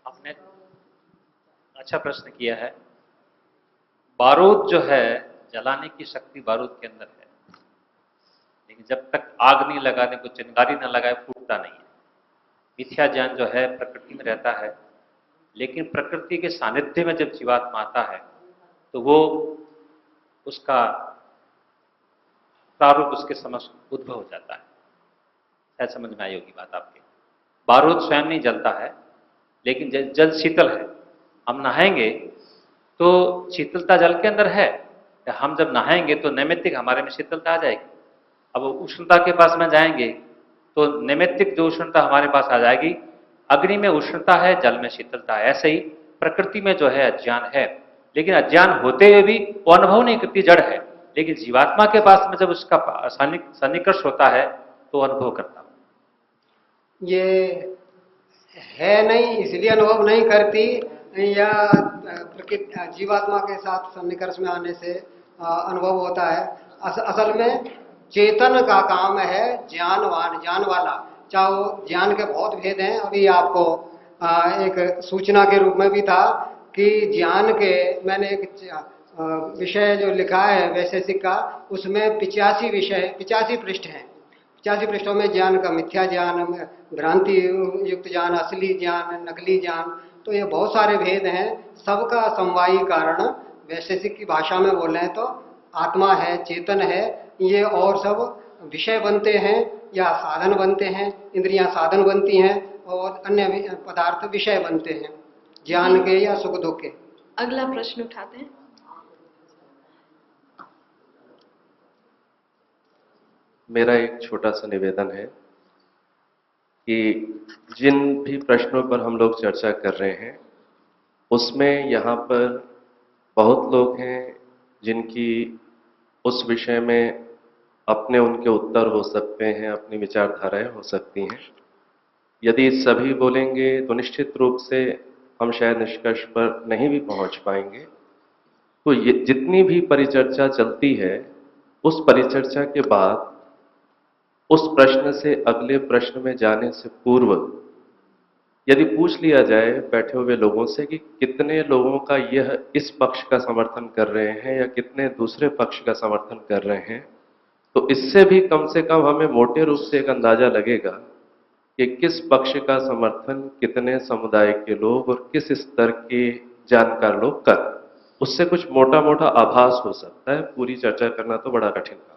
आपने अच्छा प्रश्न किया है। बारूद जो है, जलाने की शक्ति बारूद के अंदर है, लेकिन जब तक आग नहीं लगाने को, चिंगारी न लगाए, फूटता नहीं है। मिथ्या ज्ञान जो है प्रकृति में रहता है, लेकिन प्रकृति के सानिध्य में जब जीवात्मा आता है तो वो उसका प्रारूप उसके समक्ष उद्भव हो जाता है। शायद समझ में आई होगी बात आपके। बारूद स्वयं नहीं जलता है, लेकिन जल शीतल है। हम नहाएंगे तो शीतलता जल के अंदर है, हम जब नहाएंगे तो नैमित्तिक हमारे में शीतलता आ जाएगी। अब उष्णता के पास में जाएंगे तो नैमित्तिक जो उष्णता हमारे पास आ जाएगी। अग्नि में उष्णता है, जल में शीतलता है। ऐसे ही प्रकृति में जो है अज्ञान है, लेकिन अज्ञान होते हुए भी वो अनुभव नहीं करती, जड़ है। लेकिन जीवात्मा के पास में जब उसका सन्निकर्ष होता है तो अनुभव करता। ये है नहीं इसलिए अनुभव नहीं करती, या जीवात्मा के साथ सन्निकर्ष में आने से अनुभव होता है। असल में चेतन का काम है ज्ञानवान, ज्ञान वाला। चाहे वो ज्ञान के बहुत भेद हैं। अभी आपको एक सूचना के रूप में भी था कि ज्ञान के, मैंने एक विषय जो लिखा है वैशेषिक का, उसमें 85 विषय, 85 पृष्ठ हैं। 85 पृष्ठों में ज्ञान का मिथ्या ज्ञान, भ्रांति युक्त ज्ञान, असली ज्ञान, नकली ज्ञान, तो ये बहुत सारे भेद हैं। सबका समवायी कारण वैशेषिक की भाषा में बोलें तो आत्मा है, चेतन है। ये और सब विषय बनते हैं या साधन बनते हैं। इंद्रियां साधन बनती हैं और अन्य पदार्थ विषय बनते हैं, ज्ञान के या सुख दुख के। अगला प्रश्न उठाते हैं। मेरा एक छोटा सा निवेदन है कि जिन भी प्रश्नों पर हम लोग चर्चा कर रहे हैं, उसमें यहाँ पर बहुत लोग हैं जिनकी उस विषय में अपने उनके उत्तर हो सकते हैं, अपनी विचारधाराएं हो सकती हैं। यदि सभी बोलेंगे तो निश्चित रूप से हम शायद निष्कर्ष पर नहीं भी पहुंच पाएंगे। तो ये जितनी भी परिचर्चा चलती है, उस परिचर्चा के बाद उस प्रश्न से अगले प्रश्न में जाने से पूर्व यदि पूछ लिया जाए बैठे हुए लोगों से कि कितने लोगों का यह इस पक्ष का समर्थन कर रहे हैं या कितने दूसरे पक्ष का समर्थन कर रहे हैं, तो इससे भी कम से कम हमें मोटे रूप से एक अंदाजा लगेगा कि किस पक्ष का समर्थन कितने समुदाय के लोग और किस स्तर के जानकार लोग कर, उससे कुछ मोटा मोटा आभास हो सकता है। पूरी चर्चा करना तो बड़ा कठिन काम।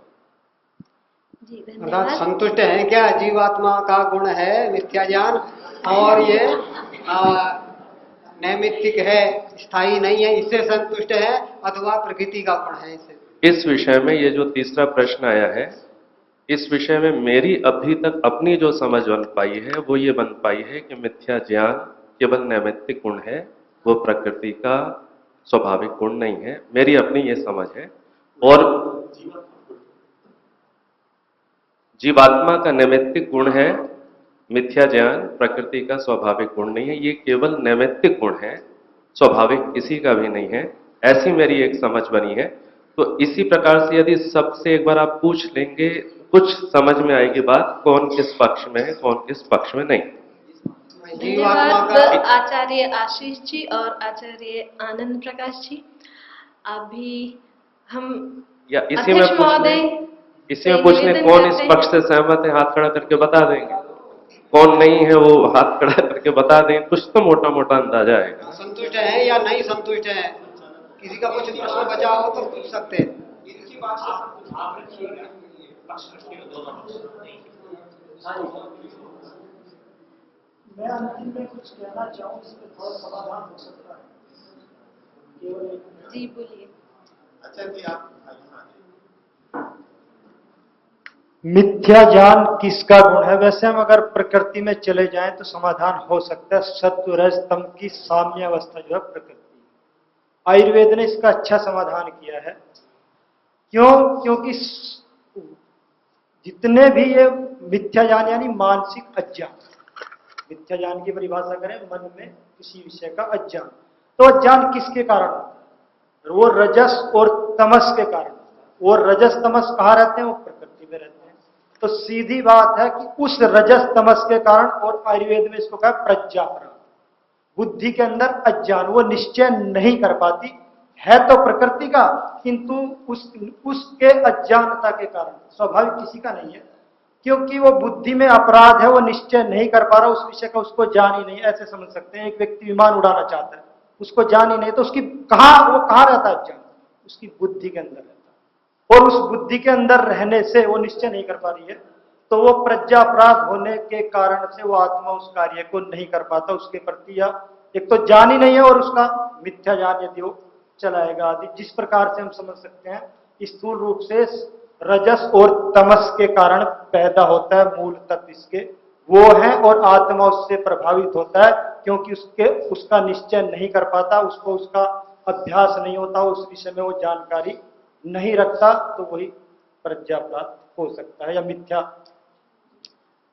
अर्थात संतुष्ट है क्या जीवात्मा का गुण है मिथ्या ज्ञान, और ये नैमित्तिक है, स्थायी नहीं है, इससे संतुष्ट है, अथवा प्रकृति का गुण है इससे? इस विषय में ये जो तीसरा प्रश्न आया है, इस विषय में मेरी अभी तक अपनी जो समझ बन पाई है वो ये बन पाई है कि मिथ्या ज्ञान केवल नैमित्तिक गुण है, वो प्रकृति का स्वाभाविक गुण नहीं है। मेरी अपनी ये समझ है। और जीवात्मा का नैमित्तिक गुण है, मिथ्या ज्ञान प्रकृति का स्वाभाविक गुण नहीं है। ये केवल नैमित्तिक गुण है, स्वाभाविक किसी का भी नहीं है। ऐसी मेरी एक समझ बनी है। तो इसी प्रकार से यदि सबसे एक बार आप पूछ लेंगे, कुछ समझ में आएगी बात, कौन किस पक्ष में है, कौन किस पक्ष में नहीं। धन्यवाद आचार्य आशीष जी और आचार्य आनंद प्रकाश जी। अभी हम या इसी में पूछ लें कौन इस पक्ष से सहमत है, हाथ खड़ा करके बता देंगे। कौन नहीं है वो हाथ खड़ा करके बता दें, कुछ तो मोटा मोटा अंदाजा आएगा। संतुष्ट है या नहीं संतुष्ट है? किसी का कुछ प्रश्न बचा हो तो पूछ सकते हैं। मैं अंतिम में कुछ कहना चाहूँ, इसमें थोड़ा समाधान हो सकता है। जी बोलिए। अच्छा जी, आप मिथ्या ज्ञान किसका गुण है? वैसे हम अगर प्रकृति में चले जाएं तो समाधान हो सकता है। सत्व रज तम की साम्य अवस्था जो है प्रकृति। आयुर्वेद ने इसका अच्छा समाधान किया है। क्यों? क्योंकि जितने भी ये मिथ्या ज्ञान यानी मानसिक अज्ञान, मिथ्या ज्ञान की परिभाषा करें मन में किसी विषय का अज्ञान, तो अज्ञान किसके कारण होता है? वो रजस और तमस के कारण। वो रजस तमस कहाँ रहते हैं? वो प्रकृति में रहते हैं। तो सीधी बात है कि उस रजस तमस के कारण, और आयुर्वेद में इसको कहा प्रज्ञापराध, बुद्धि के अंदर अज्ञान, वो निश्चय नहीं कर पाती है तो प्रकृति का, किंतु उसके अज्ञानता के कारण, स्वाभाविक किसी का नहीं है, क्योंकि वो बुद्धि में अपराध है, वो निश्चय नहीं कर पा रहा उस विषय का, उसको जान ही नहीं। ऐसे समझ सकते हैं एक व्यक्ति विमान उड़ाना चाहता है, उसको जान ही नहीं, तो उसकी वो कहाँ रहता है अज्ञान? उसकी बुद्धि के अंदर रहता है, और उस बुद्धि के अंदर रहने से वो निश्चय नहीं कर पा रही है, तो वो प्रज्ञापराध होने के कारण से वो आत्मा उस कार्य को नहीं कर पाता उसके प्रति, या एक तो जान ही नहीं है और उसका मिथ्या ज्ञान यदि वो चलाएगा आदि। जिस प्रकार से हम समझ सकते हैं, स्थूल रूप से रजस और तमस के कारण पैदा होता है मूल तत्व इसके, वो है, और आत्मा उससे प्रभावित होता है क्योंकि उसका निश्चय नहीं कर पाता, उसको उसका अभ्यास नहीं होता, उस विषय में वो जानकारी नहीं रखता, तो वही प्रज्ञापराध हो सकता है या मिथ्या।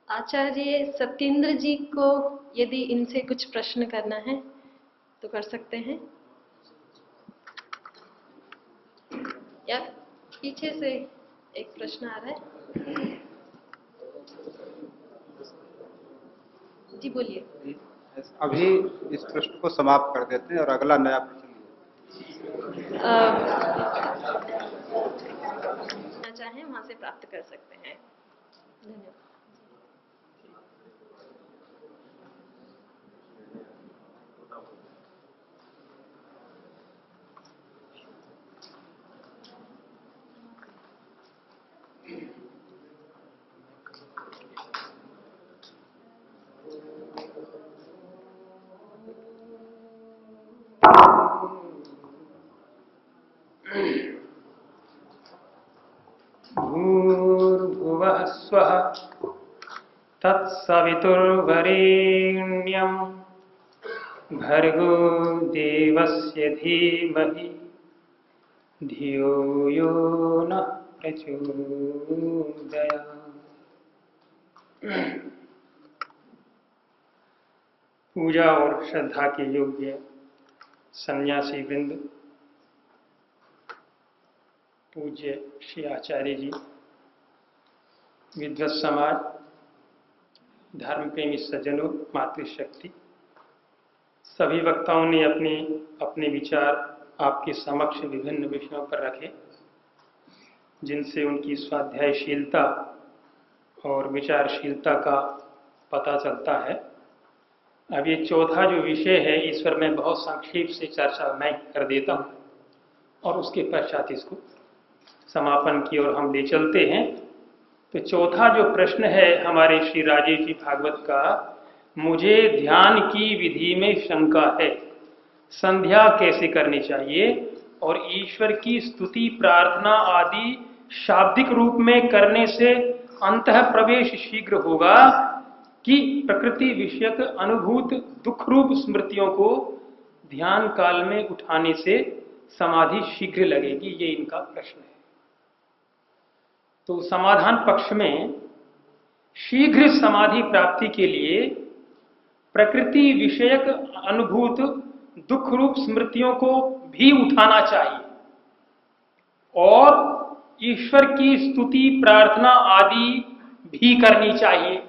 आचार्य सत्येंद्र जी को यदि इनसे कुछ प्रश्न करना है तो कर सकते हैं, या पीछे से एक प्रश्न आ रहा है। जी बोलिए। अभी इस प्रश्न को समाप्त कर देते हैं और अगला नया प्रश्न चाहें वहां से प्राप्त कर सकते हैं। धन्यवाद। भूर्भुवः स्वः तत्सवितुर्वरेण्यं भर्गो देवस्य धीमहि धियो यो नः प्रचोदयात्। पूजा और श्रद्धा के योग्य सन्यासी वृंद, पूज्य श्री आचार्य जी, विद्वत समाज, धर्म प्रेमी सज्जनों, मातृशक्ति, सभी वक्ताओं ने अपने अपने विचार आपके समक्ष विभिन्न विषयों पर रखे, जिनसे उनकी स्वाध्यायशीलता और विचारशीलता का पता चलता है। अब ये चौथा जो विषय है, इस पर मैं बहुत संक्षेप से चर्चा मैं कर देता हूँ और उसके पश्चात इसको समापन की ओर हम ले चलते हैं। तो चौथा जो प्रश्न है हमारे श्री राजेश जी भागवत का, मुझे ध्यान की विधि में शंका है। संध्या कैसे करनी चाहिए और ईश्वर की स्तुति प्रार्थना आदि शाब्दिक रूप में करने से अंतः प्रवेश शीघ्र होगा कि प्रकृति विषयक अनुभूत दुख रूप स्मृतियों को ध्यान काल में उठाने से समाधि शीघ्र लगेगी, ये इनका प्रश्न है। तो समाधान पक्ष में शीघ्र समाधि प्राप्ति के लिए प्रकृति विषयक अनुभूत दुख रूप स्मृतियों को भी उठाना चाहिए और ईश्वर की स्तुति प्रार्थना आदि भी करनी चाहिए,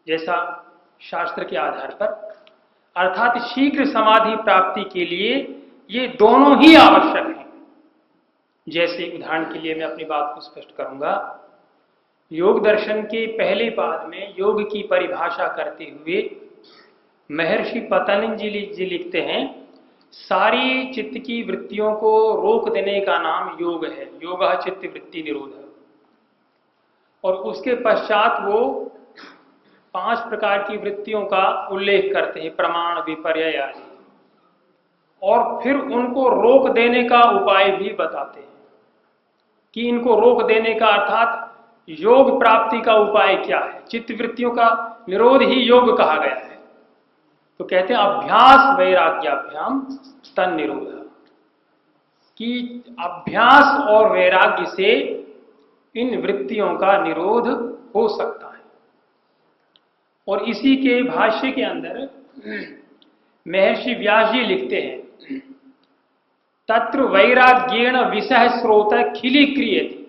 जैसा शास्त्र के आधार पर। अर्थात शीघ्र समाधि प्राप्ति के लिए ये दोनों ही आवश्यक हैं। जैसे उदाहरण के लिए मैं अपनी बात को स्पष्ट करूंगा। योग दर्शन के पहले पाद में योग की परिभाषा करते हुए महर्षि पतंजलि जी लिखते हैं, सारी चित्त की वृत्तियों को रोक देने का नाम योग है, योगः चित्त वृत्ति निरोध। और उसके पश्चात वो 5 प्रकार की वृत्तियों का उल्लेख करते हैं, प्रमाण, विपर्य आदि, और फिर उनको रोक देने का उपाय भी बताते हैं कि इनको रोक देने का अर्थात योग प्राप्ति का उपाय क्या है। चित्त वृत्तियों का निरोध ही योग कहा गया है। तो कहते हैं अभ्यास वैराग्याभ्याम तन निरोध, कि अभ्यास और वैराग्य से इन वृत्तियों का निरोध हो सकता है। और इसी के भाष्य के अंदर महर्षि व्यास जी लिखते हैं, तत्र वैराग्येण विषय स्रोत खिलीक्रियते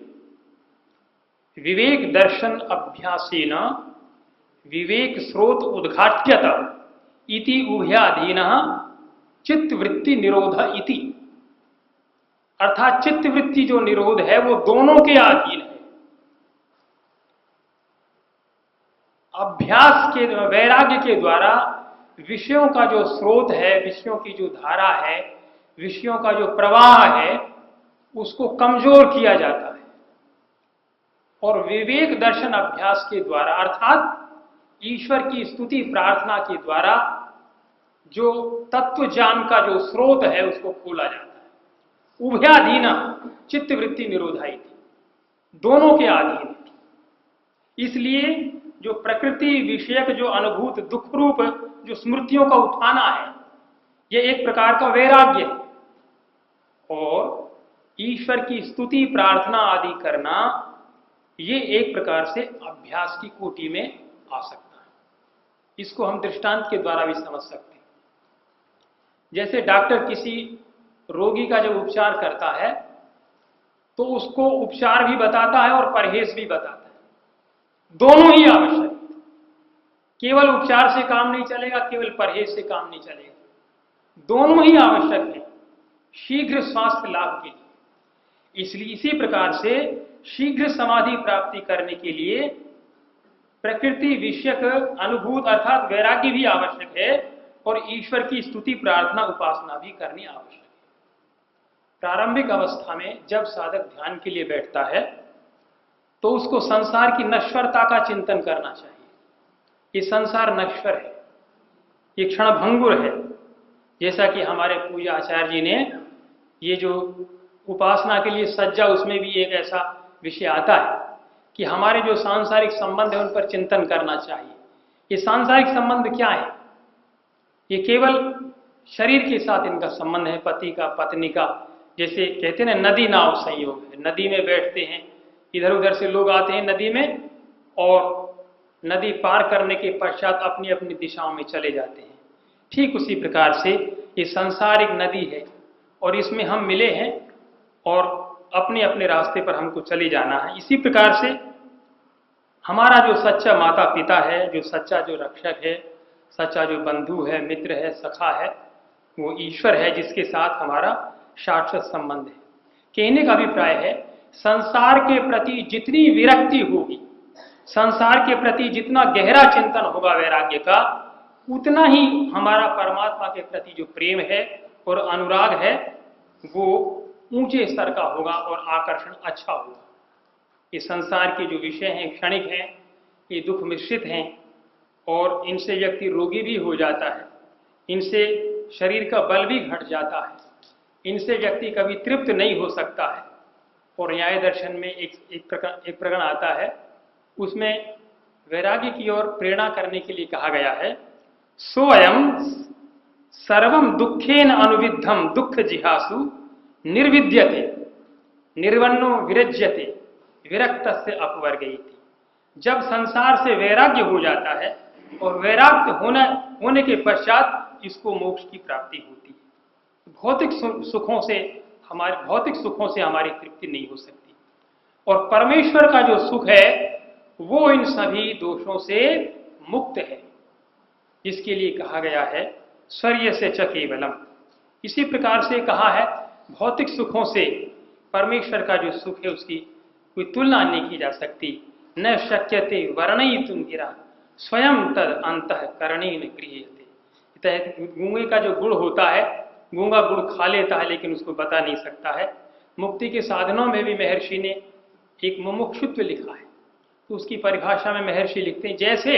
विवेक दर्शन अभ्यासेन विवेक स्रोत उद्घाट्यत इति उभयाधीनः चित्त वृत्ति निरोध इति। अर्थात चित्त वृत्ति जो निरोध है वो दोनों के अधीन है। अभ्यास के वैराग्य के द्वारा विषयों का जो स्रोत है, विषयों की जो धारा है, विषयों का जो प्रवाह है, उसको कमजोर किया जाता है। और विवेक दर्शन अभ्यास के द्वारा अर्थात ईश्वर की स्तुति प्रार्थना के द्वारा जो तत्व ज्ञान का जो स्रोत है उसको खोला जाता है। उभयाधीन चित्त वृत्ति निरोधाई थी, दोनों के अधीन है। इसलिए जो प्रकृति विषयक जो अनुभूत दुख रूप जो स्मृतियों का उठाना है, यह एक प्रकार का वैराग्य है। और ईश्वर की स्तुति प्रार्थना आदि करना ये एक प्रकार से अभ्यास की कोटि में आ सकता है। इसको हम दृष्टांत के द्वारा भी समझ सकते हैं। जैसे डॉक्टर किसी रोगी का जब उपचार करता है तो उसको उपचार भी बताता है और परहेज भी बताता है। दोनों ही आवश्यक है। केवल उपचार से काम नहीं चलेगा, केवल परहेज से काम नहीं चलेगा, दोनों ही आवश्यक है शीघ्र स्वास्थ्य लाभ के लिए। इसलिए इसी प्रकार से शीघ्र समाधि प्राप्ति करने के लिए प्रकृति विषयक अनुभूत अर्थात वैराग्य भी आवश्यक है और ईश्वर की स्तुति प्रार्थना उपासना भी करनी आवश्यक है। प्रारंभिक अवस्था में जब साधक ध्यान के लिए बैठता है तो उसको संसार की नश्वरता का चिंतन करना चाहिए। ये संसार नश्वर है, ये क्षणभंगुर है। जैसा कि हमारे पूज्य आचार्य जी ने ये जो उपासना के लिए सज्जा, उसमें भी एक ऐसा विषय आता है कि हमारे जो सांसारिक संबंध है उन पर चिंतन करना चाहिए। ये सांसारिक संबंध क्या है? ये केवल शरीर के साथ इनका संबंध है, पति का पत्नी का। जैसे कहते हैं ना, नदी नाव संयोग है। नदी में बैठते हैं, इधर उधर से लोग आते हैं नदी में और नदी पार करने के पश्चात अपनी अपनी दिशाओं में चले जाते हैं। ठीक उसी प्रकार से ये संसारिक नदी है और इसमें हम मिले हैं और अपने अपने रास्ते पर हमको चले जाना है। इसी प्रकार से हमारा जो सच्चा माता पिता है, जो सच्चा जो रक्षक है, सच्चा जो बंधु है, मित्र है, सखा है, वो ईश्वर है जिसके साथ हमारा शाश्वत संबंध है। कहने का अभिप्राय है, संसार के प्रति जितनी विरक्ति होगी, संसार के प्रति जितना गहरा चिंतन होगा वैराग्य का, उतना ही हमारा परमात्मा के प्रति जो प्रेम है और अनुराग है वो ऊंचे स्तर का होगा और आकर्षण अच्छा होगा। ये संसार के जो विषय हैं क्षणिक हैं, ये दुख मिश्रित हैं और इनसे व्यक्ति रोगी भी हो जाता है, इनसे शरीर का बल भी घट जाता है। इनसे व्यक्ति कभी तृप्त नहीं हो सकता है। और न्याय दर्शन में एक प्रकरण आता है, उसमें वैराग्य की ओर प्रेरणा करने के लिए कहा गया है, सोयम सर्वम दुखेन अनुविद्धम दुख जिहासु निर्विद्यते निर्वन्नो विरज्यते विरक्त से अपवर्गयति। जब संसार से वैराग्य हो जाता है और वैराग्य होने के पश्चात इसको मोक्ष की प्राप्ति होती है। भौतिक सुखों से हमारी तृप्ति नहीं हो सकती। और परमेश्वर का जो सुख है वो इन सभी दोषों से मुक्त है। इसके लिए कहा गया है स्वर्य से च केवलम। इसी प्रकार से कहा है भौतिक सुखों से परमेश्वर का जो सुख है उसकी कोई तुलना नहीं की जा सकती। न शक्यते वर्णयितुम गिरा स्वयं तद अंतःकरणेन गृह्यते। गूंगे का जो गुड़ होता है, गूंगा गुड़ खा लेता है लेकिन उसको बता नहीं सकता है। मुक्ति के साधनों में भी महर्षि ने एक मुमुक्षुत्व लिखा है, तो उसकी परिभाषा में महर्षि लिखते हैं, जैसे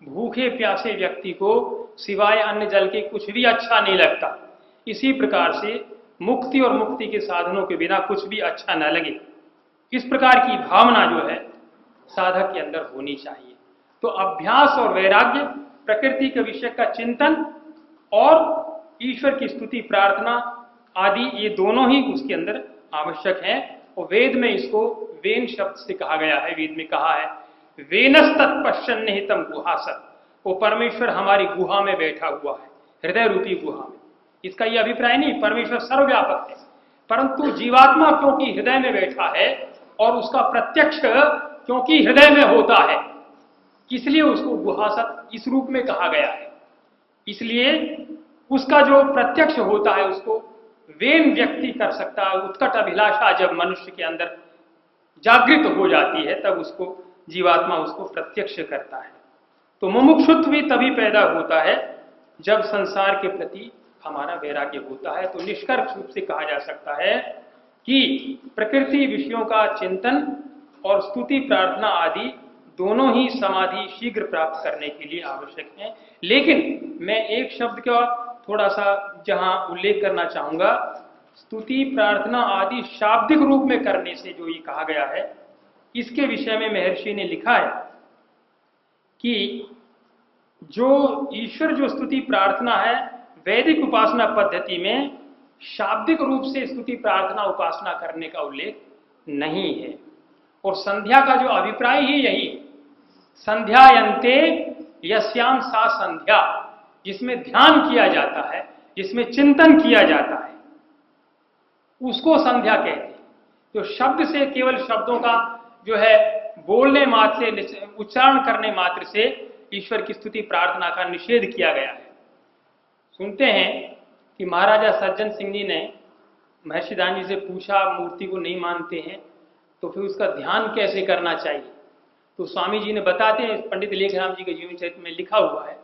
भूखे प्यासे व्यक्ति को सिवाय अन्न जल के कुछ भी अच्छा नहीं लगता, इसी प्रकार से मुक्ति और मुक्ति के साधनों के बिना कुछ भी अच्छा न लगे। इस प्रकार की भावना जो है साधक के अंदर होनी चाहिए। तो अभ्यास और वैराग्य, प्रकृति के विषय का चिंतन और ईश्वर की स्तुति प्रार्थना आदि, ये दोनों ही उसके अंदर आवश्यक हैं। और वेद में इसको वेन शब्द से कहा गया है। वेद में कहा है वेनस तत्पश्चन निहितम गुहासत। वो परमेश्वर हमारी गुहा में बैठा हुआ है, हृदय रूपी गुहा में। इसका यह अभिप्राय नहीं परमेश्वर सर्वव्यापक है, परंतु जीवात्मा क्योंकि हृदय में बैठा है और उसका प्रत्यक्ष क्योंकि हृदय में होता है, इसलिए उसको गुहासत इस रूप में कहा गया है। इसलिए उसका जो प्रत्यक्ष होता है उसको वेन व्यक्ति कर सकता है। उत्कट अभिलाषा जब मनुष्य के अंदर जागृत हो जाती है तब उसको जीवात्मा उसको प्रत्यक्ष करता है। तो मुमुक्षुत्व भी तभी पैदा होता है जब संसार के प्रति हमारा वैराग्य होता है। तो निष्कर्ष रूप से कहा जा सकता है कि प्रकृति विषयों का चिंतन और स्तुति प्रार्थना आदि दोनों ही समाधि शीघ्र प्राप्त करने के लिए आवश्यक हैं। लेकिन मैं एक शब्द का थोड़ा सा जहां उल्लेख करना चाहूंगा, स्तुति प्रार्थना आदि शाब्दिक रूप में करने से जो ये कहा गया है, इसके विषय में महर्षि ने लिखा है कि जो ईश्वर जो स्तुति प्रार्थना है वैदिक उपासना पद्धति में शाब्दिक रूप से स्तुति प्रार्थना उपासना करने का उल्लेख नहीं है। और संध्या का जो अभिप्राय ही यही है, संध्यायन्ते यस्याम सा संध्या, जिसमें ध्यान किया जाता है, जिसमें चिंतन किया जाता है, उसको संध्या कहते हैं। तो शब्द से, केवल शब्दों का जो है बोलने मात्र से, उच्चारण करने मात्र से ईश्वर की स्तुति प्रार्थना का निषेध किया गया है। सुनते हैं कि महाराजा सज्जन सिंह जी ने महर्षि दान जी से पूछा, मूर्ति को नहीं मानते हैं तो फिर उसका ध्यान कैसे करना चाहिए। तो स्वामी जी ने बताते हैं, पंडित लेखराम जी के जीवन चरित्र में लिखा हुआ है,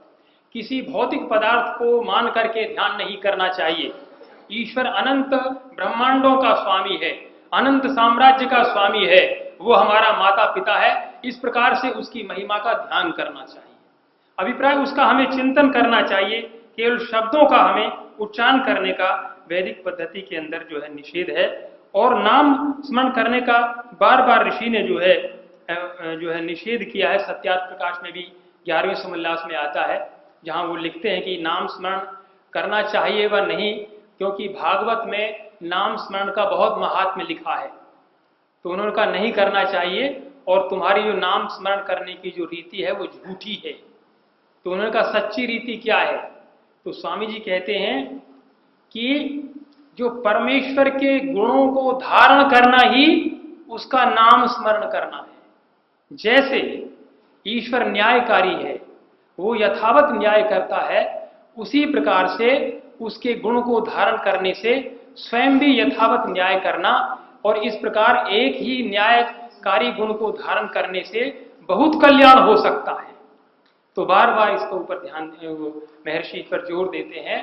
किसी भौतिक पदार्थ को मान करके ध्यान नहीं करना चाहिए। ईश्वर अनंत ब्रह्मांडों का स्वामी है, अनंत साम्राज्य का स्वामी है, वो हमारा माता पिता है। इस प्रकार से उसकी महिमा का ध्यान करना चाहिए। अभिप्राय उसका हमें चिंतन करना चाहिए, केवल शब्दों का हमें उच्चारण करने का वैदिक पद्धति के अंदर जो है निषेध है। और नाम स्मरण करने का बार बार ऋषि ने जो है निषेध किया है। सत्यार्थ प्रकाश में भी 11वें समोल्लास में आता है, जहां वो लिखते हैं कि नाम स्मरण करना चाहिए व नहीं, क्योंकि भागवत में नाम स्मरण का बहुत महात्म्य लिखा है, तो उन्होंने कहा नहीं करना चाहिए। और तुम्हारी जो नाम स्मरण करने की जो रीति है वो झूठी है। तो उन्होंने कहा सच्ची रीति क्या है। तो स्वामी जी कहते हैं कि जो परमेश्वर के गुणों को धारण करना ही उसका नाम स्मरण करना है। जैसे ईश्वर न्यायकारी है, वो यथावत न्याय करता है, उसी प्रकार से उसके गुण को धारण करने से स्वयं भी यथावत न्याय करना, और इस प्रकार एक ही न्यायकारी गुण को धारण करने से बहुत कल्याण हो सकता है। तो बार बार इसके ऊपर ध्यान महर्षि इस पर जोर देते हैं।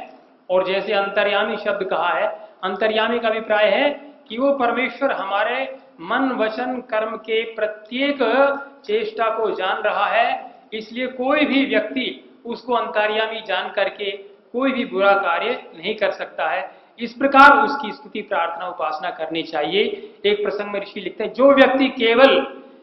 और जैसे अंतर्यामी शब्द कहा है, अंतर्यामी का अभिप्राय है कि वो परमेश्वर हमारे मन वचन कर्म के प्रत्येक चेष्टा को जान रहा है, इसलिए कोई भी व्यक्ति उसको अंतर्यामी जान करके कोई भी बुरा कार्य नहीं कर सकता है। इस प्रकार उसकी स्तुति प्रार्थना उपासना करनी चाहिए। एक प्रसंग में ऋषि लिखते हैं, जो व्यक्ति केवल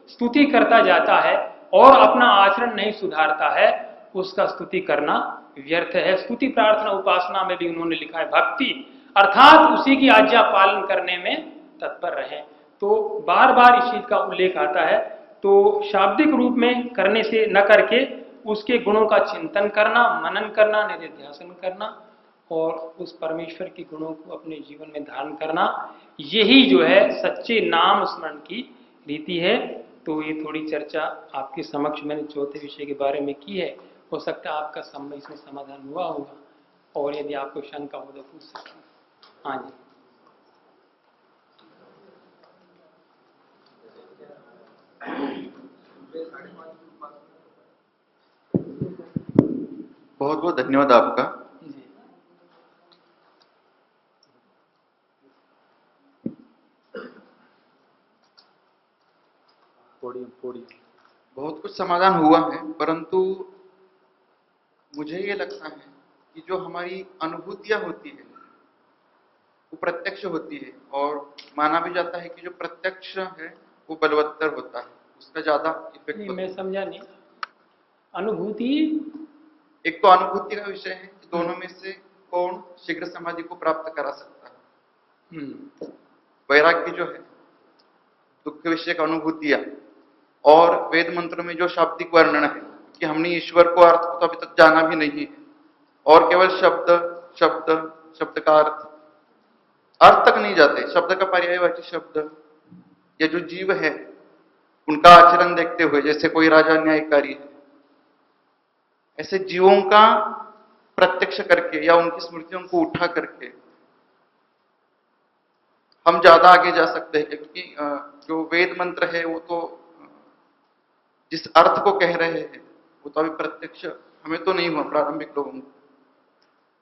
स्तुति करता जाता है और अपना आचरण नहीं सुधारता है, उसका स्तुति करना व्यर्थ है। स्तुति प्रार्थना उपासना में भी उन्होंने लिखा है भक्ति अर्थात उसी की आज्ञा पालन करने में तत्पर रहें। तो बार बार इस चीज का उल्लेख आता है। तो शाब्दिक रूप में करने से न करके उसके गुणों का चिंतन करना, मनन करना, निधिध्यासन करना और उस परमेश्वर के गुणों को अपने जीवन में धारण करना, यही जो है सच्चे नाम स्मरण की रीति है। तो ये थोड़ी चर्चा आपके समक्ष मैंने चौथे विषय के बारे में की है। हो सकता है आपका इसमें समाधान हुआ होगा, और यदि आपको शंका हो तो पूछ सकते हैं। हाँ जी। बहुत बहुत धन्यवाद आपका। बहुत कुछ समाधान हुआ है, परंतु मुझे ये लगता है कि जो हमारी अनुभूतियां होती है वो प्रत्यक्ष होती है, और माना भी जाता है कि जो प्रत्यक्ष है वो बलवत्तर होता है, उसका ज्यादा इफेक्ट होता है। मैं समझा नहीं। अनुभूति एक तो अनुभूति का विषय है कि दोनों में से कौन शीघ्र समाधि को प्राप्त करा सकता है। वैराग्य जो है दुख विषय का अनुभूतियां, और वेद मंत्रों में जो शाब्दिक वर्णन है कि हमने ईश्वर को अर्थ को तो अभी तक जाना भी नहीं है, और केवल शब्द शब्द शब्द का अर्थ तक नहीं जाते, शब्द का पर्यायवाची शब्द, या जो जीव है उनका आचरण देखते हुए, जैसे कोई राजा न्यायकारी है, ऐसे जीवों का प्रत्यक्ष करके या उनकी स्मृतियों को उठा करके हम ज्यादा आगे जा सकते हैं। क्योंकि जो वेद मंत्र है वो तो जिस अर्थ को कह रहे हैं वो तो अभी प्रत्यक्ष हमें तो नहीं हुआ, प्रारंभिक लोगों को।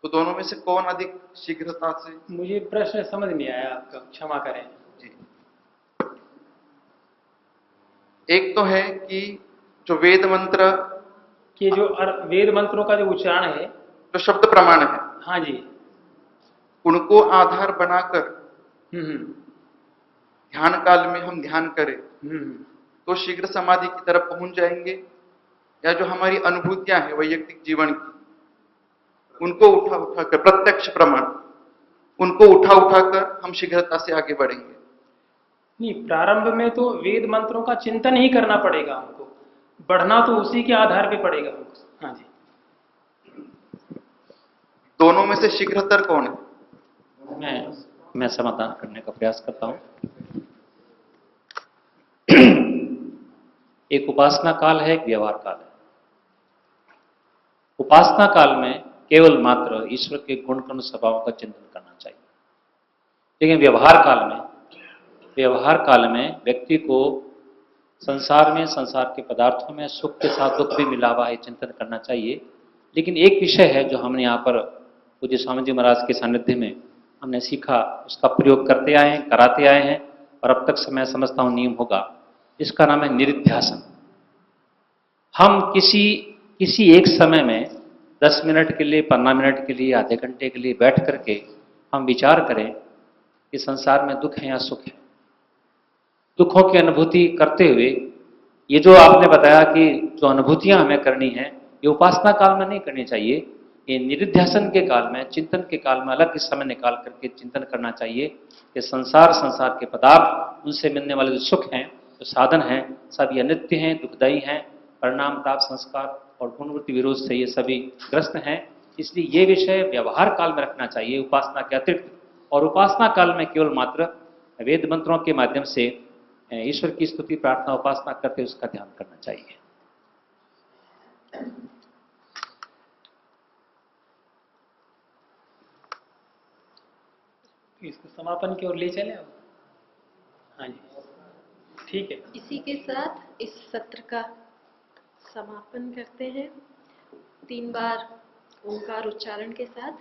तो दोनों में से कौन अधिक शीघ्रता से? मुझे प्रश्न समझ नहीं आया आपका, क्षमा करें। जी, एक तो है कि जो वेद मंत्र कि जो वेद मंत्रों का जो उच्चारण है, जो शब्द प्रमाण है, हाँ जी, उनको आधार बनाकर ध्यान काल में हम ध्यान करें तो शीघ्र समाधि की तरफ पहुंच जाएंगे, या जो हमारी अनुभूतियां हैं वैयक्तिक जीवन की, उनको उठा उठा कर, प्रत्यक्ष प्रमाण, उनको उठा उठा कर हम शीघ्रता से आगे बढ़ेंगे। नहीं, प्रारंभ में तो वेद मंत्रों का चिंतन ही करना पड़ेगा हमको, बढ़ना तो उसी के आधार पे पड़ेगा हमको। हाँ जी। दोनों में से शीघ्रतर कौन है? मैं समाधान करने का प्रयास करता हूं। एक उपासना काल है, एक व्यवहार काल है। उपासना काल में केवल मात्र ईश्वर के गुण कर्म स्वभावों का चिंतन करना चाहिए, लेकिन व्यवहार काल में व्यक्ति को संसार में, संसार के पदार्थों में सुख के साथ दुख भी मिला हुआ है चिंतन करना चाहिए। लेकिन एक विषय है जो हमने यहाँ पर पूज्य स्वामी जी महाराज के सानिध्य में हमने सीखा, उसका प्रयोग करते आए हैं, कराते आए हैं, और अब तक मैं समझता हूँ नियम होगा। इसका नाम है निरिध्यासन। हम किसी एक समय में 10 मिनट के लिए, 15 मिनट के लिए, आधे घंटे के लिए बैठ करके हम विचार करें कि संसार में दुख है या सुख है। दुखों की अनुभूति करते हुए, ये जो आपने बताया कि जो अनुभूतियां हमें करनी है, ये उपासना काल में नहीं करनी चाहिए, ये निरिध्यासन के काल में, चिंतन के काल में अलग समय निकाल करके चिंतन करना चाहिए कि संसार के पदार्थ, उनसे मिलने वाले जो सुख हैं, जो साधन हैं, सब ये अनित्य हैं, दुखदायी हैं, परिणाम ताप संस्कार और गुणवृत्ति विरोध से ये सभी ग्रस्त हैं। इसलिए ये विषय व्यवहार काल में रखना चाहिए, उपासना के अतिरिक्त। और उपासना काल में केवल मात्र वेद मंत्रों के माध्यम से ईश्वर की स्तुति प्रार्थना उपासना करके उसका ध्यान करना चाहिए। इसको समापन की ओर ले चले अब। हाँ जी, ठीक है। इसी के साथ इस सत्र का समापन करते हैं 3 बार ओंकार उच्चारण के साथ।